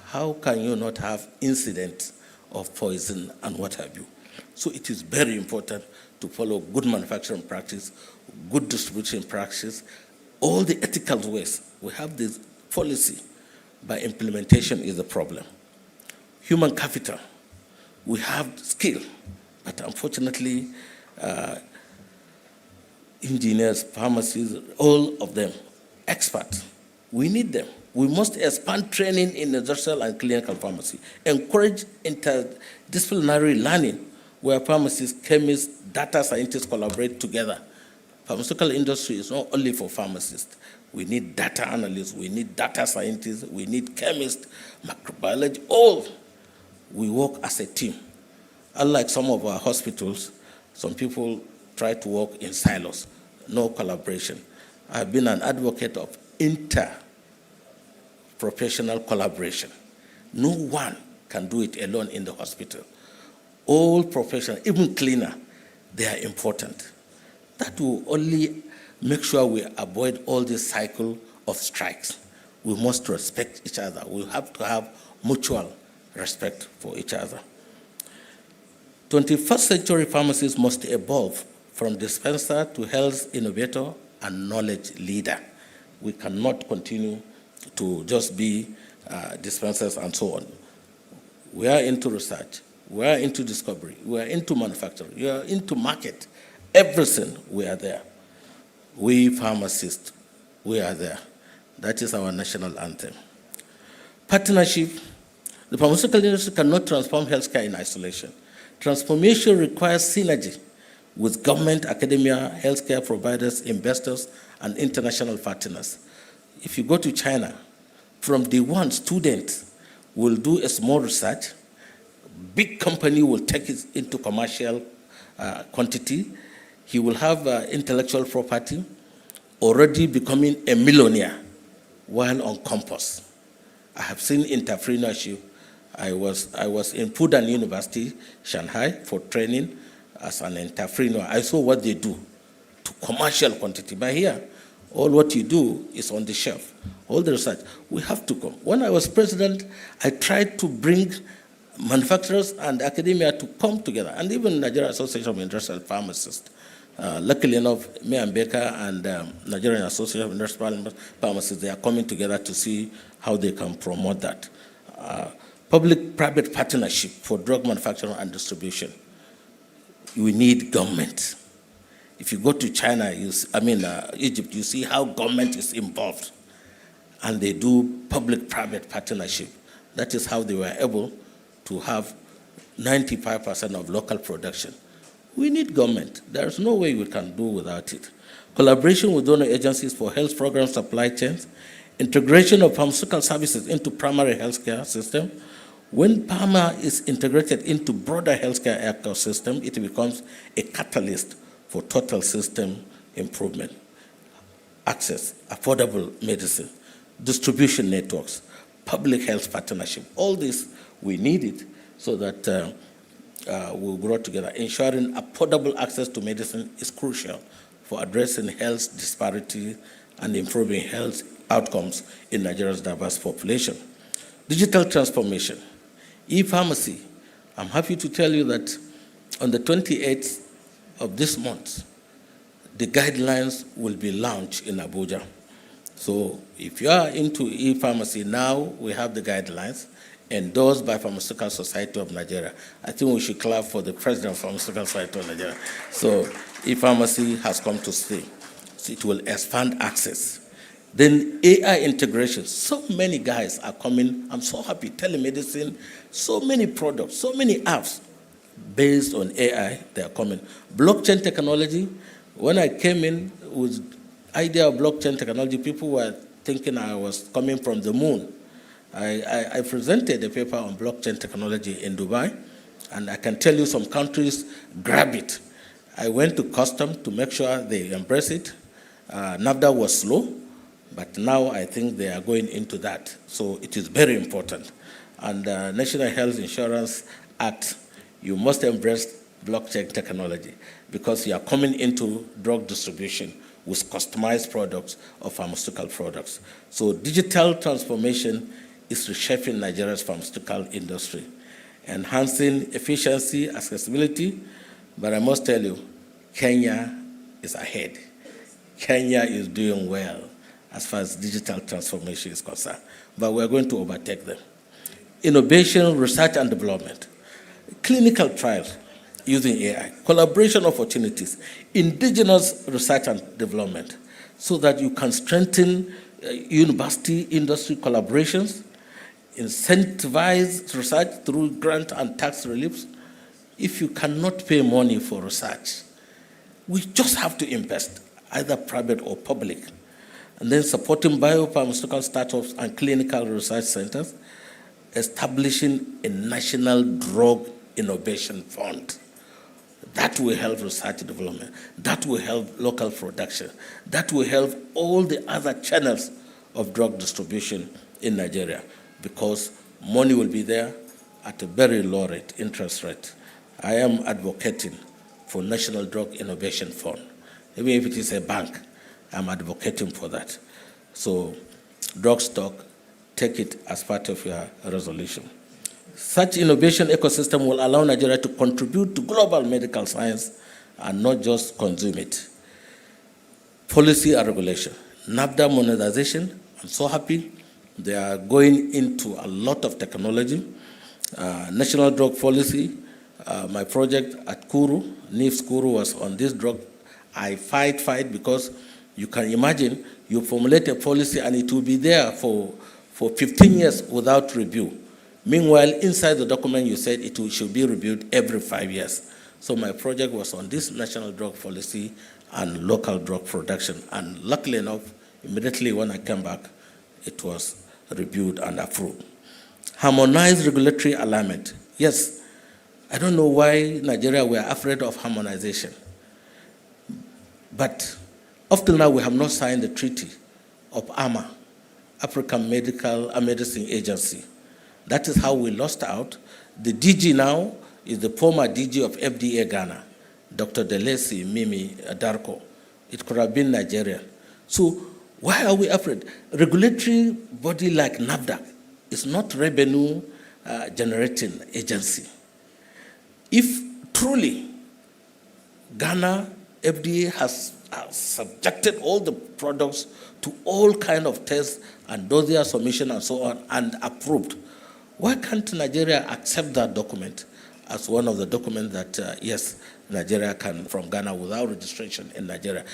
How can you not have incidents of poison and what have you? So it is very important to follow good manufacturing practice, good distribution practice, all the ethical ways. We have this policy, but implementation is the problem. Human capital, we have skill, but unfortunately, engineers, pharmacists, all of them, experts, we need them. We must expand training in industrial and clinical pharmacy, encourage interdisciplinary learning where pharmacists, chemists, data scientists collaborate together. Pharmaceutical industry is not only for pharmacists. We need data analysts, we need data scientists, we need chemists, microbiology, all. We work as a team. Unlike some of our hospitals, some people try to work in silos, no collaboration. I've been an advocate of inter-professional collaboration. No one can do it alone in the hospital. All professionals, even cleaner, they are important. That will only make sure we avoid all this cycle of strikes. We must respect each other. We have to have mutual respect for each other. 21st century pharmacists must evolve from dispenser to health innovator and knowledge leader. We cannot continue to just be dispensers and so on. We are into research. We are into discovery. We are into manufacturing. We are into market. Everything, we are there. We pharmacists, we are there. That is our national anthem. Partnership. The pharmaceutical industry cannot transform healthcare in isolation. Transformation requires synergy with government, academia, healthcare providers, investors, and international partners. If you go to China, from day one, students will do a small research. Big company will take it into commercial quantity. He will have intellectual property, already becoming a millionaire while on campus. I have seen entrepreneurship. I was in Fudan University, Shanghai, for training as an entrepreneur. I saw what they do to commercial quantity. But here, all what you do is on the shelf. All the research, we have to come. When I was president, I tried to bring manufacturers and academia to come together, and even Nigeria Association of Industrial Pharmacists. Luckily enough, me and Baker and Nigerian Association of Industrial Pharmacists, they are coming together to see how they can promote that. Public-private partnership for drug manufacturing and distribution. We need government. If you go to China, Egypt, you see how government is involved. And they do public-private partnership. That is how they were able to have 95% of local production. We need government. There's no way we can do without it. Collaboration with donor agencies for health program supply chains, integration of pharmaceutical services into primary healthcare system. When pharma is integrated into broader healthcare ecosystem, it becomes a catalyst for total system improvement. Access, affordable medicine, distribution networks, public health partnership, all this, we need it so that we'll grow together. Ensuring affordable access to medicine is crucial for addressing health disparity and improving health outcomes in Nigeria's diverse population. Digital transformation. E-pharmacy. I'm happy to tell you that on the 28th of this month, the guidelines will be launched in Abuja. So if you are into e-pharmacy now, we have the guidelines. endorsed by Pharmaceutical Society of Nigeria. I think we should clap for the president of Pharmaceutical Society of Nigeria. So e-pharmacy has come to stay. So it will expand access. Then AI integration. So many guys are coming. I'm so happy. Telemedicine, so many products, so many apps based on AI, they are coming. Blockchain technology. When I came in with idea of blockchain technology, people were thinking I was coming from the moon. I presented a paper on blockchain technology in Dubai, and I can tell you some countries grab it. I went to custom to make sure they embrace it. NAFDA was slow, but now I think they are going into that. So it is very important. And National Health Insurance Act, you must embrace blockchain technology because you are coming into drug distribution with customized products or pharmaceutical products. So digital transformation is reshaping Nigeria's pharmaceutical industry, enhancing efficiency, accessibility, but I must tell you, Kenya is ahead. Kenya is doing well as far as digital transformation is concerned, but we're going to overtake them. Innovation, research and development, clinical trials using AI, collaboration opportunities, indigenous research and development, so that you can strengthen university industry collaborations, incentivize research through grant and tax reliefs. If you cannot pay money for research, we just have to invest, either private or public. And then supporting biopharmaceutical startups and clinical research centers, establishing a national drug innovation fund. That will help research development. That will help local production. That will help all the other channels of drug distribution in Nigeria, because money will be there at a very low rate, interest rate. I am advocating for National Drug Innovation Fund. Even if it is a bank, I'm advocating for that. So, drug stock, take it as part of your resolution. Such innovation ecosystem will allow Nigeria to contribute to global medical science and not just consume it. Policy and regulation. NAFDA monetization, I'm so happy. They are going into a lot of technology. National drug policy, my project at Kuru, NIFS Kuru was on this drug. I fight because you can imagine you formulate a policy and it will be there for 15 years without review. Meanwhile, inside the document you said it should be reviewed every 5 years. So my project was on this national drug policy and local drug production. And luckily enough, immediately when I came back, it was reviewed and approved. Harmonized regulatory alignment. Yes, I don't know why Nigeria were afraid of harmonization. But up till now, we have not signed the treaty of AMA, African Medicine Agency. That is how we lost out. The DG now is the former DG of FDA Ghana, Dr. Delesi Mimi Darko. It could have been Nigeria. So why are we afraid? Regulatory body like NAFDA is not revenue generating agency. If truly Ghana FDA has subjected all the products to all kind of tests and dossier submission and so on and approved, why can't Nigeria accept that document as one of the documents that, yes, Nigeria can from Ghana without registration in Nigeria?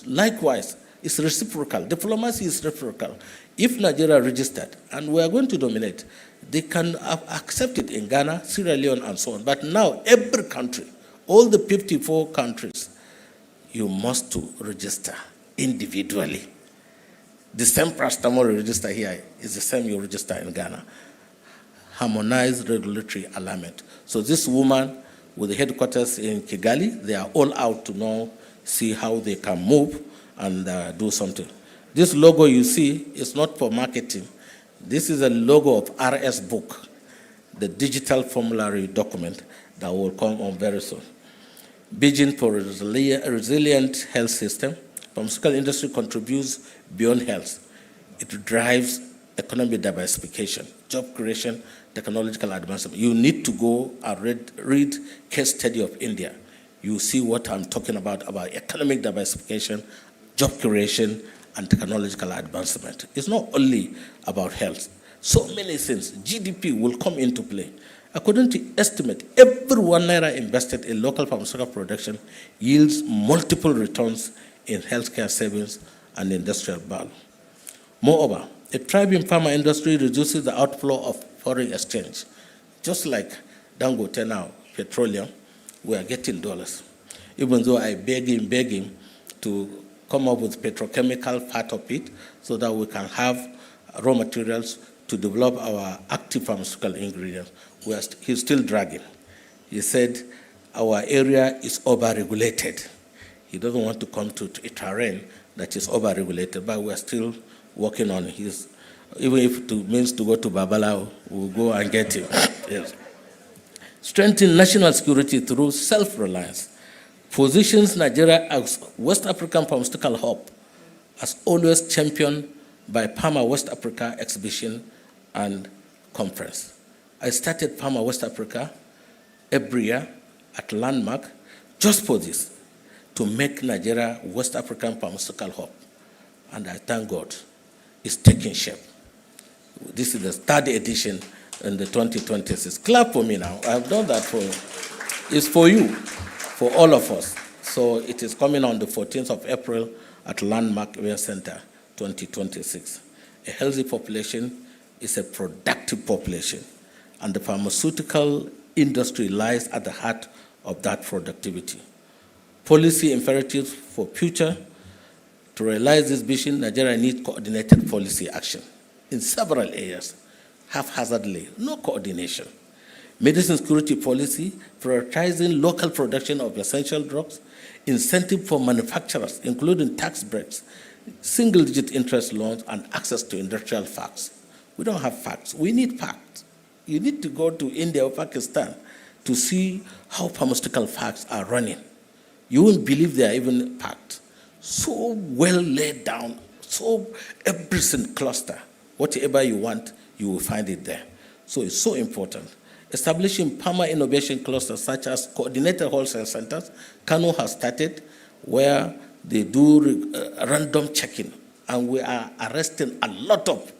Likewise, it's reciprocal. Diplomacy is reciprocal. If Nigeria registered, and we are going to dominate, they can accept it in Ghana, Sierra Leone, and so on. But now, every country, all the 54 countries, you must to register individually. The same paracetamol you register here is the same you register in Ghana. Harmonized regulatory alignment. So this woman with the headquarters in Kigali, they are all out to now see how they can move and do something. This logo you see is not for marketing. This is a logo of RS Book, the digital formulary document that will come on very soon. Vision for a resilient health system. Pharmaceutical industry contributes beyond health. It drives economic diversification, job creation, technological advancement. You need to go and read case study of India. You see what I'm talking about economic diversification, job creation, and technological advancement. It's not only about health. So many things. GDP will come into play. According to estimate, every 1 naira invested in local pharmaceutical production yields multiple returns in healthcare savings and industrial value. Moreover, a thriving pharma industry reduces the outflow of foreign exchange. Just like Dangote now, petroleum, we are getting dollars. Even though I beg him to come up with petrochemical part of it so that we can have raw materials to develop our active pharmaceutical ingredients. He's still dragging. He said our area is over-regulated. He doesn't want to come to a terrain that is over-regulated, but we're still working on his. Even if it means to go to Babalao, we'll go and get him. Yes. Strengthen national security through self-reliance. Positions Nigeria as West African pharmaceutical hub, as always championed by PAMA West Africa exhibition and conference. I started PAMA West Africa every year at Landmark just for this, to make Nigeria West African pharmaceutical hub. And I thank God it's taking shape. This is the third edition in the 2026. Clap for me now. I've done that for you. It's for you, for all of us. So it is coming on the 14th of April at Landmark Event Center 2026. A healthy population is a productive population, and the pharmaceutical industry lies at the heart of that productivity. Policy imperatives for future. To realize this vision, Nigeria needs coordinated policy action in several areas. Haphazardly, no coordination. Medicine security policy, prioritizing local production of essential drugs, incentive for manufacturers, including tax breaks, single-digit interest loans, and access to industrial facts. We don't have facts. We need facts. You need to go to India or Pakistan to see how pharmaceutical facts are running. You won't believe they are even packed. So well laid down, so everything cluster. Whatever you want, you will find it there. So it's so important. Establishing PAMA innovation clusters such as coordinated wholesale centers. Kano has started where they do random checking, and we are arresting a lot of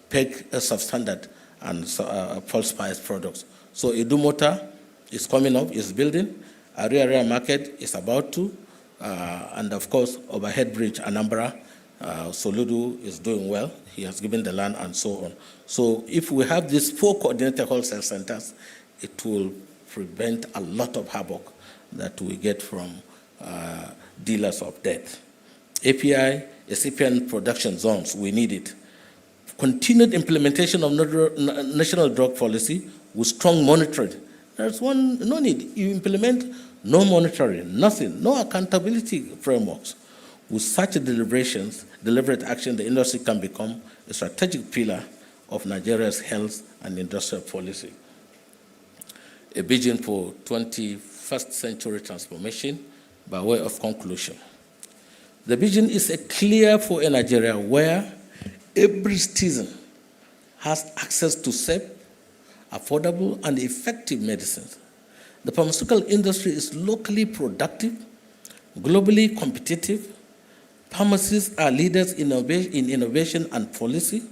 PEG substandard and false spice products. So Idumota is coming up, is building. Area market is about to, and of course, Overhead Bridge, Anambra, Soludo is doing well. He has given the land and so on. So if we have these 4 coordinated wholesale centers, it will prevent a lot of havoc that we get from dealers of death. API, excipient production zones, we need it. Continued implementation of national drug policy with strong monitoring. There's no need. You implement no monitoring, nothing, no accountability frameworks. With such deliberate action, the industry can become a strategic pillar of Nigeria's health and industrial policy. A vision for 21st century transformation by way of conclusion. The vision is clear for a Nigeria where every citizen has access to safe, affordable, and effective medicines. The pharmaceutical industry is locally productive, globally competitive. Pharmacists are leaders in innovation and policy,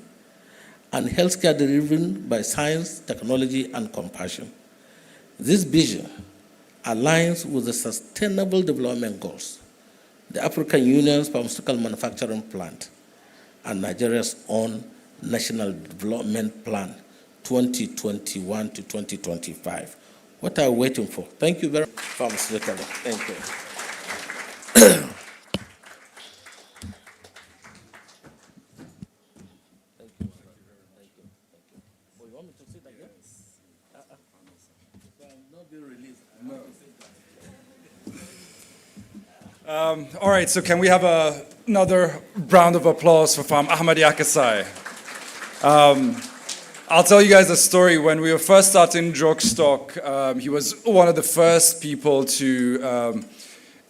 and healthcare driven by science, technology, and compassion. This vision aligns with the Sustainable Development Goals, the African Union's Pharmaceutical Manufacturing Plan, and Nigeria's own National Development Plan 2021 to 2025. What are we waiting for? Thank you very much, Pharmaceutical. Thank you. All right, so can we have another round of applause for Farm Ahmadi Akasai? I'll tell you guys a story. When we were first starting Drugstock, he was one of the first people to,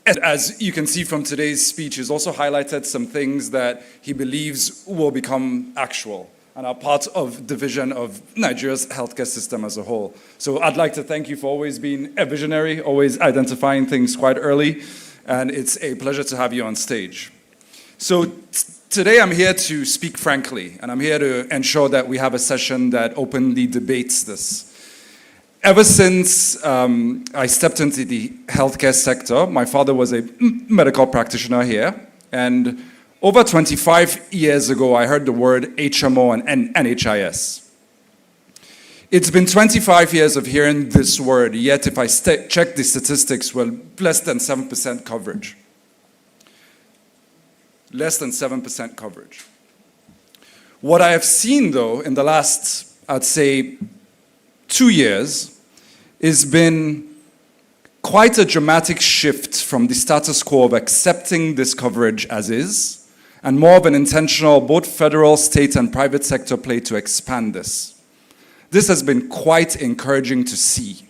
as you can see from today's speech, he's also highlighted some things that he believes will become actual and are part of the vision of Nigeria's healthcare system as a whole. So I'd like to thank you for always being a visionary, always identifying things quite early, and it's a pleasure to have you on stage. So today I'm here to speak frankly, and I'm here to ensure that we have a session that openly debates this. Ever since I stepped into the healthcare sector, my father was a medical practitioner here, and over 25 years ago, I heard the word HMO and NHIS. It's been 25 years of hearing this word, yet if I check the statistics, well, less than 7% coverage. Less than 7% coverage. What I have seen, though, in the last, I'd say, 2 years, has been quite a dramatic shift from the status quo of accepting this coverage as is, and more of an intentional, both federal, state, and private sector play to expand this. This has been quite encouraging to see,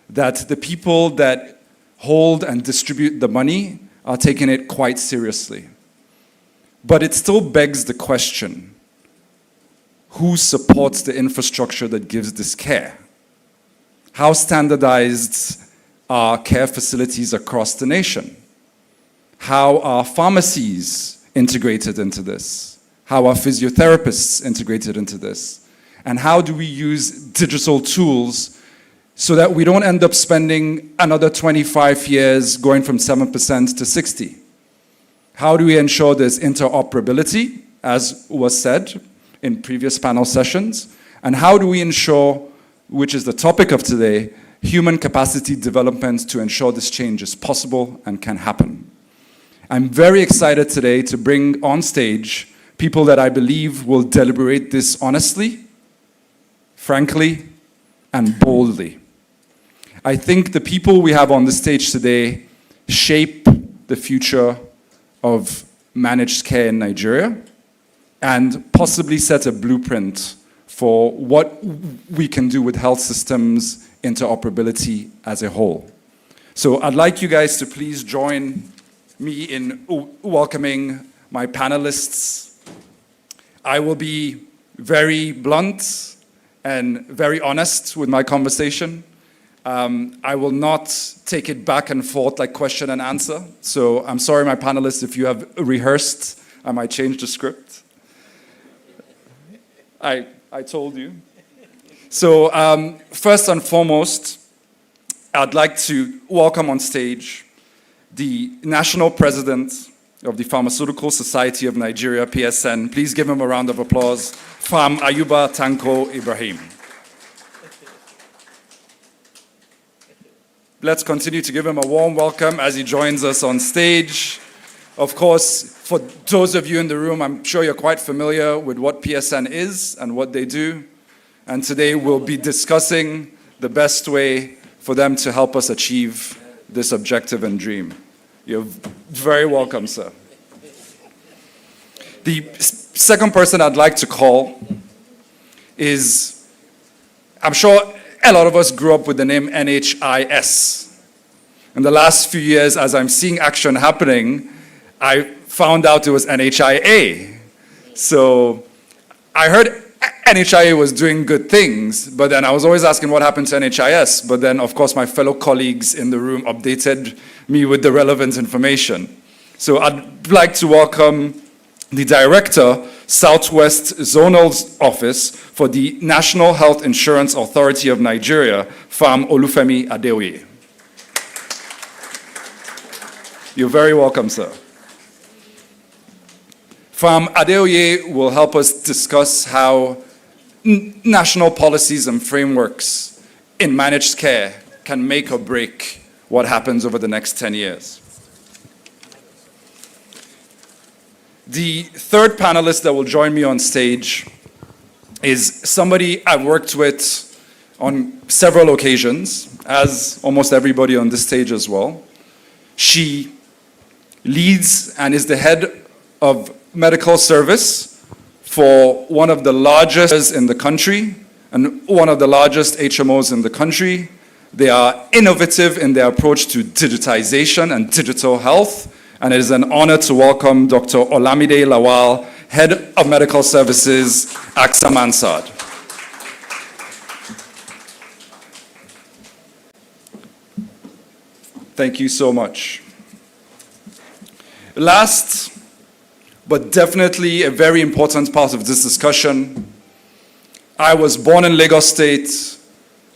that the people that hold and distribute the money are taking it quite seriously. But it still begs the question, who supports the infrastructure that gives this care? How standardized are care facilities across the nation? How are pharmacies integrated into this? How are physiotherapists integrated into this? And how do we use digital tools so that we don't end up spending another 25 years going from 7% to 60%? How do we ensure there's interoperability, as was said in previous panel sessions? And how do we ensure, which is the topic of today, human capacity development to ensure this change is possible and can happen? I'm very excited today to bring on stage people that I believe will deliberate this honestly, frankly, and boldly. I think the people we have on the stage today shape the future of managed care in Nigeria and possibly set a blueprint for what we can do with health systems interoperability as a whole. So I'd like you guys to please join me in welcoming my panelists. I will be very blunt and very honest with my conversation. I will not take it back and forth like question and answer. So I'm sorry, my panelists, if you have rehearsed, I might change the script. I told you. So first and foremost, I'd like to welcome on stage the National President of the Pharmaceutical Society of Nigeria, PSN. Please give him a round of applause. Farm Ayuba Tanko Ibrahim. Let's continue to give him a warm welcome as he joins us on stage. Of course, for those of you in the room, I'm sure you're quite familiar with what PSN is and what they do. And today we'll be discussing the best way for them to help us achieve this objective and dream. You're very welcome, sir. The second person I'd like to call is, I'm sure a lot of us grew up with the name NHIS. In the last few years, as I'm seeing action happening, I found out it was NHIA. So I heard NHIA was doing good things, but then I was always asking what happened to NHIS. But then, of course, my fellow colleagues in the room updated me with the relevant information. So I'd like to welcome the Director, Southwest Zonal Office for the National Health Insurance Authority of Nigeria, Farm Olufemi Adeoye. You're very welcome, sir. Farm Adeoye will help us discuss how national policies and frameworks in managed care can make or break what happens over the next 10 years. The third panelist that will join me on stage is somebody I've worked with on several occasions, as almost everybody on this stage as well. She leads and is the head of medical service for one of the largest in the country and one of the largest HMOs in the country. They are innovative in their approach to digitization and digital health. And it is an honor to welcome Dr. Olamide Lawal, Head of Medical Services, AXA Mansard. Thank you so much. Last but definitely a very important part of this discussion. I was born in Lagos State.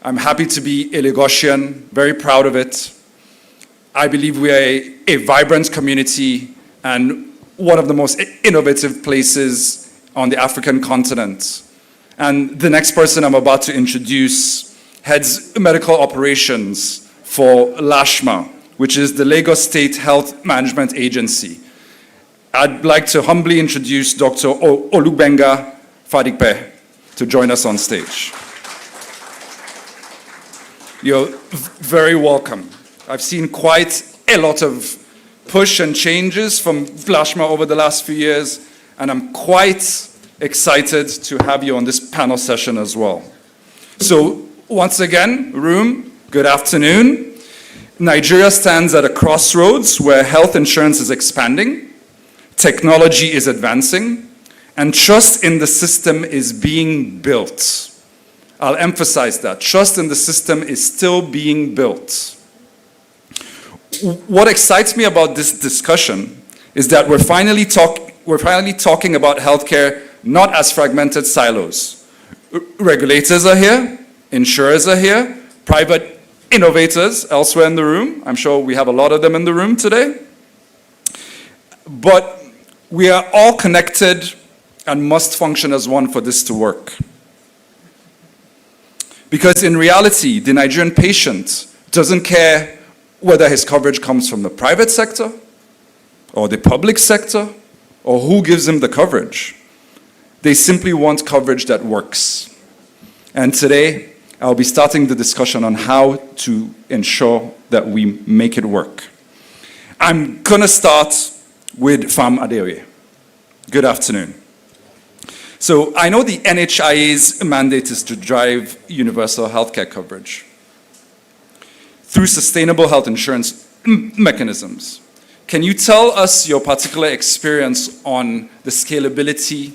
I'm happy to be a Lagosian, very proud of it. I believe we are a vibrant community and one of the most innovative places on the African continent. And the next person I'm about to introduce heads medical operations for LASHMA, which is the Lagos State Health Management Agency. I'd like to humbly introduce Dr. Olugbenga Fadigpe to join us on stage. You're very welcome. I've seen quite a lot of push and changes from LASHMA over the last few years, and I'm quite excited to have you on this panel session as well. So once again, room, good afternoon. Nigeria stands at a crossroads where health insurance is expanding, technology is advancing, and trust in the system is being built. I'll emphasize that. Trust in the system is still being built. What excites me about this discussion is that we're finally talking about healthcare not as fragmented silos. Regulators are here, insurers are here, private innovators elsewhere in the room. I'm sure we have a lot of them in the room today. But we are all connected and must function as one for this to work. Because in reality, the Nigerian patient doesn't care whether his coverage comes from the private sector or the public sector or who gives him the coverage. They simply want coverage that works. And today, I'll be starting the discussion on how to ensure that we make it work. I'm gonna start with Fam Adeoye. Good afternoon. So I know the NHIA's mandate is to drive universal healthcare coverage through sustainable health insurance mechanisms. Can you tell us your particular experience on the scalability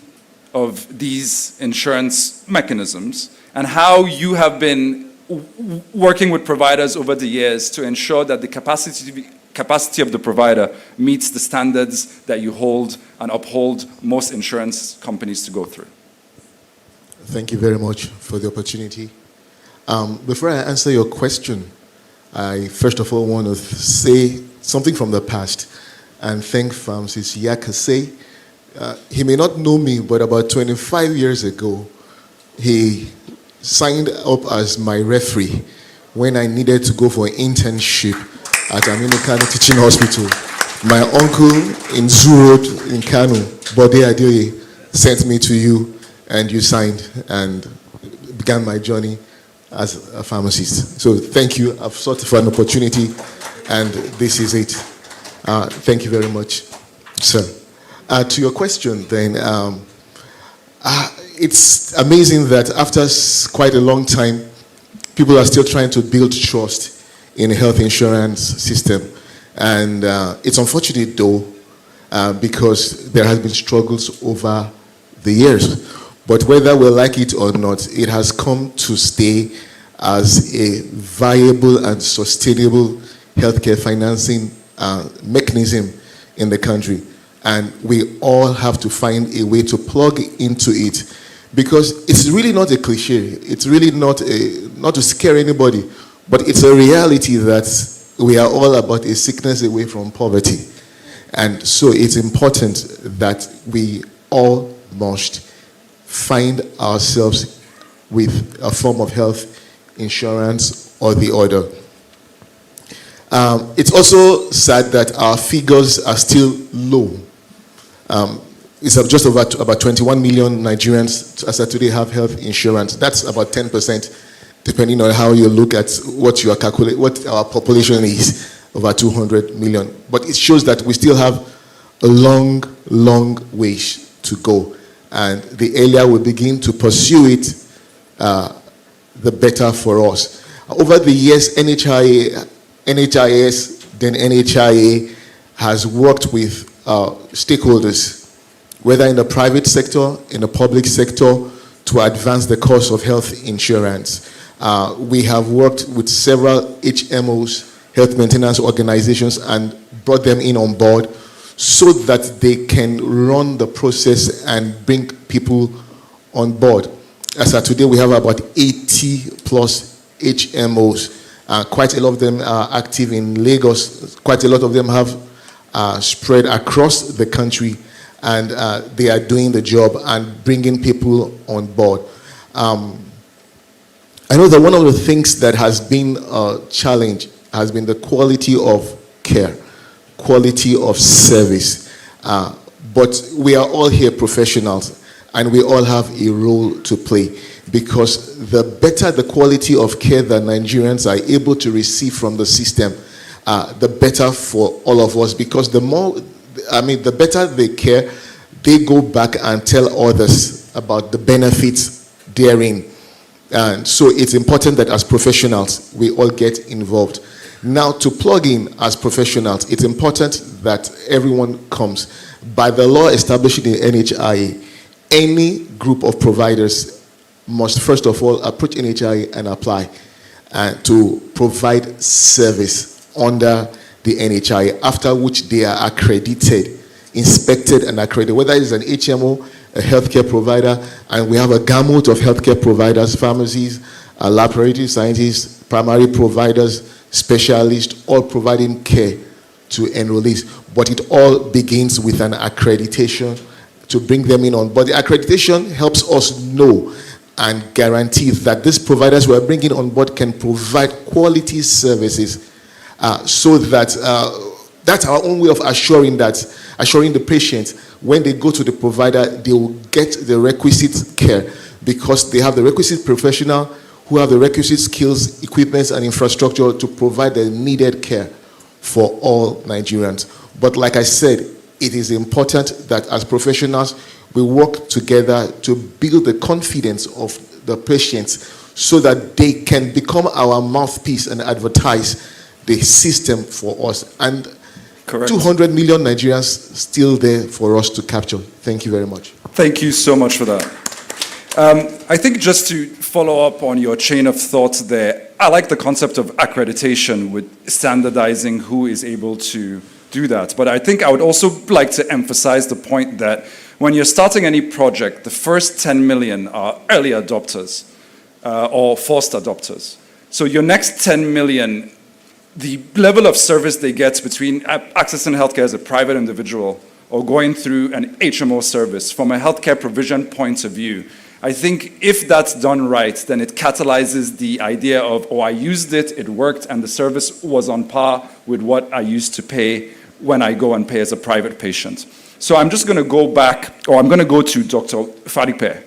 of these insurance mechanisms and how you have been working with providers over the years to ensure that the capacity of the provider meets the standards that you hold and uphold most insurance companies to go through? Thank you very much for the opportunity. Before I answer your question, I first of all want to say something from the past and thank Francis Yakase. He may not know me, but about 25 years ago, he signed up as my referee when I needed to go for an internship at Aminu Kano Teaching Hospital. My uncle in Zoo Road in Kano, Bode Adeoye, sent me to you and you signed and began my journey as a pharmacist. So thank you. I've sought for an opportunity and this is it. Thank you very much, sir. To your question then, it's amazing that after quite a long time, people are still trying to build trust in the health insurance system. And it's unfortunate though, because there has been struggles over the years. But whether we like it or not, it has come to stay as a viable and sustainable healthcare financing mechanism in the country. And we all have to find a way to plug into it, because it's really not a cliche. It's really not to scare anybody, but it's a reality that we are all about a sickness away from poverty. And so it's important that we all must find ourselves with a form of health insurance or the other. It's also sad that our figures are still low. It's just about 21 million Nigerians as of today have health insurance. That's about 10%, depending on how you look at what you are calculating, what our population is, over 200 million. But it shows that we still have a long, long ways to go. And the earlier we begin to pursue it, the better for us. Over the years, NHIS, then NHIA has worked with stakeholders, whether in the private sector, in the public sector, to advance the cause of health insurance. We have worked with several HMOs, health maintenance organizations, and brought them in on board so that they can run the process and bring people on board. As of today, we have about 80 plus HMOs. Quite a lot of them are active in Lagos. Quite a lot of them have spread across the country, and they are doing the job and bringing people on board. I know that one of the things that has been a challenge has been the quality of care, quality of service. But we are all here professionals, and we all have a role to play, because the better the quality of care that Nigerians are able to receive from the system, the better for all of us, because the better they care, they go back and tell others about the benefits therein. And so it's important that as professionals, we all get involved. Now, to plug in as professionals, it's important that everyone comes. By the law establishing the NHIA, any group of providers must first of all approach NHIA and apply to provide service under the NHIA, after which they are accredited, inspected and accredited, whether it's an HMO, a healthcare provider, and we have a gamut of healthcare providers, pharmacies, laboratory scientists, primary providers, specialists, all providing care to enrollees. But it all begins with an accreditation to bring them in on board. The accreditation helps us know and guarantee that these providers we are bringing on board can provide quality services, so that that's our own way of assuring the patient, when they go to the provider, they will get the requisite care, because they have the requisite professional who have the requisite skills, equipment, and infrastructure to provide the needed care for all Nigerians. But like I said, it is important that as professionals, we work together to build the confidence of the patients, so that they can become our mouthpiece and advertise the system for us. And correct. 200 million Nigerians still there for us to capture. Thank you very much. Thank you so much for that. I think just to follow up on your chain of thought there, I like the concept of accreditation with standardizing who is able to do that. But I think I would also like to emphasize the point that when you're starting any project, the first 10 million are early adopters or forced adopters. So your next 10 million, the level of service they get between accessing healthcare as a private individual or going through an HMO service, from a healthcare provision point of view, I think if that's done right, then it catalyzes the idea of, oh, I used it, it worked, and the service was on par with what I used to pay when I go and pay as a private patient. So I'm just going to go back, or I'm going to go to Dr. Fadipe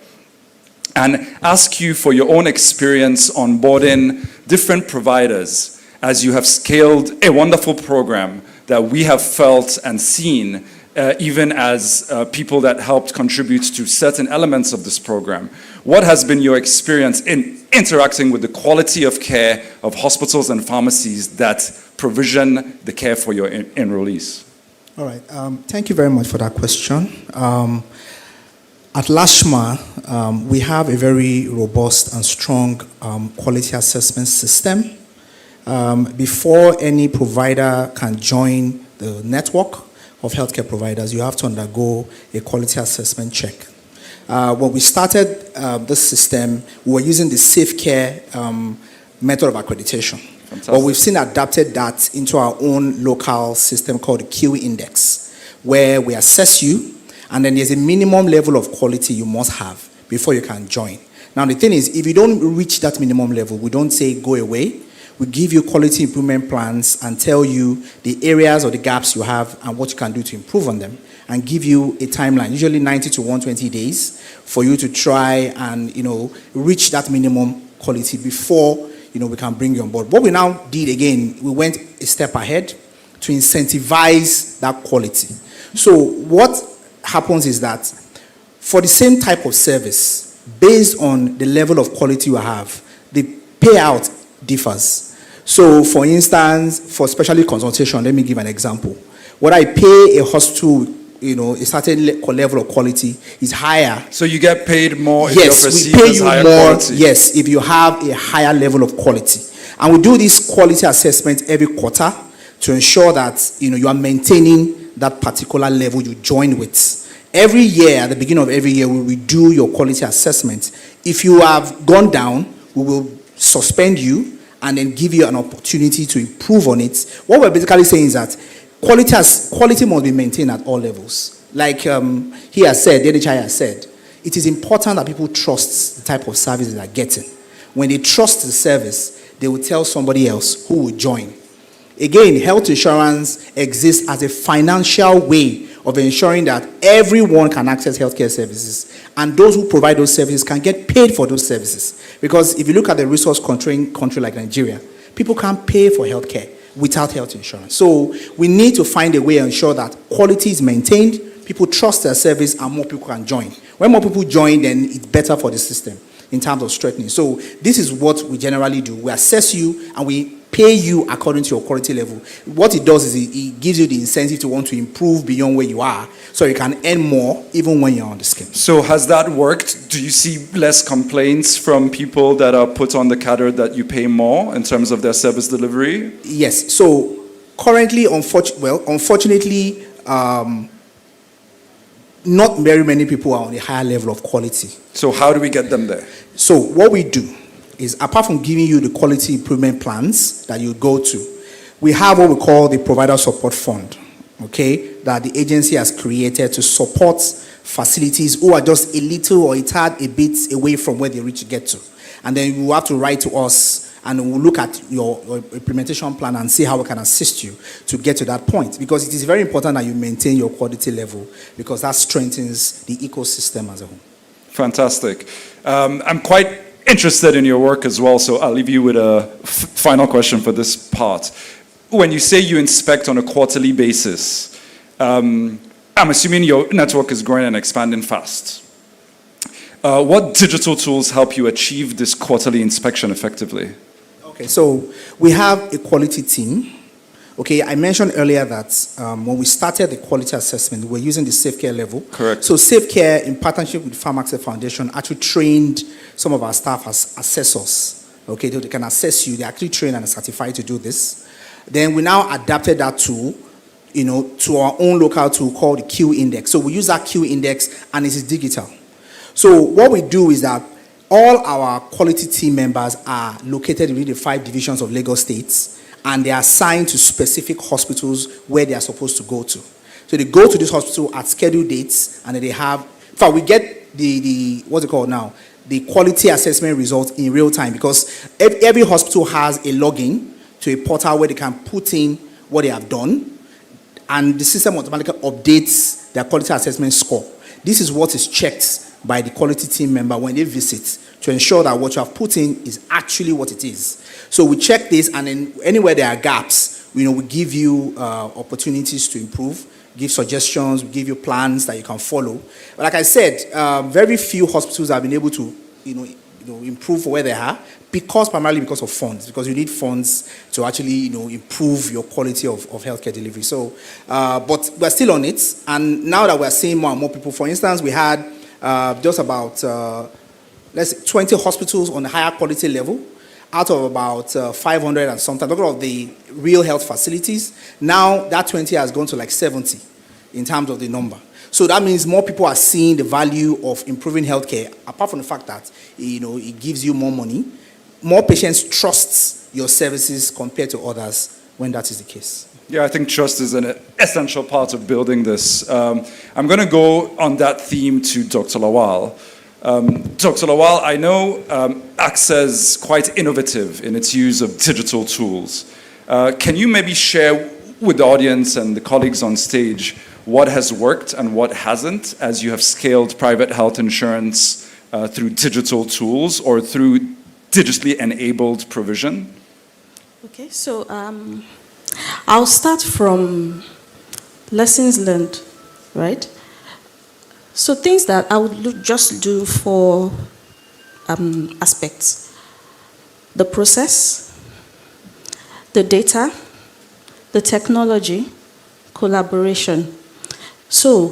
and ask you for your own experience onboarding different providers as you have scaled a wonderful program that we have felt and seen, even as people that helped contribute to certain elements of this program. What has been your experience in interacting with the quality of care of hospitals and pharmacies that provision the care for your enrollees? All right, thank you very much for that question. At LASHMA, we have a very robust and strong quality assessment system. Before any provider can join the network of healthcare providers, you have to undergo a quality assessment check. When we started this system, we were using the Healthcare method of accreditation. Fantastic. But we've seen adapted that into our own local system called the Q Index, where we assess you, and then there's a minimum level of quality you must have before you can join. Now the thing is, if you don't reach that minimum level, we don't say go away. We give you quality improvement plans and tell you the areas or the gaps you have and what you can do to improve on them, and give you a timeline, usually 90 to 120 days, for you to try and reach that minimum quality before we can bring you on board. What we now did again, we went a step ahead to incentivize that quality. So what happens is that for the same type of service, based on the level of quality you have, the payout differs. So for instance, for specialty consultation, let me give an example. What I pay a hospital, a certain level of quality is higher. So you get paid more if yes, you're perceived we pay as you higher more, quality. yes, if you have a higher level of quality. And we do this quality assessment every quarter to ensure that you are maintaining that particular level you join with. Every year, at the beginning of every year, we will do your quality assessment. If you have gone down, we will suspend you and then give you an opportunity to improve on it. What we're basically saying is that quality must be maintained at all levels. Like he has said, the NHI has said, it is important that people trust the type of service they are getting. When they trust the service, they will tell somebody else who will join. Again, health insurance exists as a financial way of ensuring that everyone can access healthcare services, and those who provide those services can get paid for those services. Because if you look at the resource-constrained country like Nigeria, people can't pay for healthcare without health insurance. So we need to find a way to ensure that quality is maintained, people trust their service, and more people can join. When more people join, then it's better for the system in terms of strengthening. So this is what we generally do. We assess you and we pay you according to your quality level. What it does is it gives you the incentive to want to improve beyond where you are, so you can earn more even when you're on the scheme. So has that worked? Do you see less complaints from people that are put on the cadre that you pay more in terms of their service delivery? Yes. So currently, unfortunately, not very many people are on a higher level of quality. So how do we get them there? So what we do is, apart from giving you the quality improvement plans that you go to, we have what we call the Provider Support Fund, okay, that the agency has created to support facilities who are just a little or a tad a bit away from where they reach to get to. And then you have to write to us and we'll look at your implementation plan and see how we can assist you to get to that point. Because it is very important that you maintain your quality level, because that strengthens the ecosystem as a whole. Fantastic. I'm quite interested in your work as well, so I'll leave you with a final question for this part. When you say you inspect on a quarterly basis, I'm assuming your network is growing and expanding fast. What digital tools help you achieve this quarterly inspection effectively? Okay, so we have a quality team. Okay, I mentioned earlier that when we started the quality assessment, we're using the Healthcare level. Correct. So Healthcare, in partnership with Farm Access Foundation, actually trained some of our staff as assessors. Okay, they can assess you. They're actually trained and are certified to do this. Then we now adapted that tool, to our own local tool called the Q Index. So we use that Q Index, and it is digital. So what we do is that all our quality team members are located within the 5 divisions of Lagos State, and they are assigned to specific hospitals where they are supposed to go to. So they go to this hospital at scheduled dates, and then they have, in fact, we get what's it called now? The quality assessment results in real time, because every hospital has a login to a portal where they can put in what they have done, and the system automatically updates their quality assessment score. This is what is checked by the quality team member when they visit, to ensure that what you have put in is actually what it is. So we check this, and then anywhere there are gaps, we give you opportunities to improve, give suggestions, we give you plans that you can follow. But like I said, very few hospitals have been able to improve where they are, primarily because of funds, because you need funds to actually improve your quality of healthcare delivery. So, but we're still on it, and now that we're seeing more and more people, for instance, we had just about let's say 20 hospitals on the higher quality level out of about 500 and something. Talking of the real health facilities, now that 20 has gone to like 70 in terms of the number. So that means more people are seeing the value of improving healthcare, apart from the fact that it gives you more money. More patients trust your services compared to others when that is the case. Yeah, I think trust is an essential part of building this. I'm going to go on that theme to Dr. Lawal. Dr. Lawal, I know AXA is quite innovative in its use of digital tools. Can you maybe share with the audience and the colleagues on stage what has worked and what hasn't as you have scaled private health insurance through digital tools or through digitally enabled provision? Okay, so I'll start from lessons learned, right? So things that I would just do for aspects: the process, the data, the technology, collaboration. So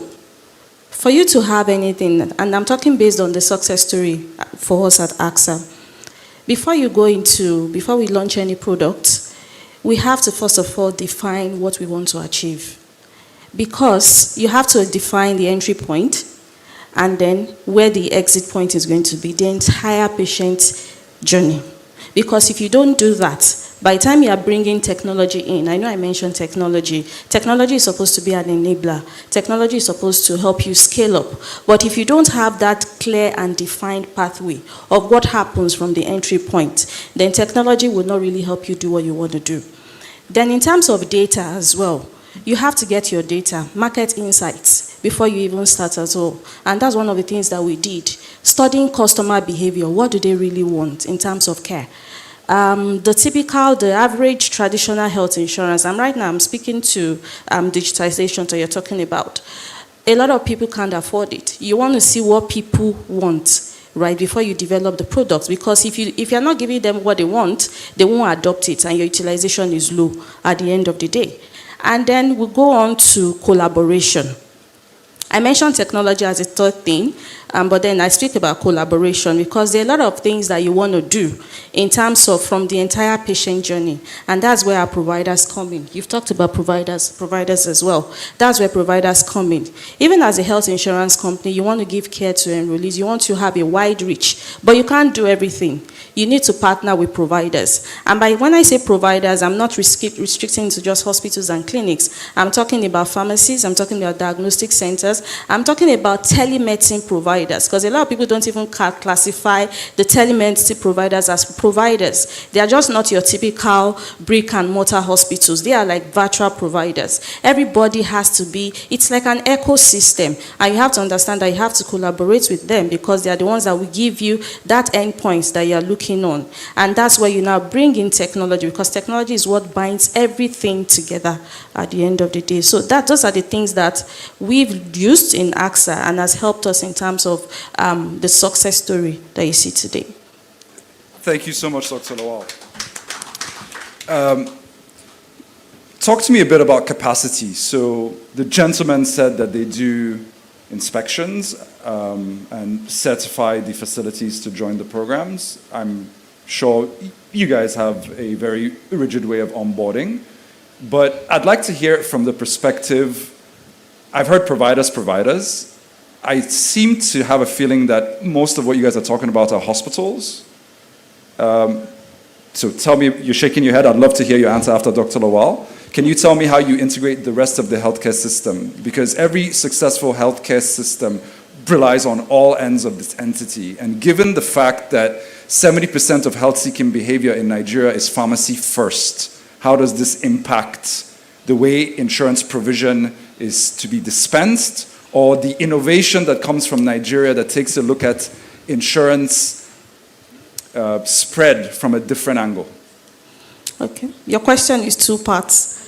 for you to have anything, and I'm talking based on the success story for us at AXA, before we launch any product, we have to first of all define what we want to achieve. because you have to define the entry point and then where the exit point is going to be, the entire patient journey. Because if you don't do that, by the time you are bringing technology in, I know I mentioned technology. Technology is supposed to be an enabler. Technology is supposed to help you scale up. But if you don't have that clear and defined pathway of what happens from the entry point, then technology will not really help you do what you want to do. Then in terms of data as well, you have to get your data, market insights, before you even start at all. And that's one of the things that we did. Studying customer behavior, what do they really want in terms of care? The average traditional health insurance, and right now I'm speaking to digitization that you're talking about. A lot of people can't afford it. You want to see what people want, right, before you develop the product, because if you're not giving them what they want, they won't adopt it and your utilization is low at the end of the day. And then we'll go on to collaboration. I mentioned technology as a third thing, but then I speak about collaboration because there are a lot of things that you want to do in terms of from the entire patient journey, and that's where our providers come in. You've talked about providers as well. That's where providers come in. Even as a health insurance company, you want to give care to enrollees, you want to have a wide reach, but you can't do everything. You need to partner with providers. And when I say providers, I'm not restricting to just hospitals and clinics. I'm talking about pharmacies, I'm talking about diagnostic centers, I'm talking about telemedicine providers, because a lot of people don't even classify the telemedicine providers as providers. They are just not your typical brick and mortar hospitals. They are like virtual providers. Everybody has to be, it's like an ecosystem, and you have to understand that you have to collaborate with them because they are the ones that will give you that endpoints that you are looking on. And that's where you now bring in technology, because technology is what binds everything together at the end of the day. So those are the things that we've used in AXA and has helped us in terms of the success story that you see today. Thank you so much, Dr. Lawal. Talk to me a bit about capacity. So the gentleman said that they do inspections and certify the facilities to join the programs. I'm sure you guys have a very rigid way of onboarding, but I'd like to hear it from the perspective, I've heard providers. I seem to have a feeling that most of what you guys are talking about are hospitals. So tell me, you're shaking your head, I'd love to hear your answer after Dr. Lawal. Can you tell me how you integrate the rest of the healthcare system? Because every successful healthcare system relies on all ends of this entity. And given the fact that 70% of health-seeking behavior in Nigeria is pharmacy first, how does this impact the way insurance provision is to be dispensed, or the innovation that comes from Nigeria that takes a look at insurance spread from a different angle? Okay. Your question is two parts.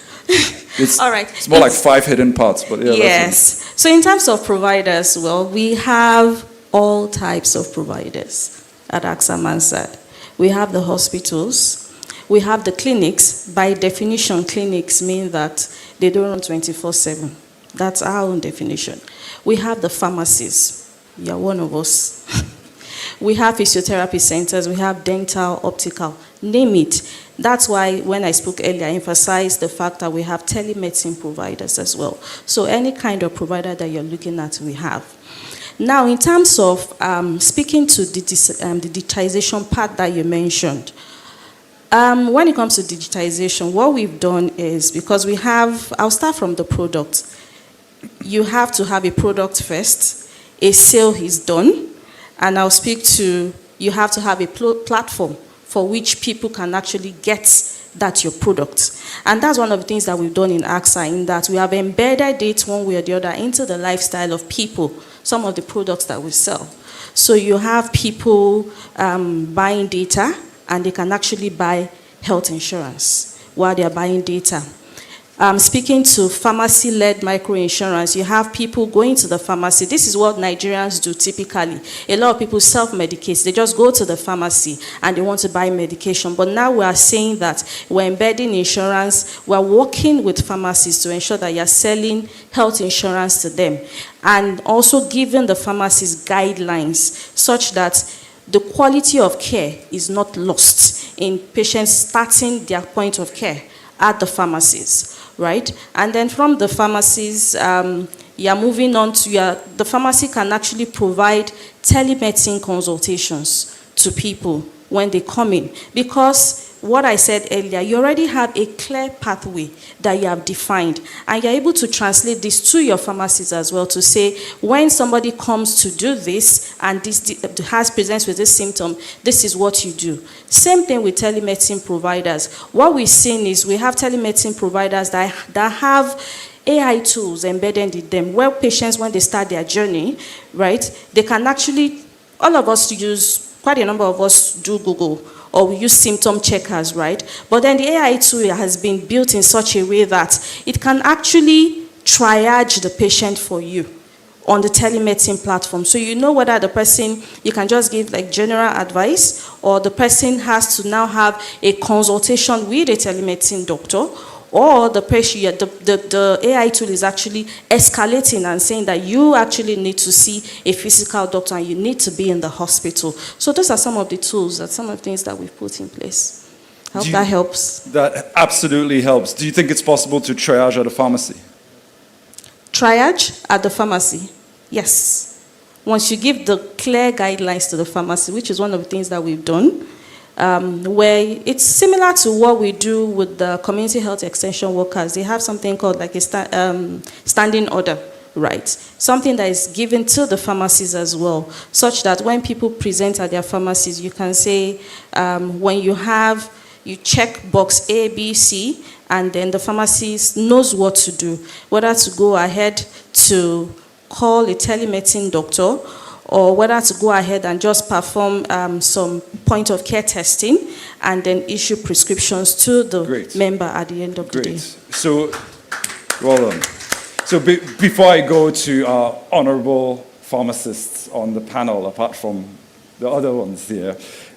All right. It's more like 5 hidden parts, but yeah. Yes. So in terms of providers, well, we have all types of providers at AXA Mansard. We have the hospitals. We have the clinics. By definition, clinics mean that they don't run 24/7. That's our own definition. We have the pharmacies. You're one of us. We have physiotherapy centers. We have dental, optical, name it. That's why when I spoke earlier, I emphasized the fact that we have telemedicine providers as well. So any kind of provider that you're looking at, we have. Now, in terms of speaking to the digitization part that you mentioned, when it comes to digitization, what we've done is, because we have, I'll start from the product. You have to have a product first. A sale is done. And I'll speak to, you have to have a platform for which people can actually get that your product. And that's one of the things that we've done in AXA, in that we have embedded it one way or the other into the lifestyle of people, some of the products that we sell. So you have people buying data, and they can actually buy health insurance while they're buying data. Speaking to pharmacy-led microinsurance, you have people going to the pharmacy. This is what Nigerians do typically. A lot of people self-medicate. They just go to the pharmacy and they want to buy medication. But now we are saying that we're embedding insurance. We're working with pharmacies to ensure that you're selling health insurance to them. And also giving the pharmacies guidelines such that the quality of care is not lost in patients starting their point of care at the pharmacies, right? And then from the pharmacies, you're moving on to the pharmacy can actually provide telemedicine consultations to people when they come in. Because what I said earlier, you already have a clear pathway that you have defined, and you're able to translate this to your pharmacies as well to say, when somebody comes to do this and presents with this symptom, this is what you do. Same thing with telemedicine providers. What we've seen is we have telemedicine providers that have AI tools embedded in them, where patients, when they start their journey, right, they can actually, all of us use, quite a number of us do Google, or we use symptom checkers, right? But then the AI tool has been built in such a way that it can actually triage the patient for you on the telemedicine platform. So you know whether the person, you can just give like general advice, or the person has to now have a consultation with a telemedicine doctor, or the patient, the AI tool is actually escalating and saying that you actually need to see a physical doctor and you need to be in the hospital. So those are some of the tools, some of the things that we've put in place. I hope that helps. That absolutely helps. Do you think it's possible to triage at a pharmacy? Triage at the pharmacy, yes. Once you give the clear guidelines to the pharmacy, which is one of the things that we've done, where it's similar to what we do with the community health extension workers. They have something called like a standing order, right? Something that is given to the pharmacies as well, such that when people present at their pharmacies, you can say, when you check box A, B, C, and then the pharmacist knows what to do, whether to go ahead to call a telemedicine doctor, or whether to go ahead and just perform some point of care testing and then issue prescriptions to the member at the end of the day. So, well done. So before I go to our honorable pharmacists on the panel, apart from the other ones here,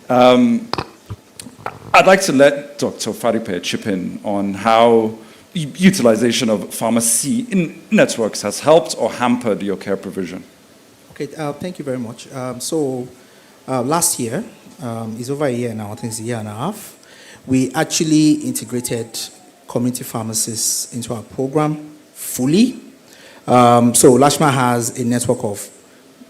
I'd like to let Dr. Faripe chip in on how utilization of pharmacy networks has helped or hampered your care provision. Okay, thank you very much. Last year, it's over a year now, I think it's a year and a half, we actually integrated community pharmacists into our program fully. So Lashma has a network of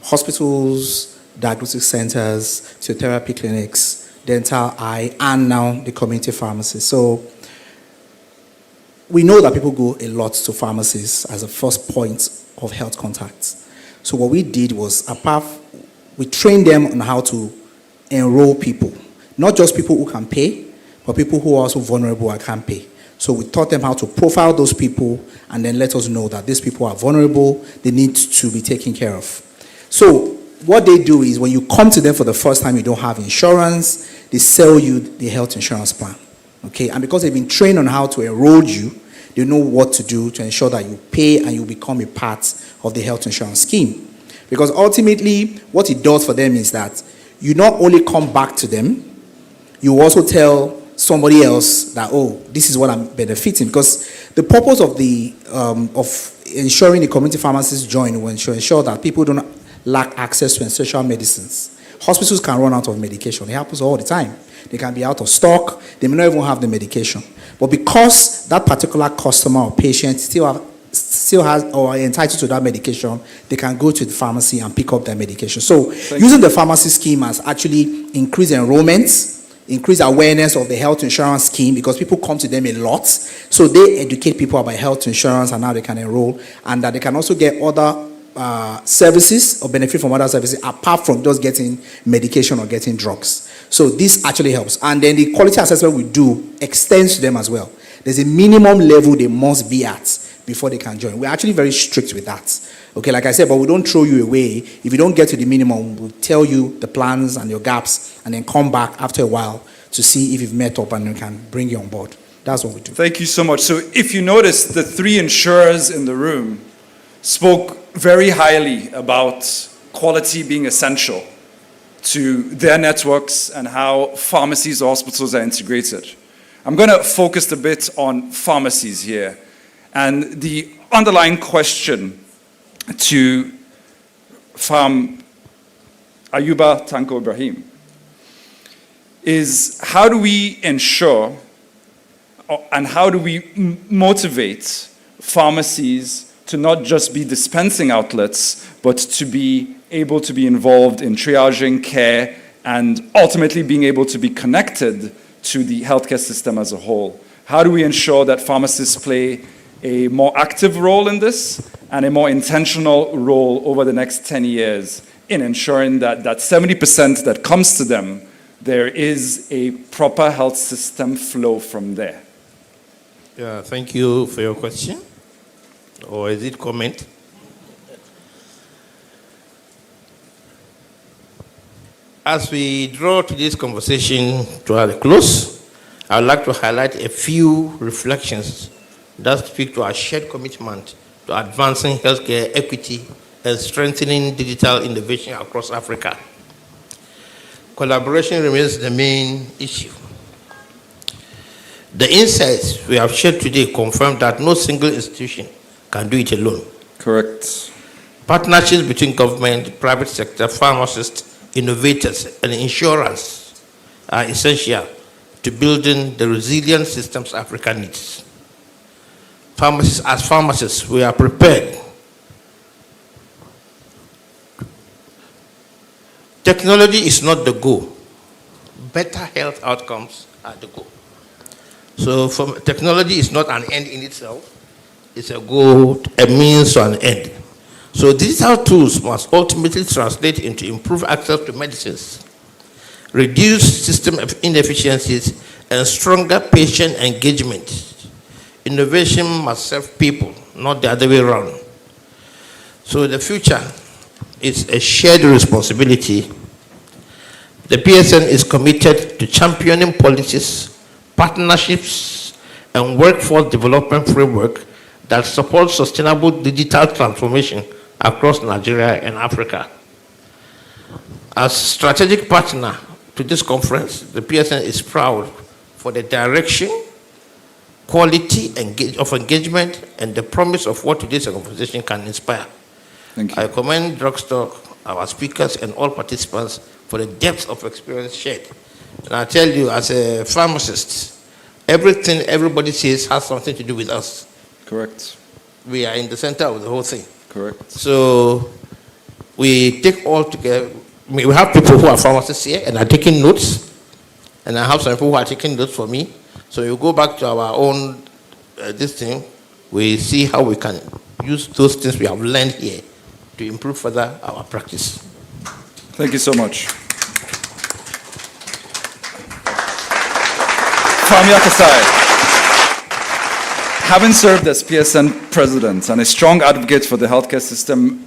hospitals, diagnostic centers, physiotherapy clinics, dental, eye, and now the community pharmacies. So we know that people go a lot to pharmacies as a first point of health contact. So what we did was, we trained them on how to enroll people. Not just people who can pay, but people who are also vulnerable and can't pay. So we taught them how to profile those people and then let us know that these people are vulnerable, they need to be taken care of. So what they do is when you come to them for the first time, you don't have insurance, they sell you the health insurance plan. Okay, and because they've been trained on how to enroll you, they know what to do to ensure that you pay and you become a part of the health insurance scheme. Because ultimately, what it does for them is that you not only come back to them, you also tell somebody else that, oh, this is what I'm benefiting. Because the purpose of of ensuring the community pharmacists join was to ensure that people don't lack access to essential medicines. Hospitals can run out of medication. It happens all the time. They can be out of stock. They may not even have the medication. But because that particular customer or patient still has or are entitled to that medication, they can go to the pharmacy and pick up their medication. So using the pharmacy scheme has actually increased enrollments, increased awareness of the health insurance scheme, because people come to them a lot. So they educate people about health insurance and how they can enroll, and that they can also get other services or benefit from other services apart from just getting medication or getting drugs. So this actually helps. And then the quality assessment we do extends to them as well. There's a minimum level they must be at before they can join. We're actually very strict with that. Okay, like I said, but we don't throw you away. If you don't get to the minimum, we'll tell you the plans and your gaps and then come back after a while to see if you've met up and we can bring you on board. That's what we do. Thank you so much. So if you notice, the three insurers in the room spoke very highly about quality being essential to their networks and how pharmacies or hospitals are integrated. I'm going to focus a bit on pharmacies here. And the underlying question to Ayuba Tanko Ibrahim is, how do we ensure and how do we motivate pharmacies to not just be dispensing outlets, but to be able to be involved in triaging, care, and ultimately being able to be connected to the healthcare system as a whole? How do we ensure that pharmacists play a more active role in this and a more intentional role over the next 10 years in ensuring that that 70% that comes to them, there is a proper health system flow from there? Yeah, thank you for your question. Or is it comment? As we draw today's conversation to a close, I would like to highlight a few reflections that speak to our shared commitment to advancing healthcare equity and strengthening digital innovation across Africa. Collaboration remains the main issue. The insights we have shared today confirm that no single institution can do it alone. Correct. Partnerships between government, private sector, pharmacists, innovators, and insurers are essential to building the resilient systems Africa needs. As pharmacists, we are prepared. Technology is not the goal. Better health outcomes are the goal. So technology is not an end in itself. It's a goal, a means to an end. So digital tools must ultimately translate into improved access to medicines, reduce system inefficiencies, and stronger patient engagement. Innovation must serve people, not the other way around. So the future is a shared responsibility. The PSN is committed to championing policies, partnerships, and workforce development framework that supports sustainable digital transformation across Nigeria and Africa. As strategic partner to this conference, the PSN is proud for the direction, quality of engagement, and the promise of what today's conversation can inspire. Thank you. I commend Drugstore, our speakers, and all participants for the depth of experience shared. And I tell you, as a pharmacist, everything everybody says has something to do with us. Correct. We are in the center of the whole thing. Correct. So we take all together. We have people who are pharmacists here and are taking notes, and I have some people who are taking notes for me. So you go back to our own this thing, we see how we can use those things we have learned here to improve further our practice. Thank you so much. Famia Kasai. Having served as PSN president and a strong advocate for the healthcare system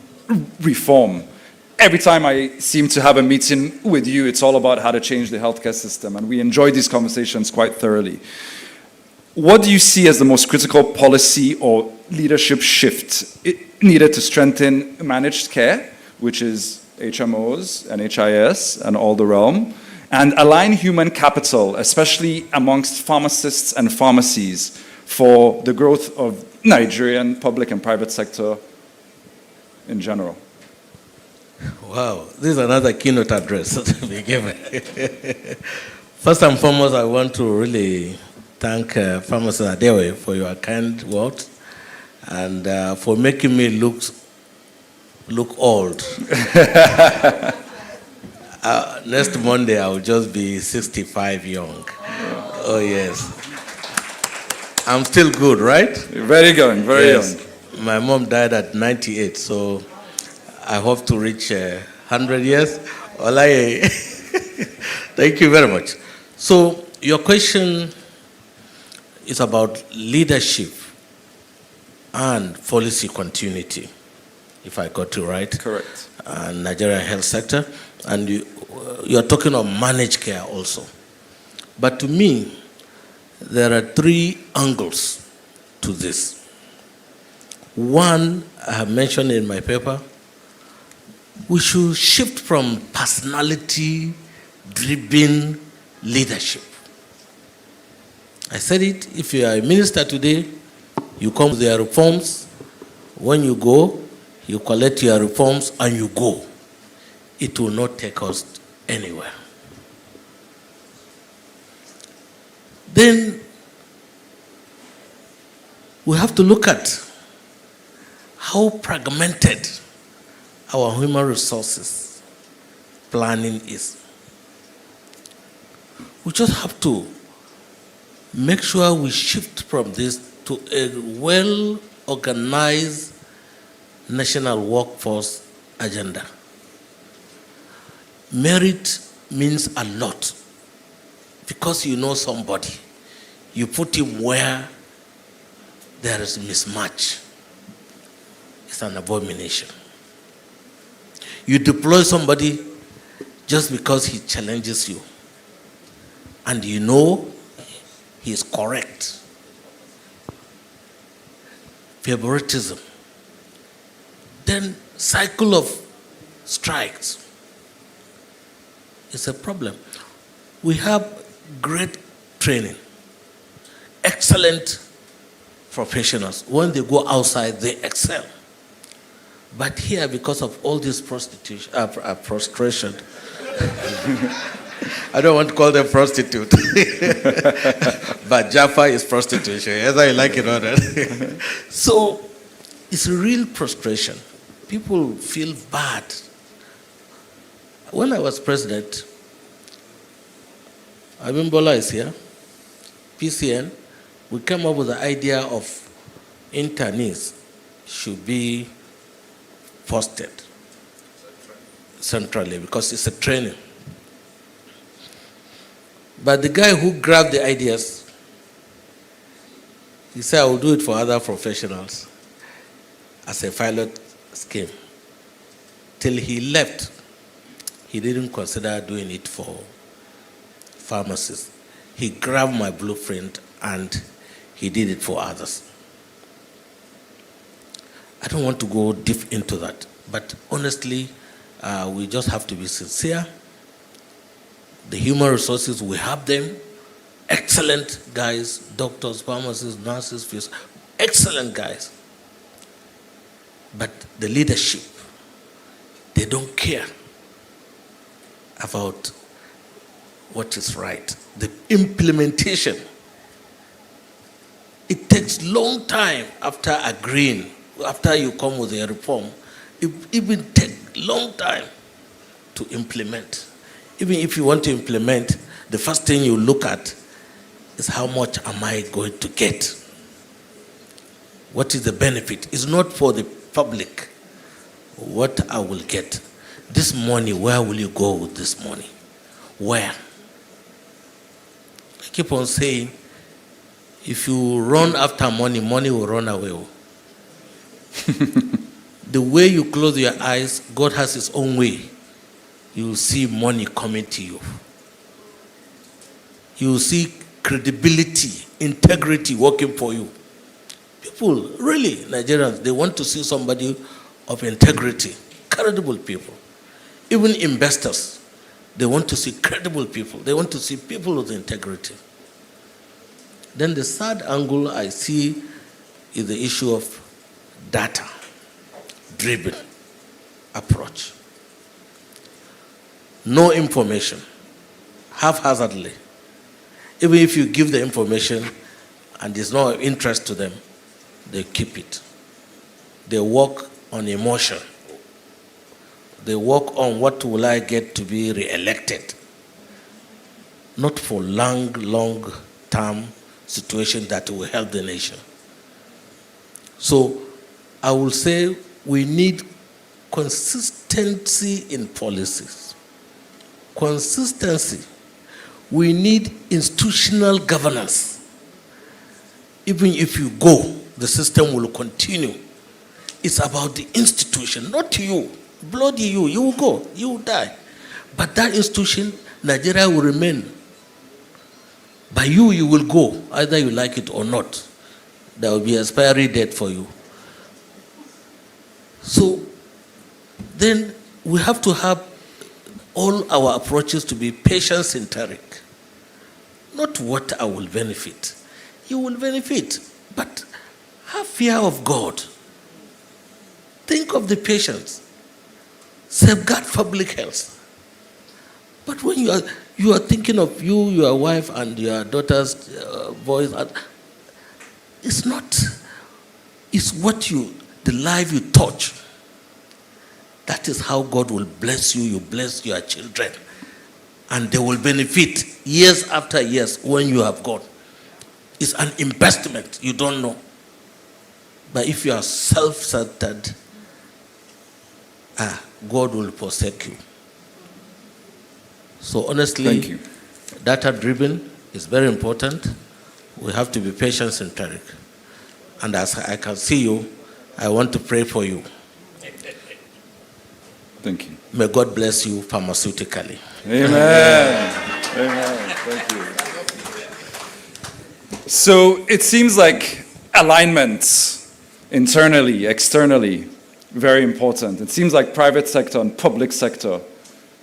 reform, every time I seem to have a meeting with you, it's all about how to change the healthcare system, and we enjoy these conversations quite thoroughly. What do you see as the most critical policy or leadership shift needed to strengthen managed care, which is HMOs and HIS and all the realm, and align human capital, especially amongst pharmacists and pharmacies, for the growth of Nigerian public and private sector in general? Wow, this is another keynote address to be given. First and foremost, I want to really thank Pharmacist Adewe for your kind words and for making me look old. Next Monday, I will just be 65 young. Oh, yes. I'm still good, right? Very young, very young. My mom died at 98, so I hope to reach 100 years. Thank you very much. So your question is about leadership and policy continuity, if I got it right. Correct. Nigerian health sector, and you're talking of managed care also. But to me, there are three angles to this. One, I have mentioned in my paper, we should shift from personality-driven leadership. I said it, if you are a minister today, you come with your reforms. When you go, you collect your reforms and you go. It will not take us anywhere. Then we have to look at how fragmented our human resources planning is. We just have to make sure we shift from this to a well-organized national workforce agenda. Merit means a lot because you know somebody. You put him where there is mismatch. It's an abomination. You deploy somebody just because he challenges you and you know he is correct. Favoritism. Then cycle of strikes. It's a problem. We have great training, excellent professionals. When they go outside, they excel. But here, because of all this prostration, I don't want to call them prostitute, but Jaffa is prostitution, whether you like it or not. So it's a real frustration. People feel bad. When I was president, Abimbola is here, PCN, we came up with the idea of internees should be posted centrally because it's a training. But the guy who grabbed the ideas, he said, I will do it for other professionals as a pilot scheme. Till he left, he didn't consider doing it for pharmacists. He grabbed my blueprint and he did it for others. I don't want to go deep into that, but honestly, we just have to be sincere. The human resources, we have them. Excellent guys, doctors, pharmacists, nurses, excellent guys. But the leadership, they don't care about what is right. The implementation, it takes long time after agreeing, after you come with a reform. It even takes long time to implement. Even if you want to implement, the first thing you look at is how much am I going to get? What is the benefit? It's not for the public what I will get. This money, where will you go with this money? Where? I keep on saying, if you run after money, money will run away. The way you close your eyes, God has his own way. You will see money coming to you. You will see credibility, integrity working for you. People, really, Nigerians, they want to see somebody of integrity, credible people. Even investors, they want to see credible people. They want to see people with integrity. Then the third angle I see is the issue of data-driven approach. No information, haphazardly. Even if you give the information and there's no interest to them, they keep it. They work on emotion. They work on what will I get to be re-elected. Not for long-term situation that will help the nation. So I will say we need consistency in policies. Consistency. We need institutional governance. Even if you go, the system will continue. It's about the institution, not you. Bloody you. You will go, you will die. But that institution, Nigeria will remain. By you, you will go, either you like it or not. There will be an expiry date for you. So then we have to have all our approaches to be patient-centric. Not what I will benefit. You will benefit, but have fear of God. Think of the patients. Safeguard public health. But when you are thinking of you, your wife, and your daughter's boys, it's not It's the life you touch. That is how God will bless you. You bless your children. And they will benefit years after years when you have gone. It's an investment you don't know. But if you are self-centered, God will forsake you. So honestly, data-driven is very important. We have to be patient-centric. And as I can see you, I want to pray for you. Thank you. May God bless you pharmaceutically. Amen. Amen. Thank you. So it seems like alignment internally, externally, very important. It seems like private sector and public sector,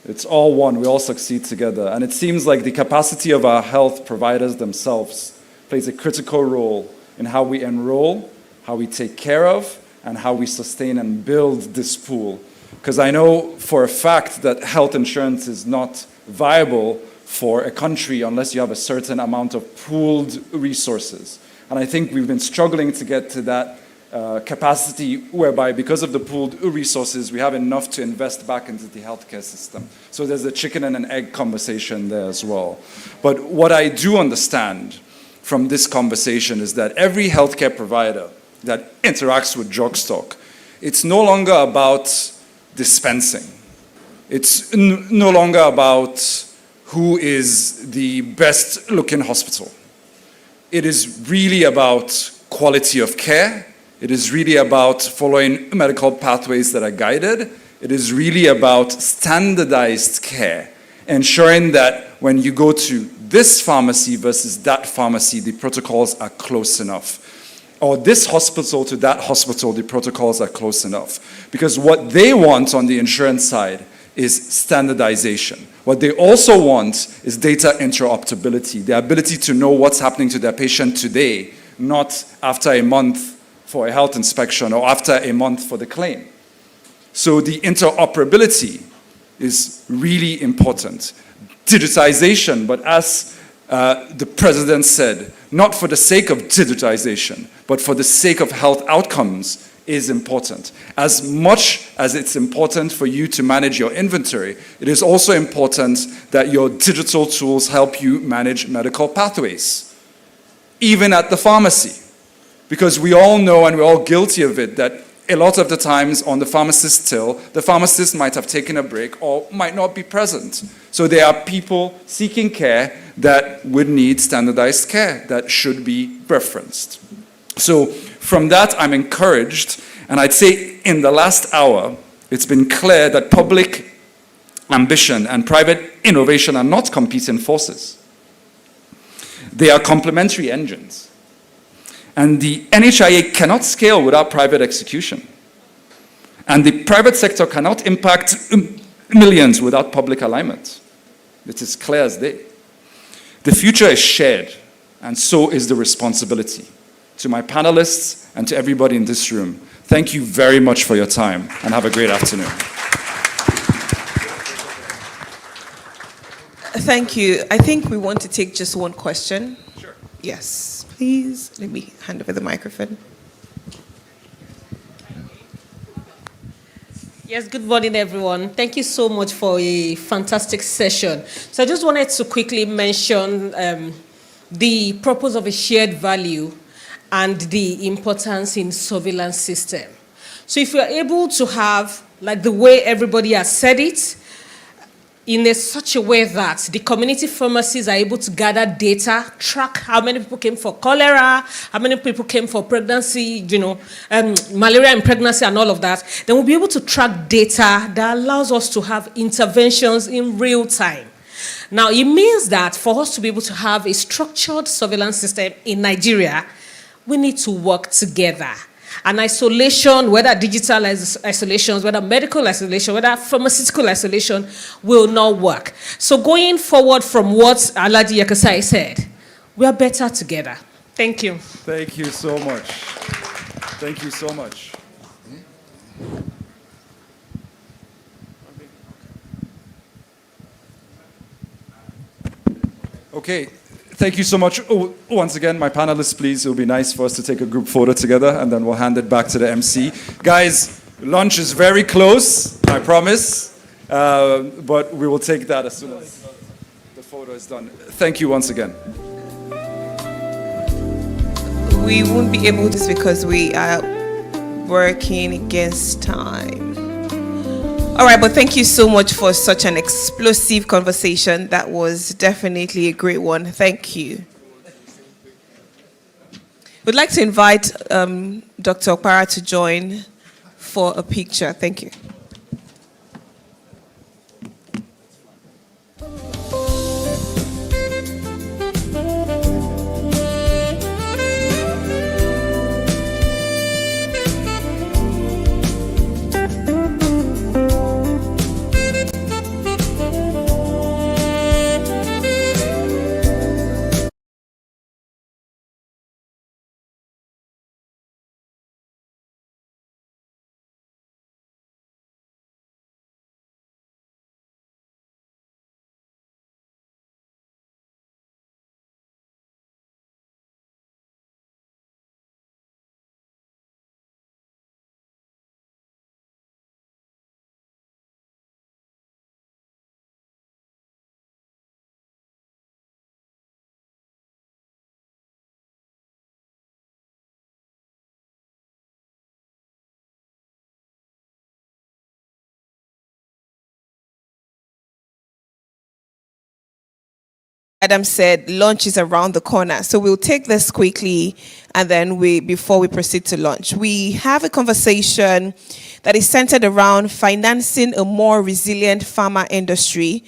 it's all one. We all succeed together. And it seems like the capacity of our health providers themselves plays a critical role in how we enroll, how we take care of, and how we sustain and build this pool. Because I know for a fact that health insurance is not viable for a country unless you have a certain amount of pooled resources. And I think we've been struggling to get to that capacity whereby because of the pooled resources, we have enough to invest back into the healthcare system. So there's a chicken and an egg conversation there as well. But what I do understand from this conversation is that every healthcare provider that interacts with drug stock, it's no longer about dispensing. It's no longer about who is the best looking hospital. It is really about quality of care. It is really about following medical pathways that are guided. It is really about standardized care, ensuring that when you go to this pharmacy versus that pharmacy, the protocols are close enough. Or this hospital to that hospital, the protocols are close enough. Because what they want on the insurance side is standardization. What they also want is data interoperability, the ability to know what's happening to their patient today, not after a month for a health inspection or after a month for the claim. So the interoperability is really important. Digitization, but as the president said, not for the sake of digitization, but for the sake of health outcomes is important. As much as it's important for you to manage your inventory, it is also important that your digital tools help you manage medical pathways, even at the pharmacy. Because we all know, and we're all guilty of it, that a lot of the times on the pharmacist's till, the pharmacist might have taken a break or might not be present. So there are people seeking care that would need standardized care that should be referenced. So from that, I'm encouraged, and I'd say in the last hour, it's been clear that public ambition and private innovation are not competing forces. They are complementary engines. And the NHIA cannot scale without private execution. And the private sector cannot impact millions without public alignment. It is clear as day. The future is shared, and so is the responsibility. To my panelists and to everybody in this room, thank you very much for your time, and have a great afternoon. Thank you. I think we want to take just one question. Sure. Yes, please. Let me hand over the microphone. Yes, good morning, everyone. Thank you so much for a fantastic session. So I just wanted to quickly mention the purpose of a shared value and the importance in surveillance system. So if you're able to have, like the way everybody has said it, in such a way that the community pharmacies are able to gather data, track how many people came for cholera, how many people came for pregnancy, malaria and pregnancy and all of that, then we'll be able to track data that allows us to have interventions in real time. Now, it means that for us to be able to have a structured surveillance system in Nigeria, we need to work together. And isolation, whether digital isolation, whether medical isolation, whether pharmaceutical isolation, will not work. So going forward from what Alhaji Yakasai said, we are better together. Thank you. Thank you so much. Thank you so much. Okay, Thank you so much. Oh, once again, my panelists, please. It would be nice for us to take a group photo together, and then we'll hand it back to the MC. Guys, lunch is very close, I promise, but we will take that as soon as the photo is done. Thank you once again. We won't be able to because we are working against time. All right, but thank you so much for such an explosive conversation. That was definitely a great one. Thank you. We'd like to invite Dr. Okpara to join for a picture. Thank you. Adam said lunch is around the corner, so we'll take this quickly and then before we proceed to lunch, we have a conversation that is centered around financing a more resilient pharma industry.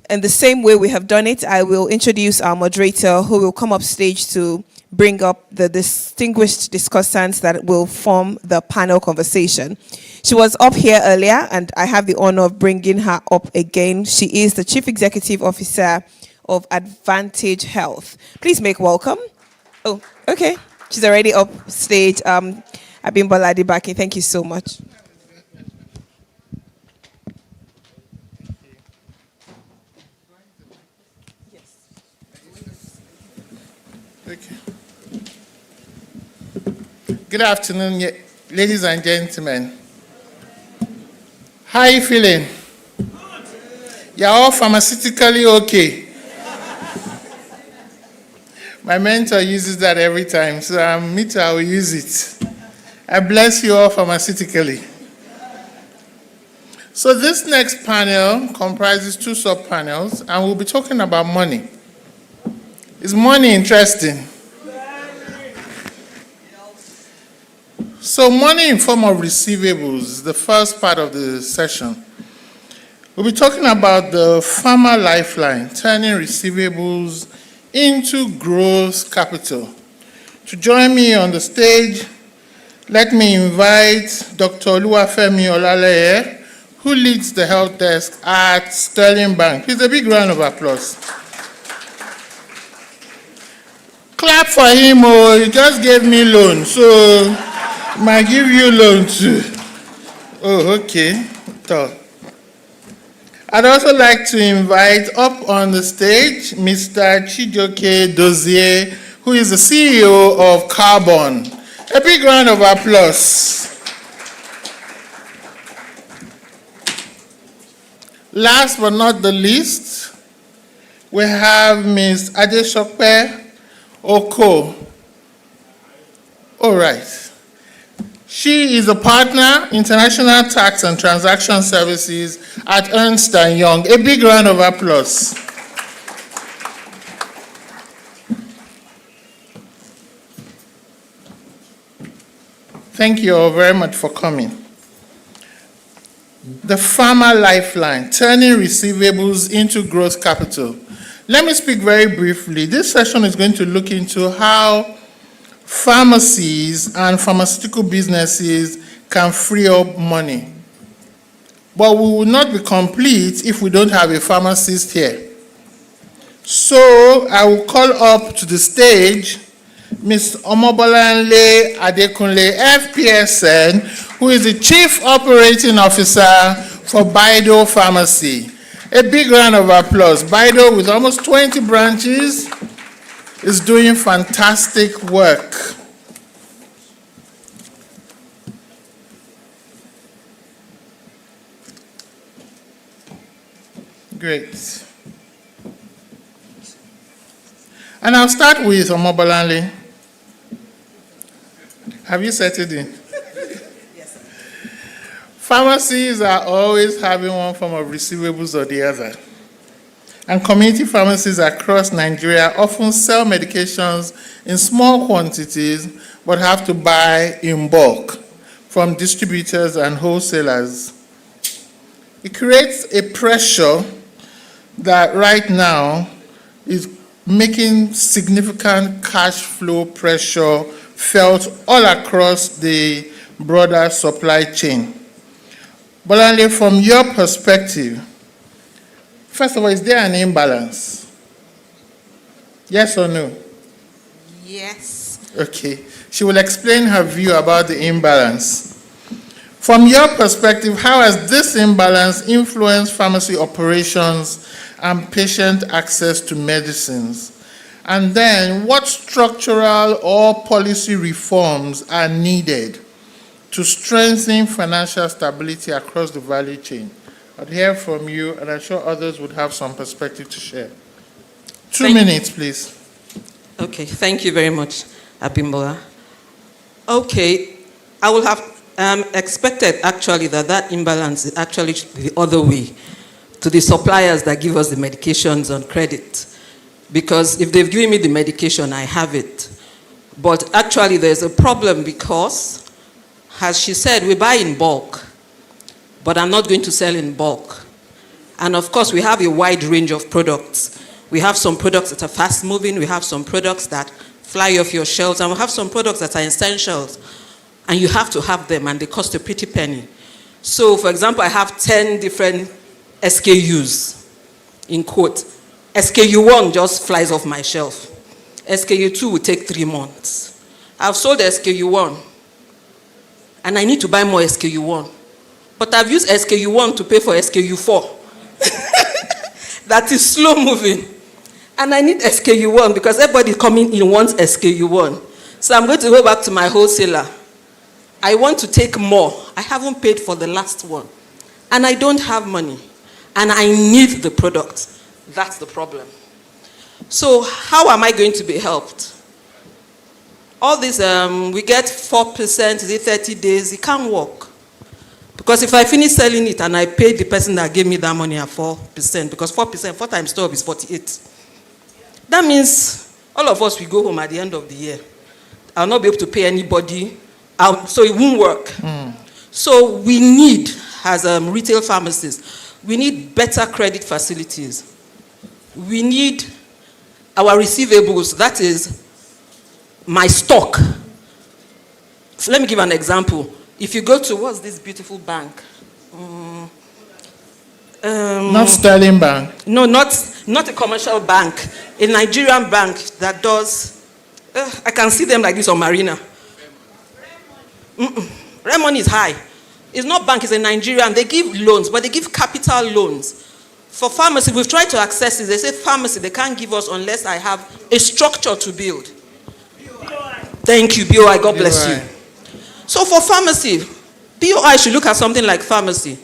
In the same way we have done it, I will introduce our moderator who will come up stage to bring up the distinguished discussants that will form the panel conversation. She was up here earlier and I have the honor of bringing her up again. She is the Chief Executive Officer of Advantage Health. Please make welcome. Oh, okay. She's already up stage. Abimbola Adibaki, thank you so much. Okay. Good afternoon, ladies and gentlemen. How are you feeling? You're all pharmaceutically okay. My mentor uses that every time, so me too, I will use it. I bless you all pharmaceutically. So this next panel comprises 2 sub-panels, and we'll be talking about money. Is money interesting? So money in form of receivables is the first part of the session. We'll be talking about the farmer lifeline, turning receivables into growth capital. To join me on the stage, let me invite Dr. Oluwafemi Olaleye, who leads the health desk at Sterling Bank. Please, a big round of applause. Clap for him, oh, he just gave me loan, so I might give you loan too. Oh, okay. I'd also like to invite up on the stage Mr. Chijoke Dozier, who is the CEO of Carbon. A big round of applause. Last but not the least, we have Ms. Adesokpe Oko. All right. She is a partner, International Tax and Transaction Services at Ernst & Young. A big round of applause. Thank you all very much for coming. The Farmer Lifeline, turning receivables into growth capital. Let me speak very briefly. This session is going to look into how pharmacies and pharmaceutical businesses can free up money. But we will not be complete if we don't have a pharmacist here. So I will call up to the stage Ms. Omobolanle Adekunle, FPSN, who is the Chief Operating Officer for Bido Pharmacy. A big round of applause. Bido, with almost 20 branches, is doing fantastic work. Great. And I'll start with Omobolanle. Have you settled in? Yes, sir. Pharmacies are always having one form of receivables or the other. And community pharmacies across Nigeria often sell medications in small quantities but have to buy in bulk from distributors and wholesalers. It creates a pressure that right now is making significant cash flow pressure felt all across the broader supply chain. Bolanle, from your perspective, first of all, is there an imbalance? Yes or no? Yes. Okay. She will explain her view about the imbalance. From your perspective, how has this imbalance influenced pharmacy operations and patient access to medicines? And then, what structural or policy reforms are needed to strengthen financial stability across the value chain? I'd hear from you, and I'm sure others would have some perspective to share. 2 minutes, please. Okay, thank you very much, Abimbola. Okay, I would have expected actually that imbalance is actually the other way, to the suppliers that give us the medications on credit. Because if they've given me the medication, I have it. But actually there's a problem because, as she said, we buy in bulk, but I'm not going to sell in bulk. And of course, we have a wide range of products. We have some products that are fast moving, we have some products that fly off your shelves, and we have some products that are essentials. And you have to have them, and they cost a pretty penny. So, for example, I have 10 different SKUs, in quote. SKU 1 just flies off my shelf. SKU 2 will take 3 months. I've sold SKU 1, and I need to buy more SKU 1. But I've used SKU 1 to pay for SKU 4. That is slow moving. And I need SKU 1 because everybody coming in wants SKU 1. So I'm going to go back to my wholesaler. I want to take more. I haven't paid for the last one. And I don't have money. And I need the product. That's the problem. So how am I going to be helped? All this, we get 4%, is it 30 days? It can't work. Because if I finish selling it and I pay the person that gave me that money at 4%, because 4%, 4 times 12 is 48. That means all of us will go home at the end of the year. I'll not be able to pay anybody. So it won't work. So we need, as retail pharmacists, we need better credit facilities. We need our receivables, that is my stock. So let me give an example. If you go to, what's this beautiful bank? Not Sterling Bank. No, not a commercial bank. A Nigerian bank that does, I can see them like this on Marina. Rent money is high. It's not bank, it's a Nigerian. They give loans, but they give capital loans. For pharmacy, we've tried to access it. They say pharmacy, they can't give us unless I have a structure to build. Thank you, BOI, God bless you. So for pharmacy, BOI should look at something like pharmacy.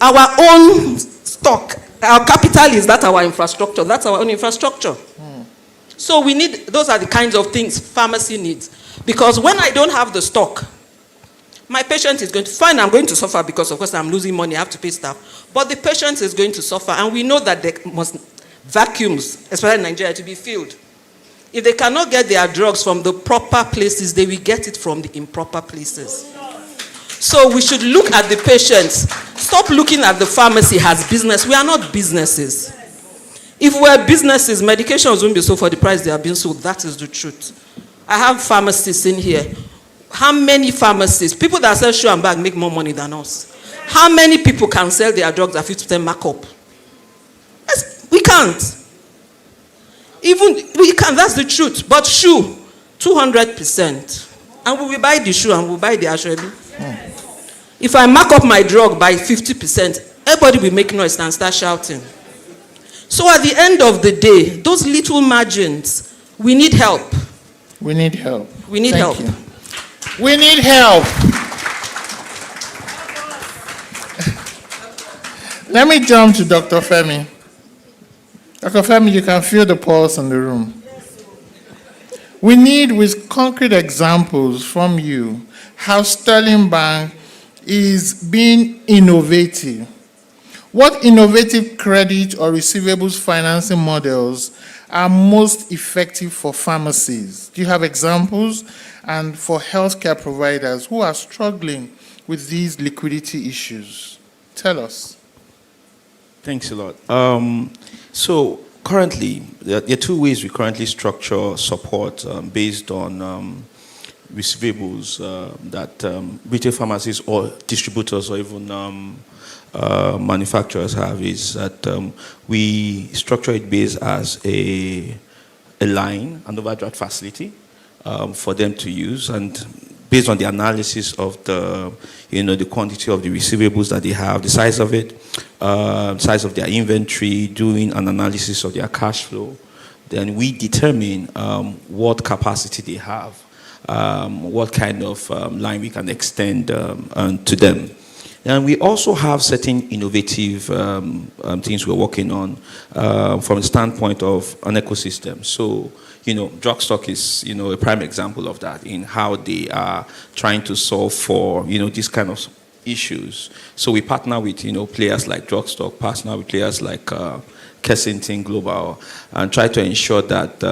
Our own stock, our capital is that our infrastructure. That's our own infrastructure. So we need, those are the kinds of things pharmacy needs. Because when I don't have the stock, my patient is going to, fine, I'm going to suffer because of course I'm losing money, I have to pay staff. But the patient is going to suffer, and we know that there must vacuums, especially in Nigeria, to be filled. If they cannot get their drugs from the proper places, they will get it from the improper places. So we should look at the patients. Stop looking at the pharmacy as business. We are not businesses. If we were businesses, medications wouldn't be sold for the price they are being sold. That is the truth. I have pharmacists in here. How many pharmacists, people that sell shoe and bag, make more money than us? How many people can sell their drugs at 50% markup? Yes, we can't. Even we can, that's the truth. But shoe, 200%. And we will buy the shoe and we will buy the ashrebi. If I mark up my drug by 50%, everybody will make noise and start shouting. So at the end of the day, those little margins We need help. We need help. We need Thank help. you. We need help. Let me jump to Dr. Femi. Dr. Femi, you can feel the pulse in the room. We need, with concrete examples from you, how Sterling Bank is being innovative. What innovative credit or receivables financing models are most effective for pharmacies? Do you have examples? And for healthcare providers who are struggling with these liquidity issues? Tell us. Thanks a lot. So currently, there are two ways we currently structure support based on receivables that retail pharmacies or distributors or even manufacturers have, is that we structure it based as a line, an overdraft facility for them to use, and based on the analysis of the quantity of the receivables that they have, the size of it, size of their inventory, doing an analysis of their cash flow, then we determine what capacity they have, what kind of line we can extend to them. And we also have certain innovative things we're working on from the standpoint of an ecosystem. So, Drugstock is, a prime example of that in how they are trying to solve for, these kind of issues. So we partner with, players like Drugstock, partner with players like Kensington Global, and try to ensure that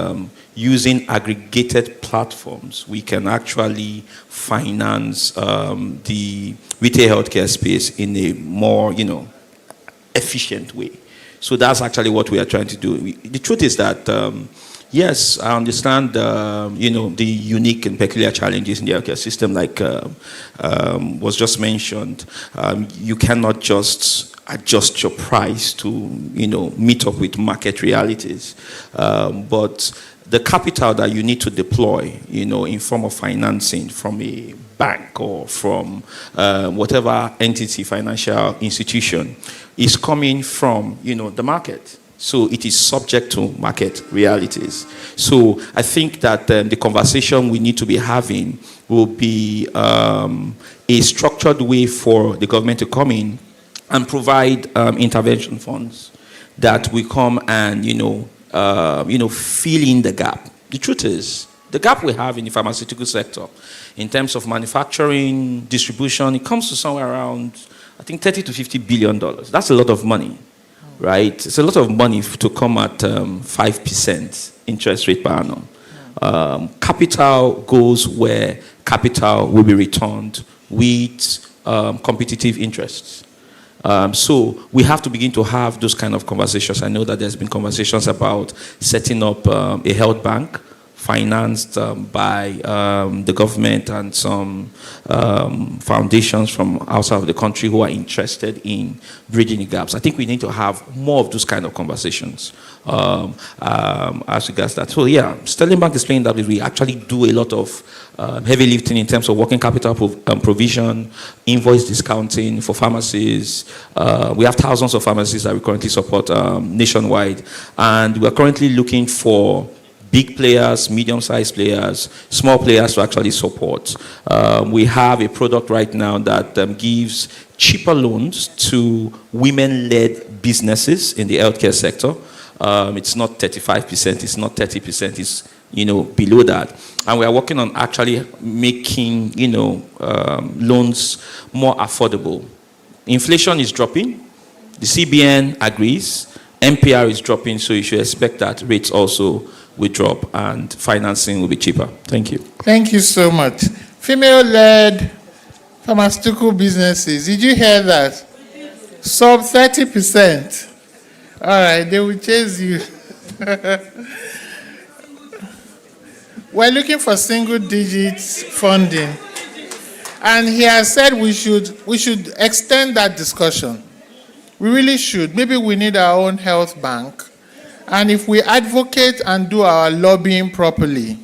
using aggregated platforms, we can actually finance the retail healthcare space in a more, efficient way. So that's actually what we are trying to do. The truth is that, yes, I understand, the unique and peculiar challenges in the healthcare system, like was just mentioned. You cannot just adjust your price to, meet up with market realities. But the capital that you need to deploy, in form of financing from a bank or from whatever entity, financial institution, is coming from, the market. So it is subject to market realities. So I think that the conversation we need to be having will be a structured way for the government to come in and provide intervention funds that will come and, fill in the gap. The truth is, the gap we have in the pharmaceutical sector in terms of manufacturing, distribution, it comes to somewhere around, I think, $30 to $50 billion. That's a lot of money, right? It's a lot of money to come at 5% interest rate per annum. Capital goes where capital will be returned with competitive interests. So we have to begin to have those kind of conversations. I know that there's been conversations about setting up a health bank financed by the government and some foundations from outside of the country who are interested in bridging the gaps. I think we need to have more of those kind of conversations as regards that. So yeah, Sterling Bank is playing that we actually do a lot of heavy lifting in terms of working capital provision, invoice discounting for pharmacies. We have thousands of pharmacies that we currently support nationwide, and we are currently looking for big players, medium-sized players, small players to actually support. We have a product right now that gives cheaper loans to women-led businesses in the healthcare sector. It's not 35%, it's not 30%, it's below that. And we are working on actually making loans more affordable. Inflation is dropping. The CBN agrees. MPR is dropping, so you should expect that rates also will drop and financing will be cheaper. Thank you. Thank you so much. Female-led pharmaceutical businesses, did you hear that? Sub 30%. All right, they will chase you. We're looking for single digits funding. And he has said we should extend that discussion. We really should. Maybe we need our own health bank. And if we advocate and do our lobbying properly,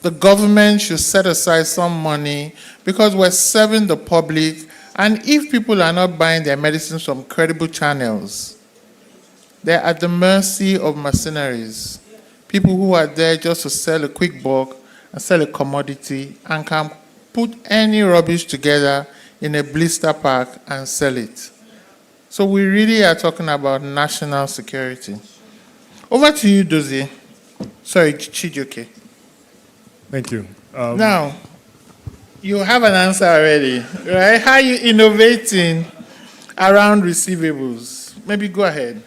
the government should set aside some money because we're serving the public. And if people are not buying their medicines from credible channels, they're at the mercy of mercenaries People who are there just to sell a quick buck and sell a commodity and can put any rubbish together in a blister pack and sell it. So we really are talking about national security. Over to you, Dozie. Sorry, Chijoke. Thank you. Now, you have an answer already, right? How are you innovating around receivables? Maybe go ahead.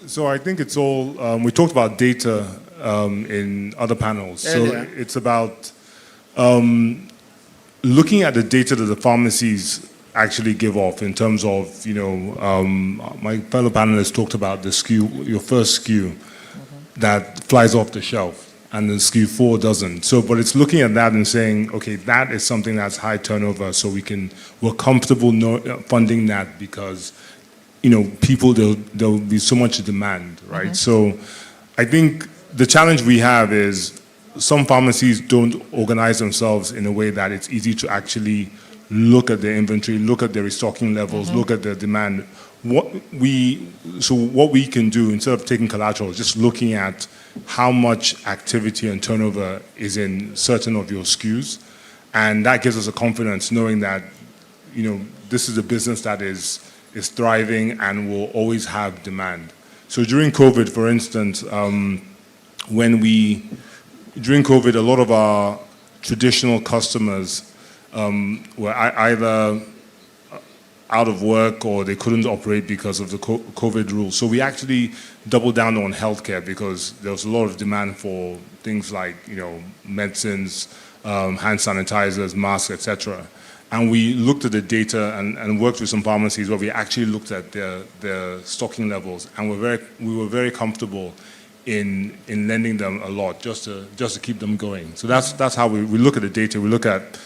So I think it's all, we talked about data in other panels. Earlier. So it's about looking at the data that the pharmacies actually give off in terms of, my fellow panelists talked about the SKU, your first SKU that flies off the shelf and the SKU 4 doesn't. So, but it's looking at that and saying, okay, that is something that's high turnover, so we're comfortable funding that because, people, there'll be so much demand, right? So I think the challenge we have is some pharmacies don't organize themselves in a way that it's easy to actually look at their inventory, look at their restocking levels, look at their demand. What we can do, instead of taking collateral, just looking at how much activity and turnover is in certain of your SKUs, and that gives us a confidence knowing that, this is a business that is thriving and will always have demand. So during COVID, for instance, during COVID, a lot of our traditional customers were either out of work or they couldn't operate because of the COVID rules. So we actually doubled down on healthcare because there was a lot of demand for things like, medicines, hand sanitizers, masks, etc. And we looked at the data and worked with some pharmacies where we actually looked at their stocking levels, and we were very comfortable in lending them a lot just to keep them going. So that's how we look at the data. We look at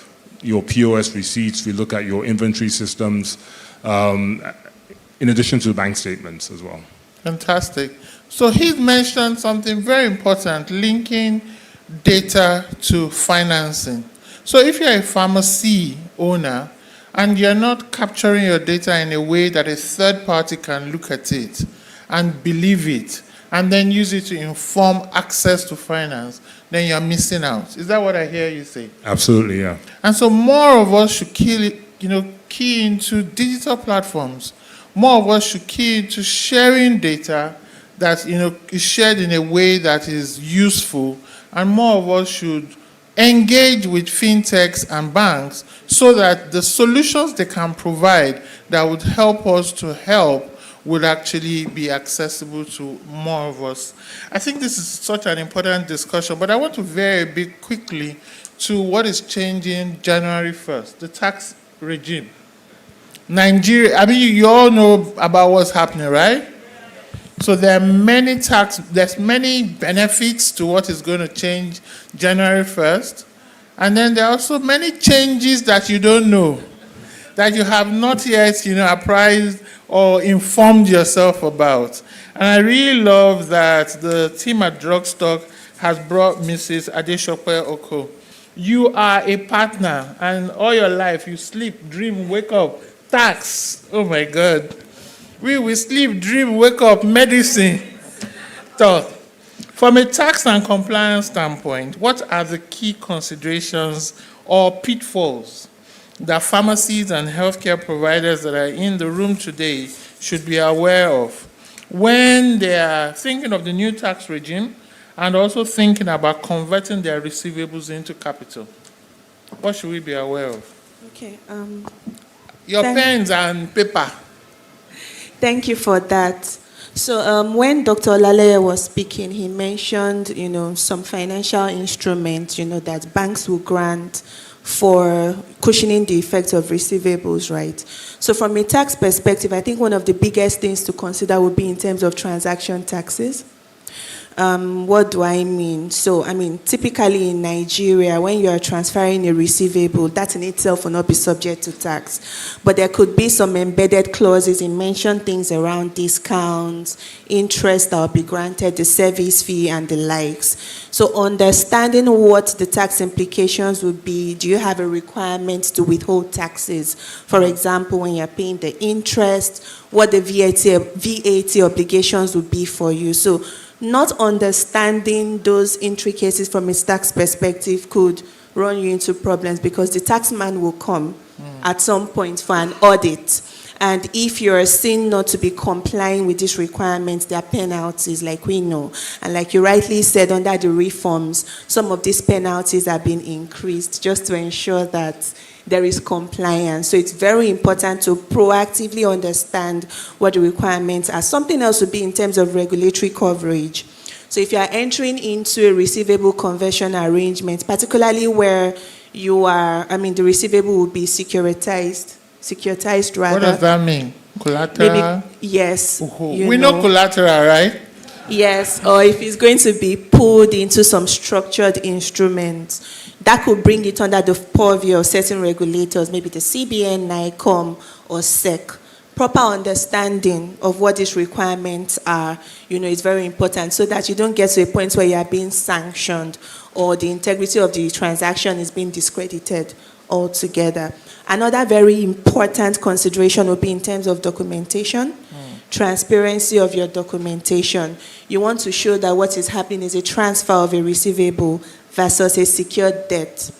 your POS receipts, we look at your inventory systems, in addition to bank statements as well. Fantastic. So he's mentioned something very important, linking data to financing. So if you're a pharmacy owner and you're not capturing your data in a way that a third party can look at it and believe it, and then use it to inform access to finance, then you're missing out. Is that what I hear you say? Absolutely, yeah. And so more of us should key into digital platforms. More of us should key into sharing data that is shared in a way that is useful, and more of us should engage with fintechs and banks so that the solutions they can provide that would help us to help would actually be accessible to more of us. I think this is such an important discussion, but I want to veer a bit quickly to what is changing January 1st, the tax regime. Nigeria, you all know about what's happening, right? So there's many benefits to what is going to change January 1st. And then there are also many changes that you don't know, that you have not yet, apprised or informed yourself about. And I really love that the team at Drugstock has brought Mrs. Adeshope Oko. You are a partner, and all your life you sleep, dream, wake up, tax. Oh my God. We will sleep, dream, wake up, medicine. So, from a tax and compliance standpoint, what are the key considerations or pitfalls that pharmacies and healthcare providers that are in the room today should be aware of when they are thinking of the new tax regime and also thinking about converting their receivables into capital? What should we be aware of? Okay. Your pens and paper. Thank you for that. So when Dr. Olaleye was speaking, he mentioned, some financial instruments, that banks will grant for cushioning the effect of receivables, right? So from a tax perspective, I think one of the biggest things to consider would be in terms of transaction taxes. What do I mean? So, typically in Nigeria, when you are transferring a receivable, that in itself will not be subject to tax. But there could be some embedded clauses. It mentioned things around discounts, interest that will be granted, the service fee, and the likes. So understanding what the tax implications would be, do you have a requirement to withhold taxes? For example, when you're paying the interest, what the VAT obligations would be for you. So not understanding those intricacies from a tax perspective could run you into problems, because the taxman will come at some point for an audit. And if you're seen not to be complying with these requirements, there are penalties, like we know. And like you rightly said, under the reforms, some of these penalties have been increased just to ensure that there is compliance. So it's very important to proactively understand what the requirements are. Something else would be in terms of regulatory coverage. So if you are entering into a receivable conversion arrangement, particularly where you are, the receivable will be securitized rather. What does that mean? Collateral? Maybe, yes. We know collateral, right? Yes, or if it's going to be pulled into some structured instruments, that could bring it under the purview of certain regulators, maybe the CBN, NICOM, or SEC. Proper understanding of what these requirements are, is very important, so that you don't get to a point where you are being sanctioned or the integrity of the transaction is being discredited altogether. Another very important consideration would be in terms of documentation, transparency of your documentation. You want to show that what is happening is a transfer of a receivable versus a secured debt.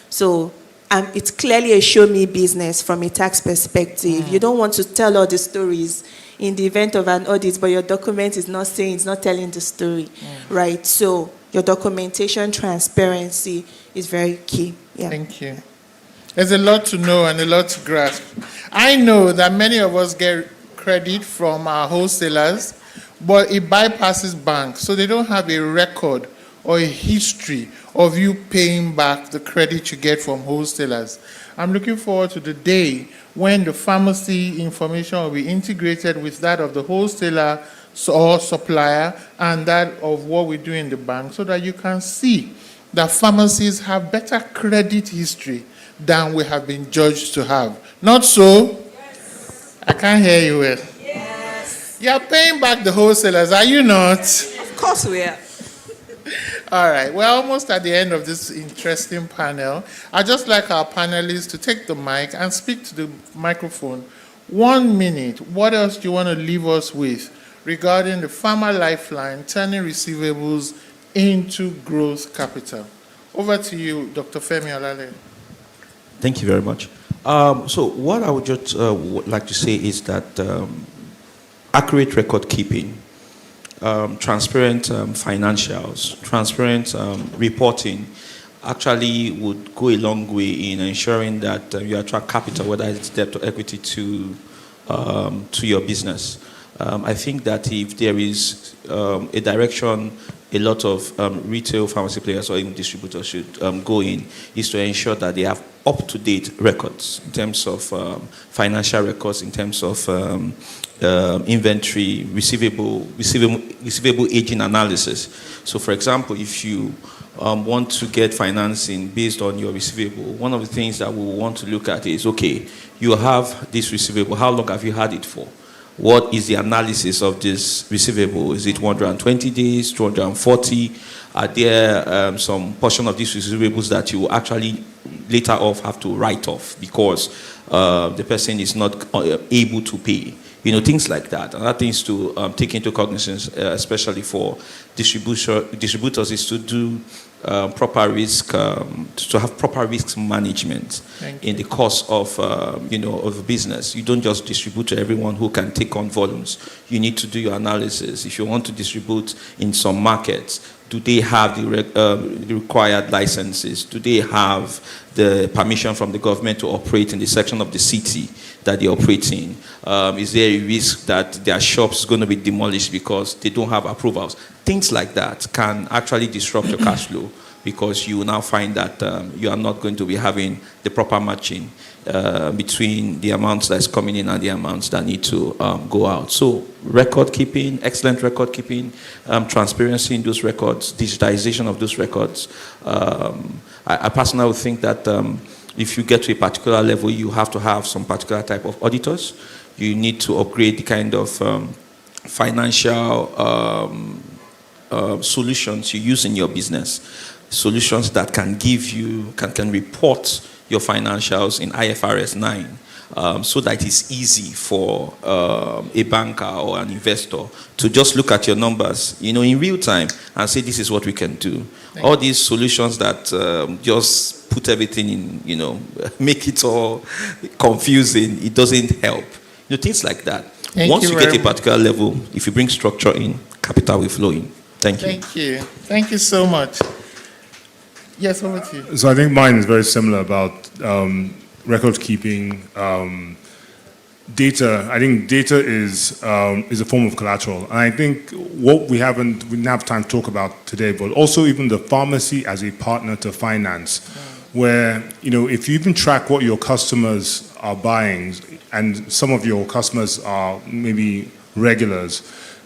So it's clearly a show-me business from a tax perspective. You don't want to tell all the stories in the event of an audit, but your document is not saying, it's not telling the story, right? So your documentation transparency is very key. Yeah. Thank you. There's a lot to know and a lot to grasp. I know that many of us get credit from our wholesalers, but it bypasses banks, so they don't have a record or a history of you paying back the credit you get from wholesalers. I'm looking forward to the day when the pharmacy information will be integrated with that of the wholesaler or supplier and that of what we do in the bank, so that you can see that pharmacies have better credit history than we have been judged to have. Not so? Yes. I can't hear you well. Yes. You're paying back the wholesalers, are you not? Of course we are. All right, we're almost at the end of this interesting panel. I'd just like our panelists to take the mic and speak to the microphone. 1 minute, what else do you want to leave us with regarding the Farmer Lifeline, turning receivables into growth capital? Over to you, Dr. Femi Olale. Thank you very much. So what I would just would like to say is that accurate record keeping, transparent financials, transparent reporting actually would go a long way in ensuring that you attract capital, whether it's debt or equity, to your business. I think that if there is a direction a lot of retail pharmacy players or even distributors should go in, is to ensure that they have up-to-date records in terms of financial records, in terms of inventory, receivable aging analysis. So, for example, if you want to get financing based on your receivable, one of the things that we want to look at is, okay, you have this receivable, how long have you had it for? What is the analysis of this receivable? Is it 120 days, 240? Are there some portion of these receivables that you actually later off have to write off because the person is not able to pay? Things like that. Other things to take into cognizance, especially for distributors, is to do proper risk, to have proper risk management in the course of of business. You don't just distribute to everyone who can take on volumes. You need to do your analysis. If you want to distribute in some markets, do they have the required licenses? Do they have the permission from the government to operate in the section of the city that they operate in? Is there a risk that their shops is going to be demolished because they don't have approvals? Things like that can actually disrupt your cash flow, because you will now find that you are not going to be having the proper matching between the amounts that's coming in and the amounts that need to go out. So record keeping, excellent record keeping, transparency in those records, digitization of those records. I personally think that if you get to a particular level, you have to have some particular type of auditors. You need to upgrade the kind of financial solutions you use in your business. Solutions that can give you, can report your financials in IFRS 9. so that it's easy for a banker or an investor to just look at your numbers, in real time and say, this is what we can do. All these solutions that just put everything in, make it all confusing, it doesn't help. Things like that. Once you get a particular level, if you bring structure in, capital will flow in. Thank you. Thank you. Thank you so much. Yes, over to you. So I think mine is very similar about record keeping, data. I think data is a form of collateral, and I think what we didn't have time to talk about today, but also even the pharmacy as a partner to finance, where if you even track what your customers are buying, and some of your customers are maybe regulars.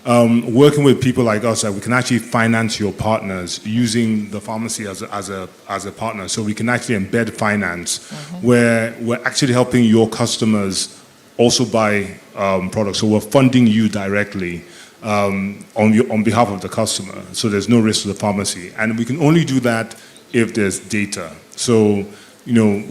Working with people like us, we can actually finance your partners using the pharmacy as a partner. So we can actually embed finance, where we're actually helping your customers also buy products. So we're funding you directly on behalf of the customer. So there's no risk to the pharmacy, and we can only do that if there's data. So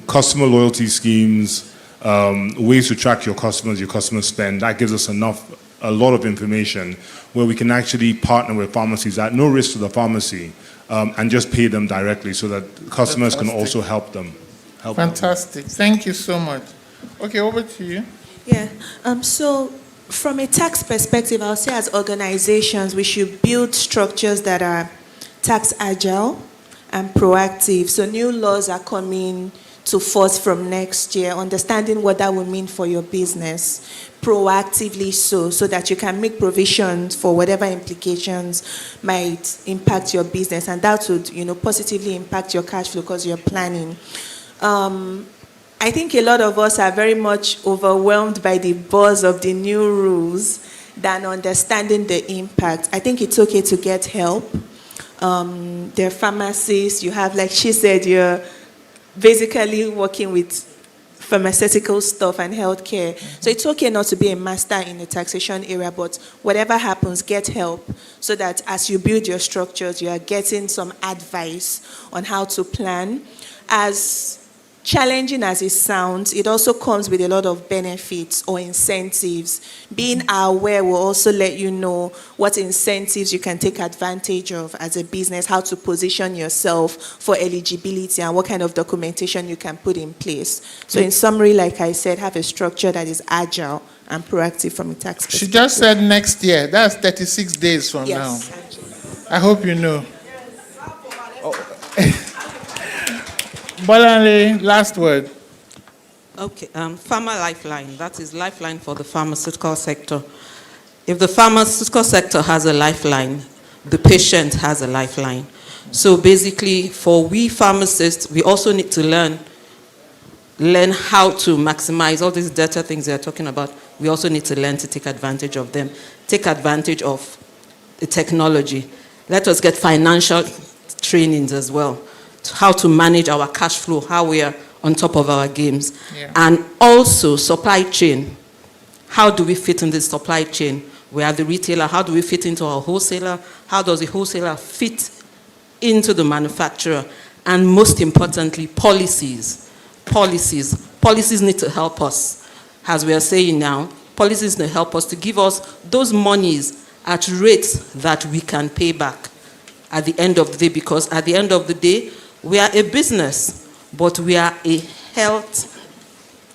customer loyalty schemes, ways to track your customers spend. That gives us a lot of information where we can actually partner with pharmacies at no risk to the pharmacy and just pay them directly so that customers can also help them. Fantastic. Thank you so much. Okay, over to you. Yeah. So from a tax perspective, I'll say as organizations, we should build structures that are tax agile and proactive. So new laws are coming to force from next year, understanding what that will mean for your business, proactively so that you can make provisions for whatever implications might impact your business, and that would, positively impact your cash flow because you're planning. I think a lot of us are very much overwhelmed by the buzz of the new rules than understanding the impact. I think it's okay to get help. There are pharmacists, you have, like she said, you're basically working with pharmaceutical stuff and healthcare. So it's okay not to be a master in the taxation area, but whatever happens, get help so that as you build your structures, you are getting some advice on how to plan. As challenging as it sounds, it also comes with a lot of benefits or incentives. Being aware will also let you know what incentives you can take advantage of as a business, how to position yourself for eligibility, and what kind of documentation you can put in place. So in summary, like I said, have a structure that is agile and proactive from a tax perspective. She just said next year. That's 36 days from now. I hope you know. Bolanle, last word. Okay, Pharma Lifeline. That is lifeline for the pharmaceutical sector. If the pharmaceutical sector has a lifeline, the patient has a lifeline. So basically, for we pharmacists, we also need to learn how to maximize all these data things they are talking about. We also need to learn to take advantage of them, take advantage of the technology. Let us get financial trainings as well, how to manage our cash flow, how we are on top of our games. Yeah. And also supply chain. How do we fit in the supply chain? We are the retailer. How do we fit into our wholesaler? How does the wholesaler fit into the manufacturer? And most importantly, policies. Policies need to help us. As we are saying now, policies need to help us to give us those monies at rates that we can pay back at the end of the day, because at the end of the day, we are a business, but we are a health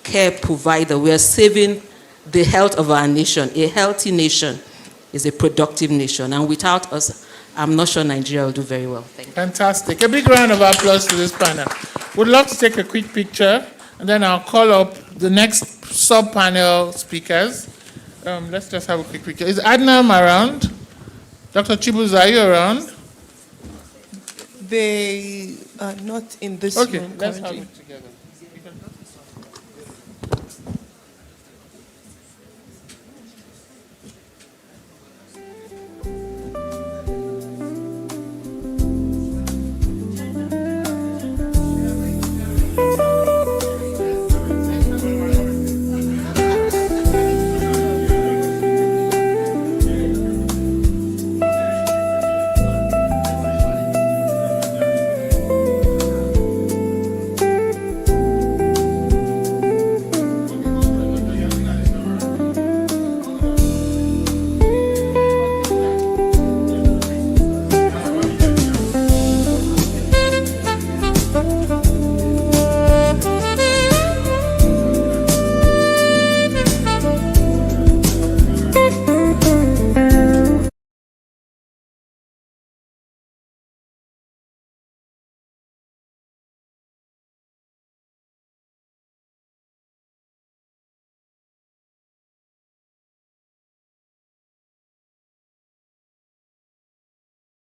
care provider. We are saving the health of our nation. A healthy nation is a productive nation, and without us, I'm not sure Nigeria will do very well. Thank you. Fantastic. A big round of applause to this panel. We'd love to take a quick picture, and then I'll call up the next sub-panel speakers. Let's just have a quick picture. Is Adnam around? Dr. Chibuza, are you around? They are not in this room currently. Let's have it together.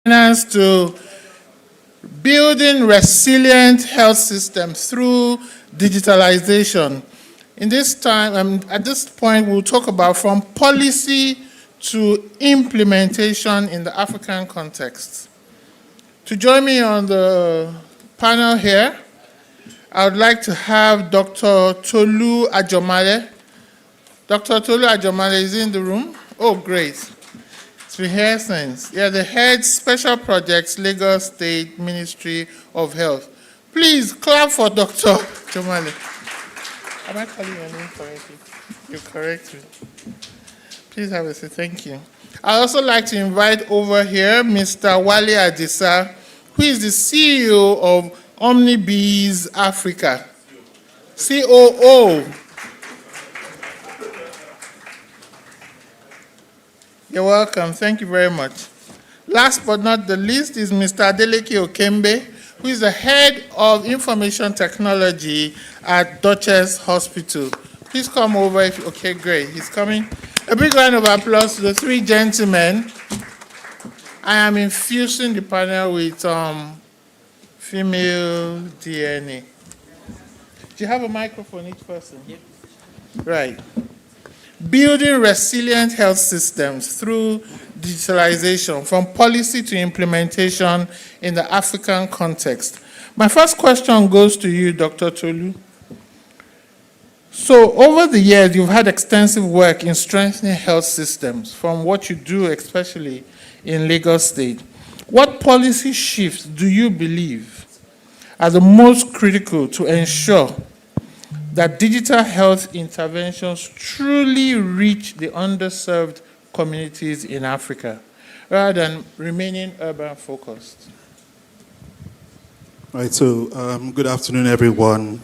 finance to building resilient health systems through digitalization. In this time, at this point, we'll talk about from policy to implementation in the African context. To join me on the panel here, I would like to have Dr. Tolu Ajomale. Dr. Tolu Ajomale is in the room. Oh, great. It's rehearsing. Yeah, the head special projects, Lagos State Ministry of Health. Please clap for Dr. Ajomale. Am I calling your name correctly? You correct me. Please have a seat. Thank you. I'd also like to invite over here Mr. Wale Adisa, who is the CEO of OmniBees Africa. COO. You're welcome. Thank you very much. Last but not the least is Mr. Adeleke Okembe, who is the head of information technology at Duchess Hospital. Please come over. Okay, great. He's coming. A big round of applause to the three gentlemen. I am infusing the panel with female DNA. Do you have a microphone, each person? Yep. Right. Building resilient health systems through digitalization, from policy to implementation in the African context. My first question goes to you, Dr. Tolu. So over the years, you've had extensive work in strengthening health systems, from what you do especially in Lagos State. What policy shifts do you believe are the most critical to ensure that digital health interventions truly reach the underserved communities in Africa, rather than remaining urban focused? Right, so good afternoon, everyone.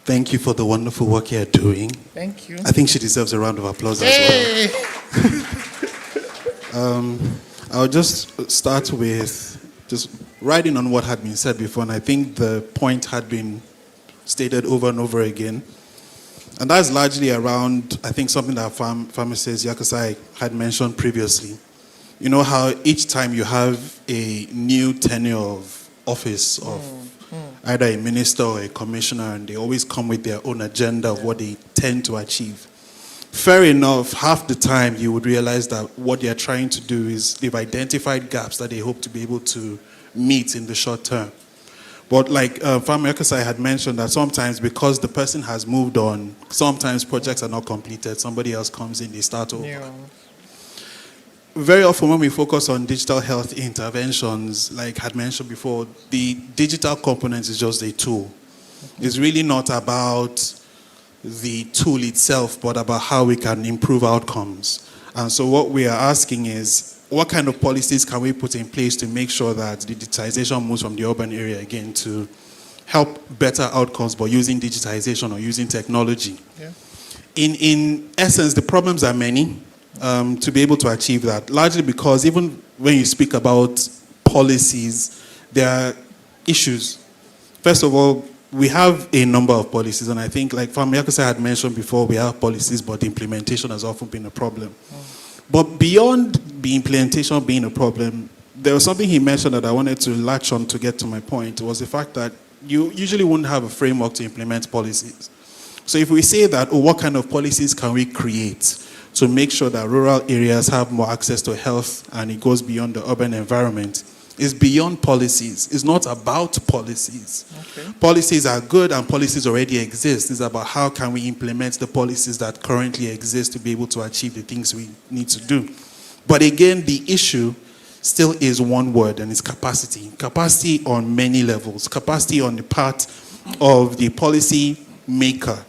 Thank you for the wonderful work you're doing. Thank you. I think she deserves a round of applause as well. I'll just start with just riding on what had been said before, and I think the point had been stated over and over again. And that's largely around, I think, something that pharmacist Yakasai had mentioned previously. You know how each time you have a new tenure of office of either a minister or a commissioner, and they always come with their own agenda of what they tend to achieve. Fair enough, half the time you would realize that what they're trying to do is they've identified gaps that they hope to be able to meet in the short term. But like Farmer Yakasai had mentioned, that sometimes because the person has moved on, sometimes projects are not completed, somebody else comes in, they start over. Yeah. Very often when we focus on digital health interventions, like I had mentioned before, the digital component is just a tool. It's really not about the tool itself, but about how we can improve outcomes. And so what we are asking is, what kind of policies can we put in place to make sure that digitization moves from the urban area again to help better outcomes by using digitization or using technology? Yeah. In essence, the problems are many to be able to achieve that, largely because even when you speak about policies, there are issues. First of all, we have a number of policies, and I think, like Farmer Yakasai had mentioned before, we have policies, but the implementation has often been a problem. But beyond the implementation being a problem, there was something he mentioned that I wanted to latch on to get to my point. It was the fact that you usually wouldn't have a framework to implement policies. So if we say that, what kind of policies can we create to make sure that rural areas have more access to health and it goes beyond the urban environment? It's beyond policies. It's not about policies. Okay. Policies are good and policies already exist. It's about how can we implement the policies that currently exist to be able to achieve the things we need to do. But again, the issue still is one word, and it's capacity. Capacity on many levels. Capacity on the part of the policy maker.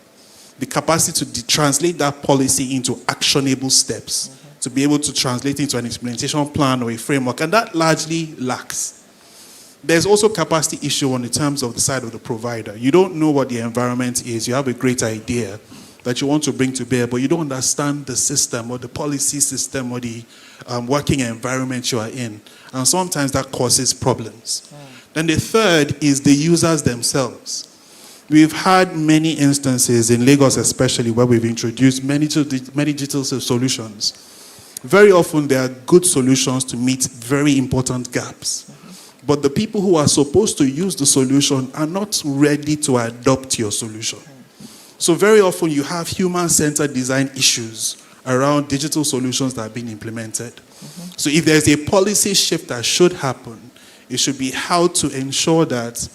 The capacity to translate that policy into actionable steps. To be able to translate into an implementation plan or a framework, and that largely lacks. There's also capacity issue on the terms of the side of the provider. You don't know what the environment is. You have a great idea that you want to bring to bear, but you don't understand the system or the policy system or the working environment you are in. And sometimes that causes problems. Then the third is the users themselves. We've had many instances in Lagos especially where we've introduced many digital solutions. Very often there are good solutions to meet very important gaps. But the people who are supposed to use the solution are not ready to adopt your solution. So very often you have human-centered design issues around digital solutions that are being implemented. So if there's a policy shift that should happen, it should be how to ensure that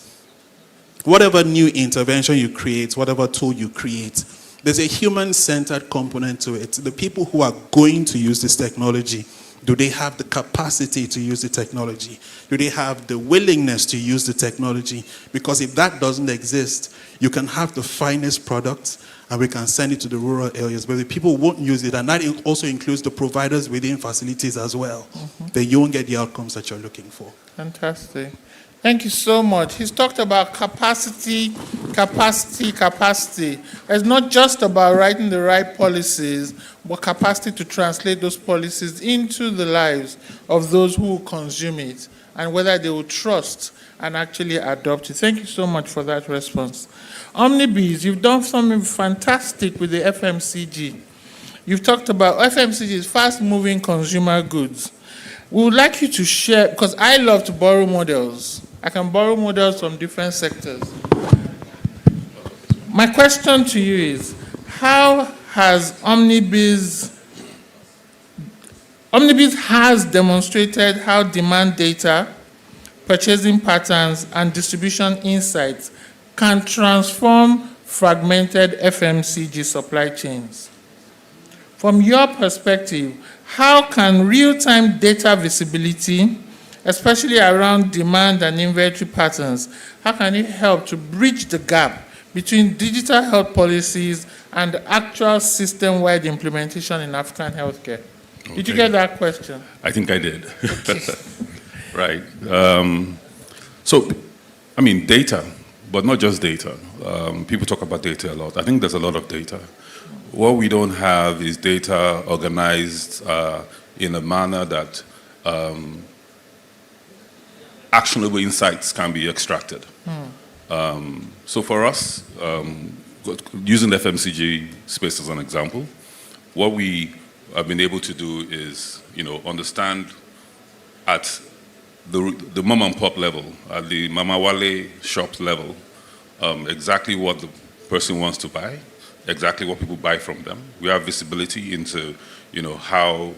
whatever new intervention you create, whatever tool you create, there's a human-centered component to it. The people who are going to use this technology, do they have the capacity to use the technology? Do they have the willingness to use the technology? Because if that doesn't exist, you can have the finest product and we can send it to the rural areas, but the people won't use it, and that also includes the providers within facilities as well. Then you won't get the outcomes that you're looking for. Fantastic. Thank you so much. He's talked about capacity. It's not just about writing the right policies, but capacity to translate those policies into the lives of those who consume it and whether they will trust and actually adopt it. Thank you so much for that response. Omnibiz, you've done something fantastic with the FMCG. You've talked about FMCG is fast-moving consumer goods. We would like you to share, because I love to borrow models. I can borrow models from different sectors. My question to you is, how has Omnibiz has demonstrated how demand data, purchasing patterns, and distribution insights can transform fragmented FMCG supply chains. From your perspective, how can real-time data visibility, especially around demand and inventory patterns, how can it help to bridge the gap between digital health policies and actual system-wide implementation in African healthcare? Okay. Did you get that question? I think I did. Okay. Right. So, I mean, data, but not just data. People talk about data a lot. I think there's a lot of data. What we don't have is data organized in a manner that actionable insights can be extracted. So for us, using the FMCG space as an example, what we have been able to do is, understand at the mom and pop level, at the Mama Wale shop level, exactly what the person wants to buy, exactly what people buy from them. We have visibility into, how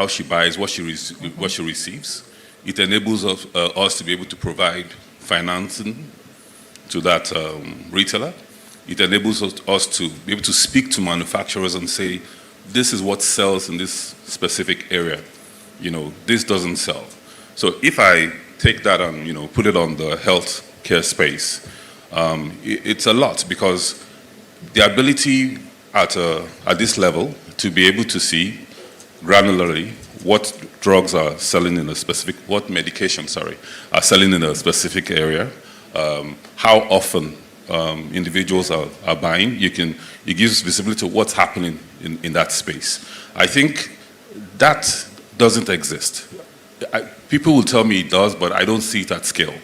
she buys, what she receives. It enables us to be able to provide financing to that retailer. It enables us to be able to speak to manufacturers and say, this is what sells in this specific area. This doesn't sell. So if I take that and put it on the healthcare space, it's a lot, because the ability at this level to be able to see granularly what drugs are selling in a specific, what medications, are selling in a specific area, how often individuals are buying. It gives visibility to what's happening in that space. I think that doesn't exist. People will tell me it does, but I don't see it at scale.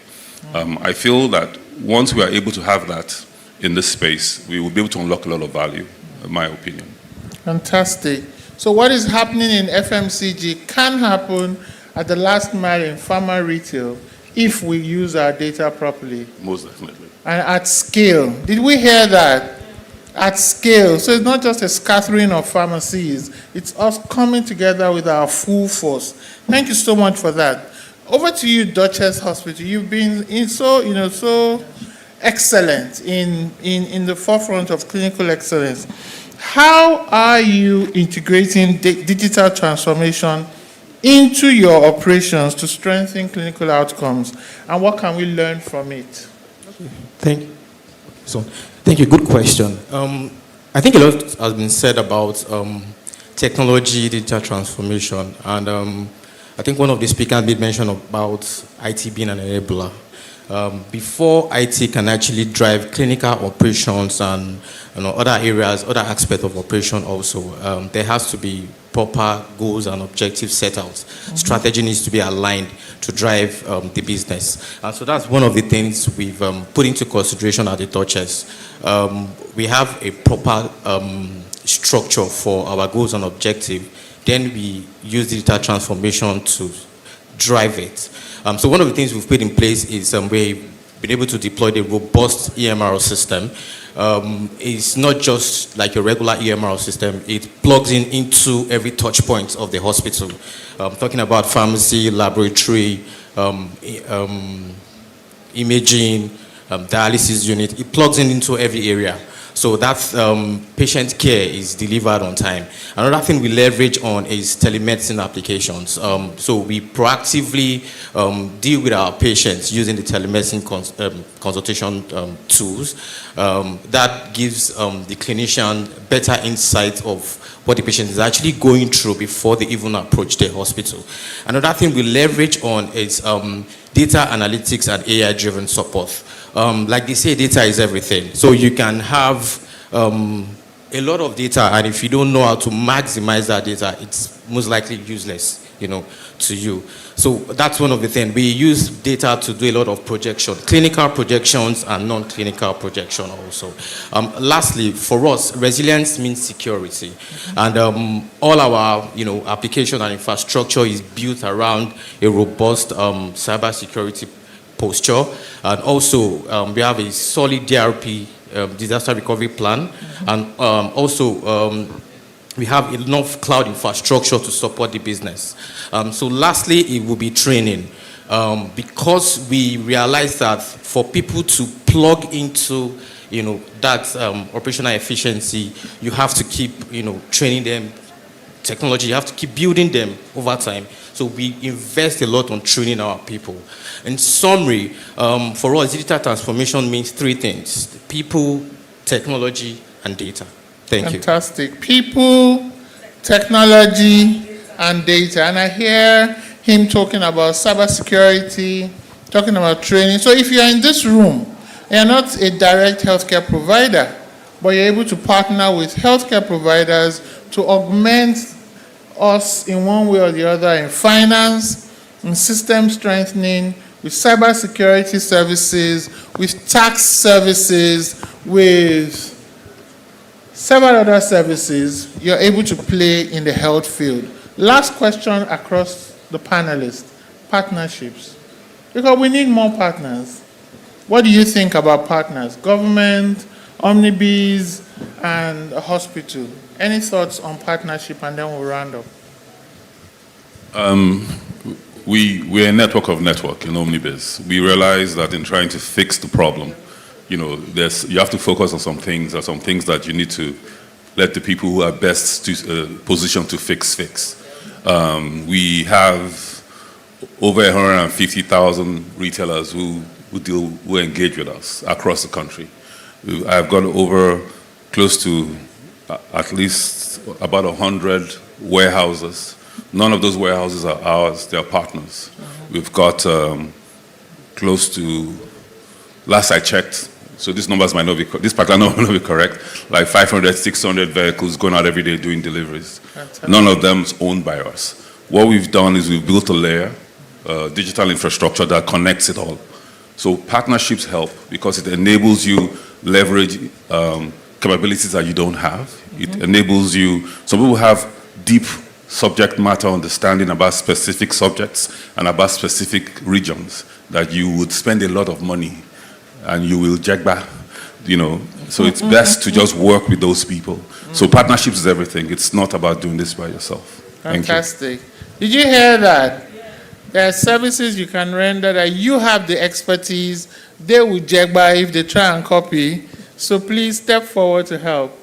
I feel that once we are able to have that in this space, we will be able to unlock a lot of value, in my opinion. Fantastic. So what is happening in FMCG can happen at the last mile in pharma retail if we use our data properly. Most definitely. And at scale. Did we hear that? At scale. So it's not just a scattering of pharmacies. It's us coming together with our full force. Thank you so much for that. Over to you, Duchess Hospital. You've been so excellent in the forefront of clinical excellence. How are you integrating digital transformation into your operations to strengthen clinical outcomes? And what can we learn from it? Thank you. Good question. I think a lot has been said about technology, digital transformation, and I think one of the speakers did mention about IT being an enabler. Before IT can actually drive clinical operations and other areas, other aspects of operation also, there has to be proper goals and objectives set out. Strategy needs to be aligned to drive the business. And so that's one of the things we've put into consideration at the Duchess. We have a proper structure for our goals and objective, then we use digital transformation to drive it. So one of the things we've put in place is we've been able to deploy the robust EMR system. It's not just like a regular EMR system. It plugs into every touch point of the hospital. Talking about pharmacy, laboratory, imaging, dialysis unit. It plugs into every area. So that patient care is delivered on time. Another thing we leverage on is telemedicine applications. So we proactively deal with our patients using the telemedicine consultation tools. That gives the clinician better insight of what the patient is actually going through before they even approach the hospital. Another thing we leverage on is data analytics and AI-driven support. Like they say, data is everything. So you can have a lot of data, and if you don't know how to maximize that data, it's most likely useless, to you. So that's one of the things. We use data to do a lot of projection, clinical projections and non-clinical projection also. Lastly, for us, resilience means security. And all our, application and infrastructure is built around a robust cybersecurity posture. And also, we have a solid DRP, disaster recovery plan. And also, we have enough cloud infrastructure to support the business. So lastly, it will be training. Because we realize that for people to plug into, that operational efficiency, you have to keep, training them, technology, you have to keep building them over time. So we invest a lot on training our people. In summary, for us, digital transformation means three things: people, technology, and data. Thank you. Fantastic. People, technology, and data. And I hear him talking about cybersecurity, talking about training. So if you're in this room, you're not a direct healthcare provider, but you're able to partner with healthcare providers to augment us in one way or the other in finance, in system strengthening, with cybersecurity services, with tax services, with several other services, you're able to play in the health field. Last question across the panelists: partnerships. Because we need more partners. What do you think about partners? Government, omnibus, and a hospital. Any thoughts on partnership, and then we'll round up? We're a network of network in Omnibus. We realize that in trying to fix the problem, you have to focus on some things that you need to let the people who are best positioned to fix. We have over 150,000 retailers who engage with us across the country. I've got over close to at least about 100 warehouses. None of those warehouses are ours, they're partners. We've got close to, last I checked, so this particular number might not be correct, like 500, 600 vehicles going out every day doing deliveries. Fantastic. None of them is owned by us. What we've done is we've built a layer, digital infrastructure that connects it all. So partnerships help because it enables you leverage capabilities that you don't have. It enables you, some people have deep subject matter understanding about specific subjects and about specific regions that you would spend a lot of money and you will check back, So it's best to just work with those people. So partnerships is everything. It's not about doing this by yourself. Fantastic. Did you hear that? There are services you can render that you have the expertise. They will check by if they try and copy. So please step forward to help.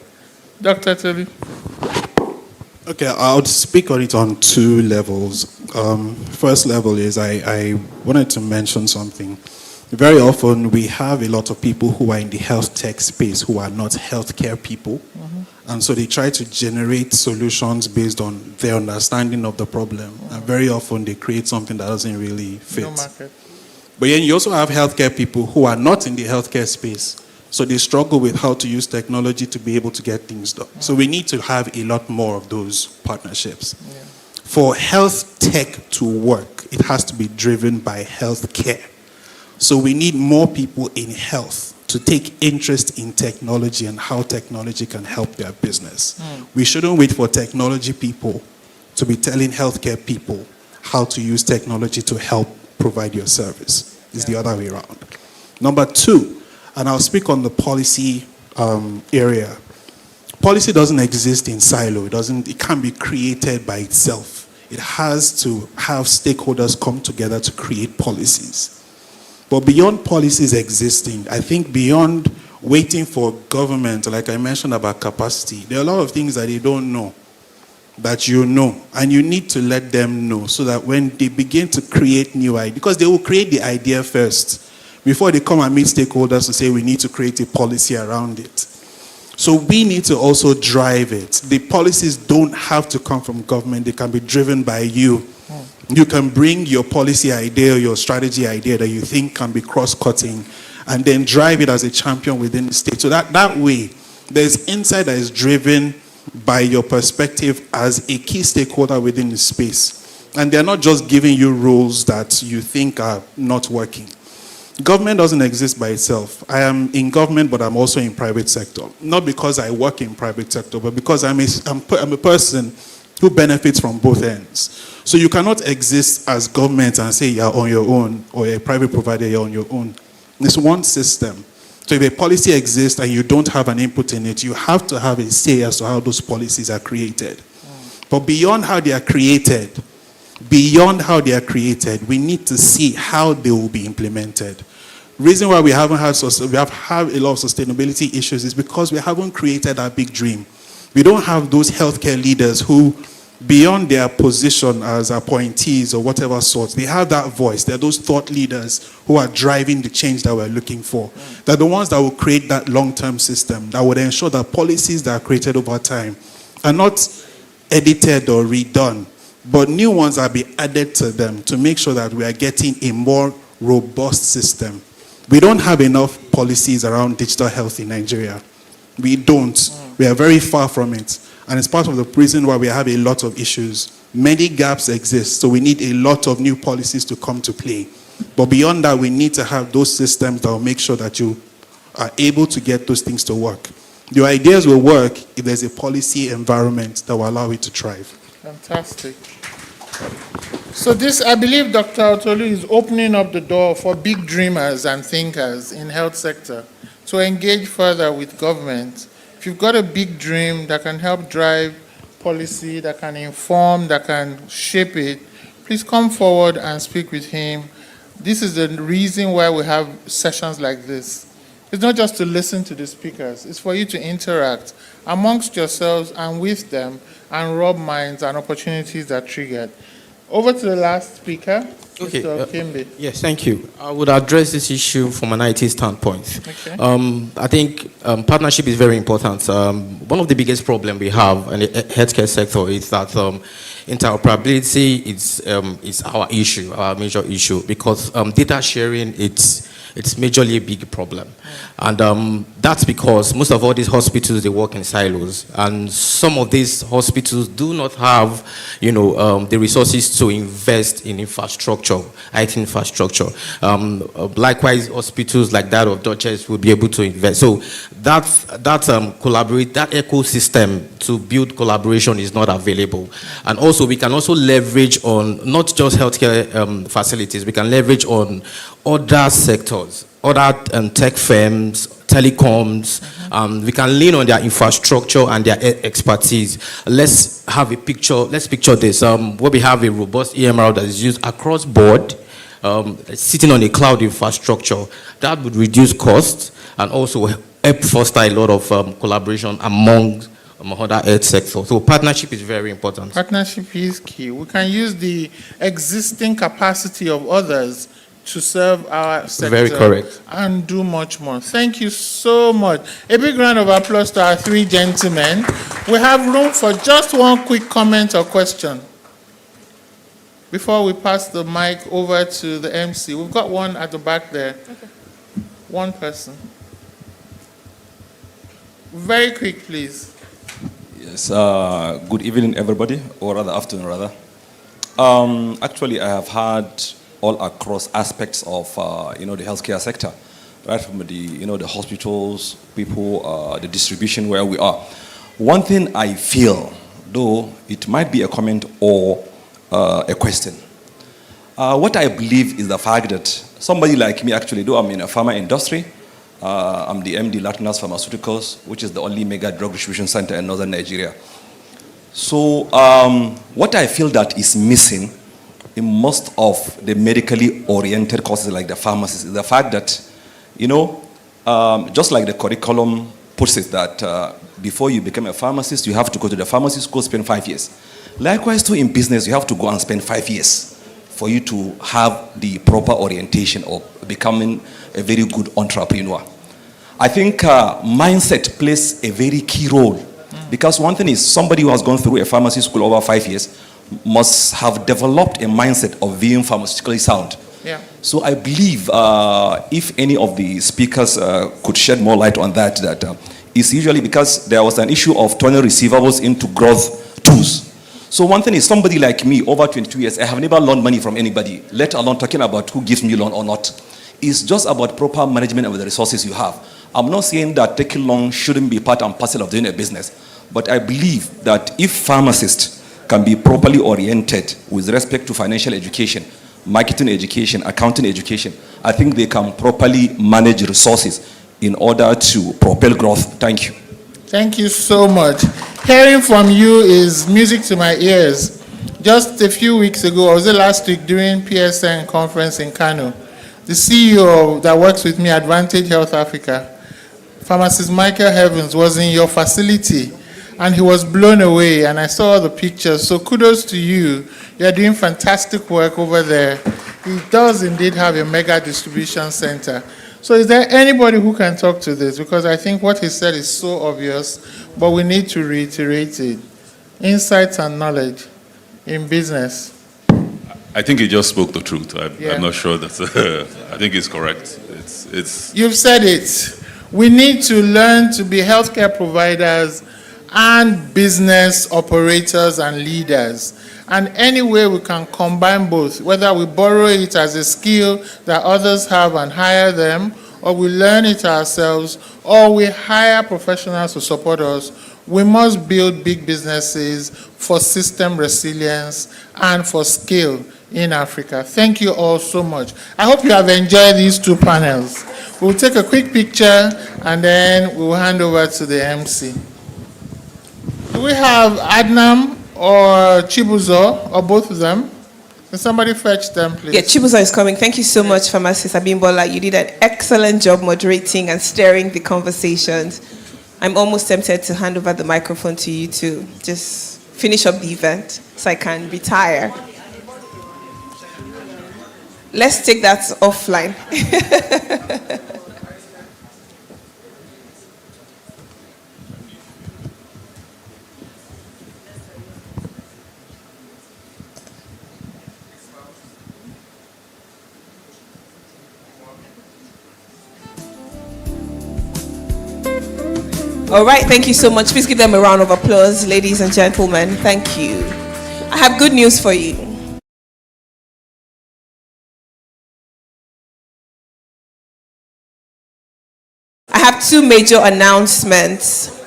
Dr. Tolu. Okay, I'll speak on it on two levels. First level is I wanted to mention something. Very often we have a lot of people who are in the health tech space who are not healthcare people. And so they try to generate solutions based on their understanding of the problem. And very often they create something that doesn't really fit. No market. But then you also have healthcare people who are not in the healthcare space. So they struggle with how to use technology to be able to get things done. So we need to have a lot more of those partnerships. Yeah. For health tech to work, it has to be driven by healthcare. So we need more people in health to take interest in technology and how technology can help their business. We shouldn't wait for technology people to be telling healthcare people how to use technology to help provide your service. It's the other way around. Number two, and I'll speak on the policy area. Policy doesn't exist in silo. It can't be created by itself. It has to have stakeholders come together to create policies. But beyond policies existing, I think beyond waiting for government, like I mentioned about capacity, there are a lot of things that they don't know that you know, and you need to let them know so that when they begin to create new ideas, because they will create the idea first before they come and meet stakeholders to say we need to create a policy around it. So we need to also drive it. The policies don't have to come from government. They can be driven by you. You can bring your policy idea, your strategy idea that you think can be cross-cutting, and then drive it as a champion within the state. So that way, there's insight that is driven by your perspective as a key stakeholder within the space. And they're not just giving you rules that you think are not working. Government doesn't exist by itself. I am in government, but I'm also in private sector. Not because I work in private sector, but because I'm a person who benefits from both ends. So you cannot exist as government and say you're on your own, or a private provider, you're on your own. It's one system. So if a policy exists and you don't have an input in it, you have to have a say as to how those policies are created. But beyond how they are created, we need to see how they will be implemented. Reason why we have had a lot of sustainability issues is because we haven't created that big dream. We don't have those healthcare leaders who, beyond their position as appointees or whatever sort, they have that voice. They're those thought leaders who are driving the change that we're looking for. They're the ones that will create that long-term system that would ensure that policies that are created over time are not edited or redone, but new ones are being added to them to make sure that we are getting a more robust system. We don't have enough policies around digital health in Nigeria. We don't. We are very far from it. And it's part of the reason why we have a lot of issues. Many gaps exist, so we need a lot of new policies to come to play. But beyond that, we need to have those systems that will make sure that you are able to get those things to work. Your ideas will work if there's a policy environment that will allow it to thrive. Fantastic. So this, I believe Dr. Otolu is opening up the door for big dreamers and thinkers in health sector to engage further with government. If you've got a big dream that can help drive policy, that can inform, that can shape it, please come forward and speak with him. This is the reason why we have sessions like this. It's not just to listen to the speakers, it's for you to interact amongst yourselves and with them and rub minds and opportunities that triggered. Over to the last speaker, Okay. Mr. Kimbe. Yes, thank you. I would address this issue from an IT standpoint. Okay. I think partnership is very important. One of the biggest problems we have in the healthcare sector is that interoperability is our issue, our major issue, because data sharing, it's majorly a big problem. And that's because most of all these hospitals, they work in silos. And some of these hospitals do not have, the resources to invest in infrastructure, IT infrastructure. Likewise, hospitals like that of Duchess will be able to invest. So that ecosystem to build collaboration is not available. And also, we can also leverage on not just healthcare facilities, we can leverage on other sectors, other tech firms, telecoms. We can lean on their infrastructure and their expertise. Let's have a picture. Let's picture this. Where we have a robust EMR that is used across board, sitting on a cloud infrastructure. That would reduce costs and also help foster a lot of collaboration among other health sectors. So partnership is very important. Partnership is key. We can use the existing capacity of others to serve our sector. Very correct. And do much more. Thank you so much. A big round of applause to our three gentlemen. We have room for just one quick comment or question before we pass the mic over to the MC. We've got one at the back there. Okay. One person. Very quick, please. Yes, good evening, everybody, or rather afternoon, rather. Actually, I have had all across aspects of, the healthcare sector. right from the, the hospitals, people, the distribution where we are. One thing I feel, though it might be a comment or a question, what I believe is the fact that somebody like me, actually, though I'm in a pharma industry, I'm the MD Latinas Pharmaceuticals, which is the only mega drug distribution center in northern Nigeria. So what I feel that is missing in most of the medically oriented courses like the pharmacies is the fact that, just like the curriculum puts it, that before you become a pharmacist, you have to go to the pharmacy school, spend 5 years. Likewise, too, in business, you have to go and spend 5 years for you to have the proper orientation of becoming a very good entrepreneur. I think mindset plays a very key role, because one thing is somebody who has gone through a pharmacy school over 5 years must have developed a mindset of being pharmaceutically sound. Yeah. So I believe if any of the speakers could shed more light on that, it's usually because there was an issue of turning receivables into growth tools. So one thing is, somebody like me, over 22 years, I have never loaned money from anybody, let alone talking about who gives me loan or not. It's just about proper management of the resources you have. I'm not saying that taking loan shouldn't be part and parcel of doing a business, but I believe that if pharmacists can be properly oriented with respect to financial education, marketing education, accounting education, I think they can properly manage resources in order to propel growth. Thank you. Thank you so much. Hearing from you is music to my ears. Just a few weeks ago, or was it last week, during PSN conference in Kano, the CEO that works with me, Advantage Health Africa, Pharmacist Michael Heavens, was in your facility, and he was blown away, and I saw the pictures. So kudos to you. You're doing fantastic work over there. He does indeed have a mega distribution center. So is there anybody who can talk to this? Because I think what he said is so obvious, but we need to reiterate it. Insights and knowledge in business. I think he just spoke the truth. Yeah. I'm not sure that. I think it's correct. It's. You've said it. We need to learn to be healthcare providers and business operators and leaders. And any way we can combine both, whether we borrow it as a skill that others have and hire them, or we learn it ourselves, or we hire professionals to support us, we must build big businesses for system resilience and for scale in Africa. Thank you all so much. I hope you have enjoyed these two panels. We'll take a quick picture and then we'll hand over to the MC. Do we have Adnam or Chibuzo, or both of them? Can somebody fetch them, please? Yeah, Chibuzo is coming. Thank you so much, Pharmacist Abimbola. You did an excellent job moderating and steering the conversations. I'm almost tempted to hand over the microphone to you to just finish up the event so I can retire. Let's take that offline. All right, thank you so much. Please give them a round of applause, ladies and gentlemen. Thank you. I have good news for you. I have two major announcements.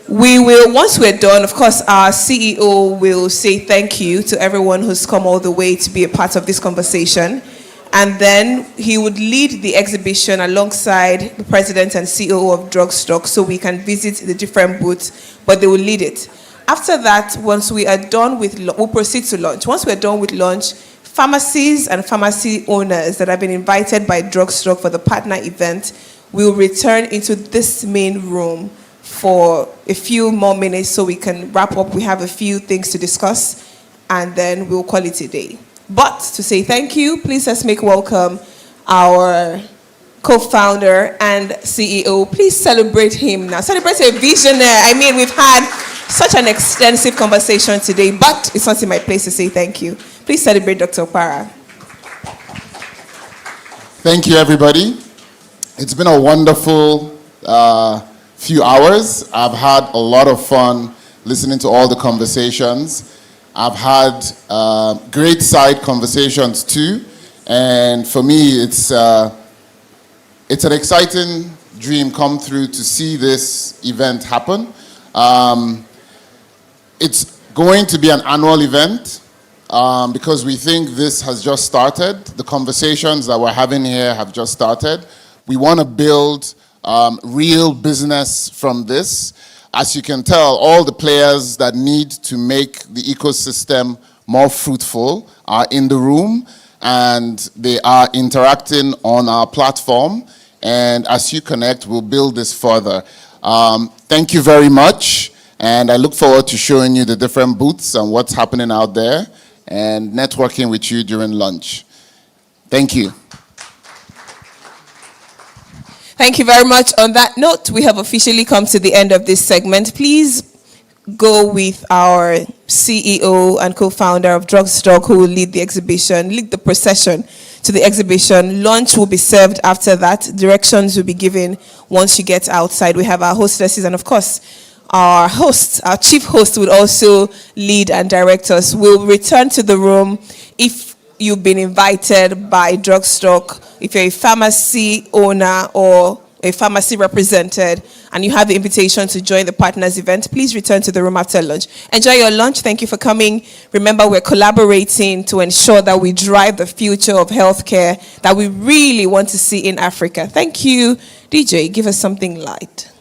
We will, once we're done, of course, our CEO will say thank you to everyone who's come all the way to be a part of this conversation. And then he would lead the exhibition alongside the president and CEO of Drugstock, so we can visit the different booths, but they will lead it. After that, once we are done with, we'll proceed to lunch. Once we're done with lunch, pharmacies and pharmacy owners that have been invited by Drugstock for the partner event will return into this main room for a few more minutes so we can wrap up. We have a few things to discuss, and then we'll call it a day. But to say thank you, please let's make welcome our co-founder and CEO. Please celebrate him now. Celebrate a visionary. I mean, we've had such an extensive conversation today, but it's not in my place to say thank you. Please celebrate Dr. Okpara. Thank you, everybody. It's been a wonderful few hours. I've had a lot of fun listening to all the conversations. I've had great side conversations too, and for me, it's It's an exciting dream come true to see this event happen. It's going to be an annual event because we think this has just started. The conversations that we're having here have just started. We want to build real business from this. As you can tell, all the players that need to make the ecosystem more fruitful are in the room, and they are interacting on our platform. And as you connect, we'll build this further. Thank you very much. And I look forward to showing you the different booths and what's happening out there and networking with you during lunch. Thank you. Thank you very much. On that note, we have officially come to the end of this segment. Please go with our CEO and co-founder of Drugstock, who will lead the exhibition, lead the procession to the exhibition. Lunch will be served after that. Directions will be given once you get outside. We have our hostesses, and of course, our host, our chief host, will also lead and direct us. We'll return to the room if you've been invited by Drugstock, if you're a pharmacy owner or a pharmacy represented, and you have the invitation to join the partners event, please return to the room after lunch. Enjoy your lunch. Thank you for coming. Remember, we're collaborating to ensure that we drive the future of healthcare that we really want to see in Africa. Thank you. DJ, give us something light.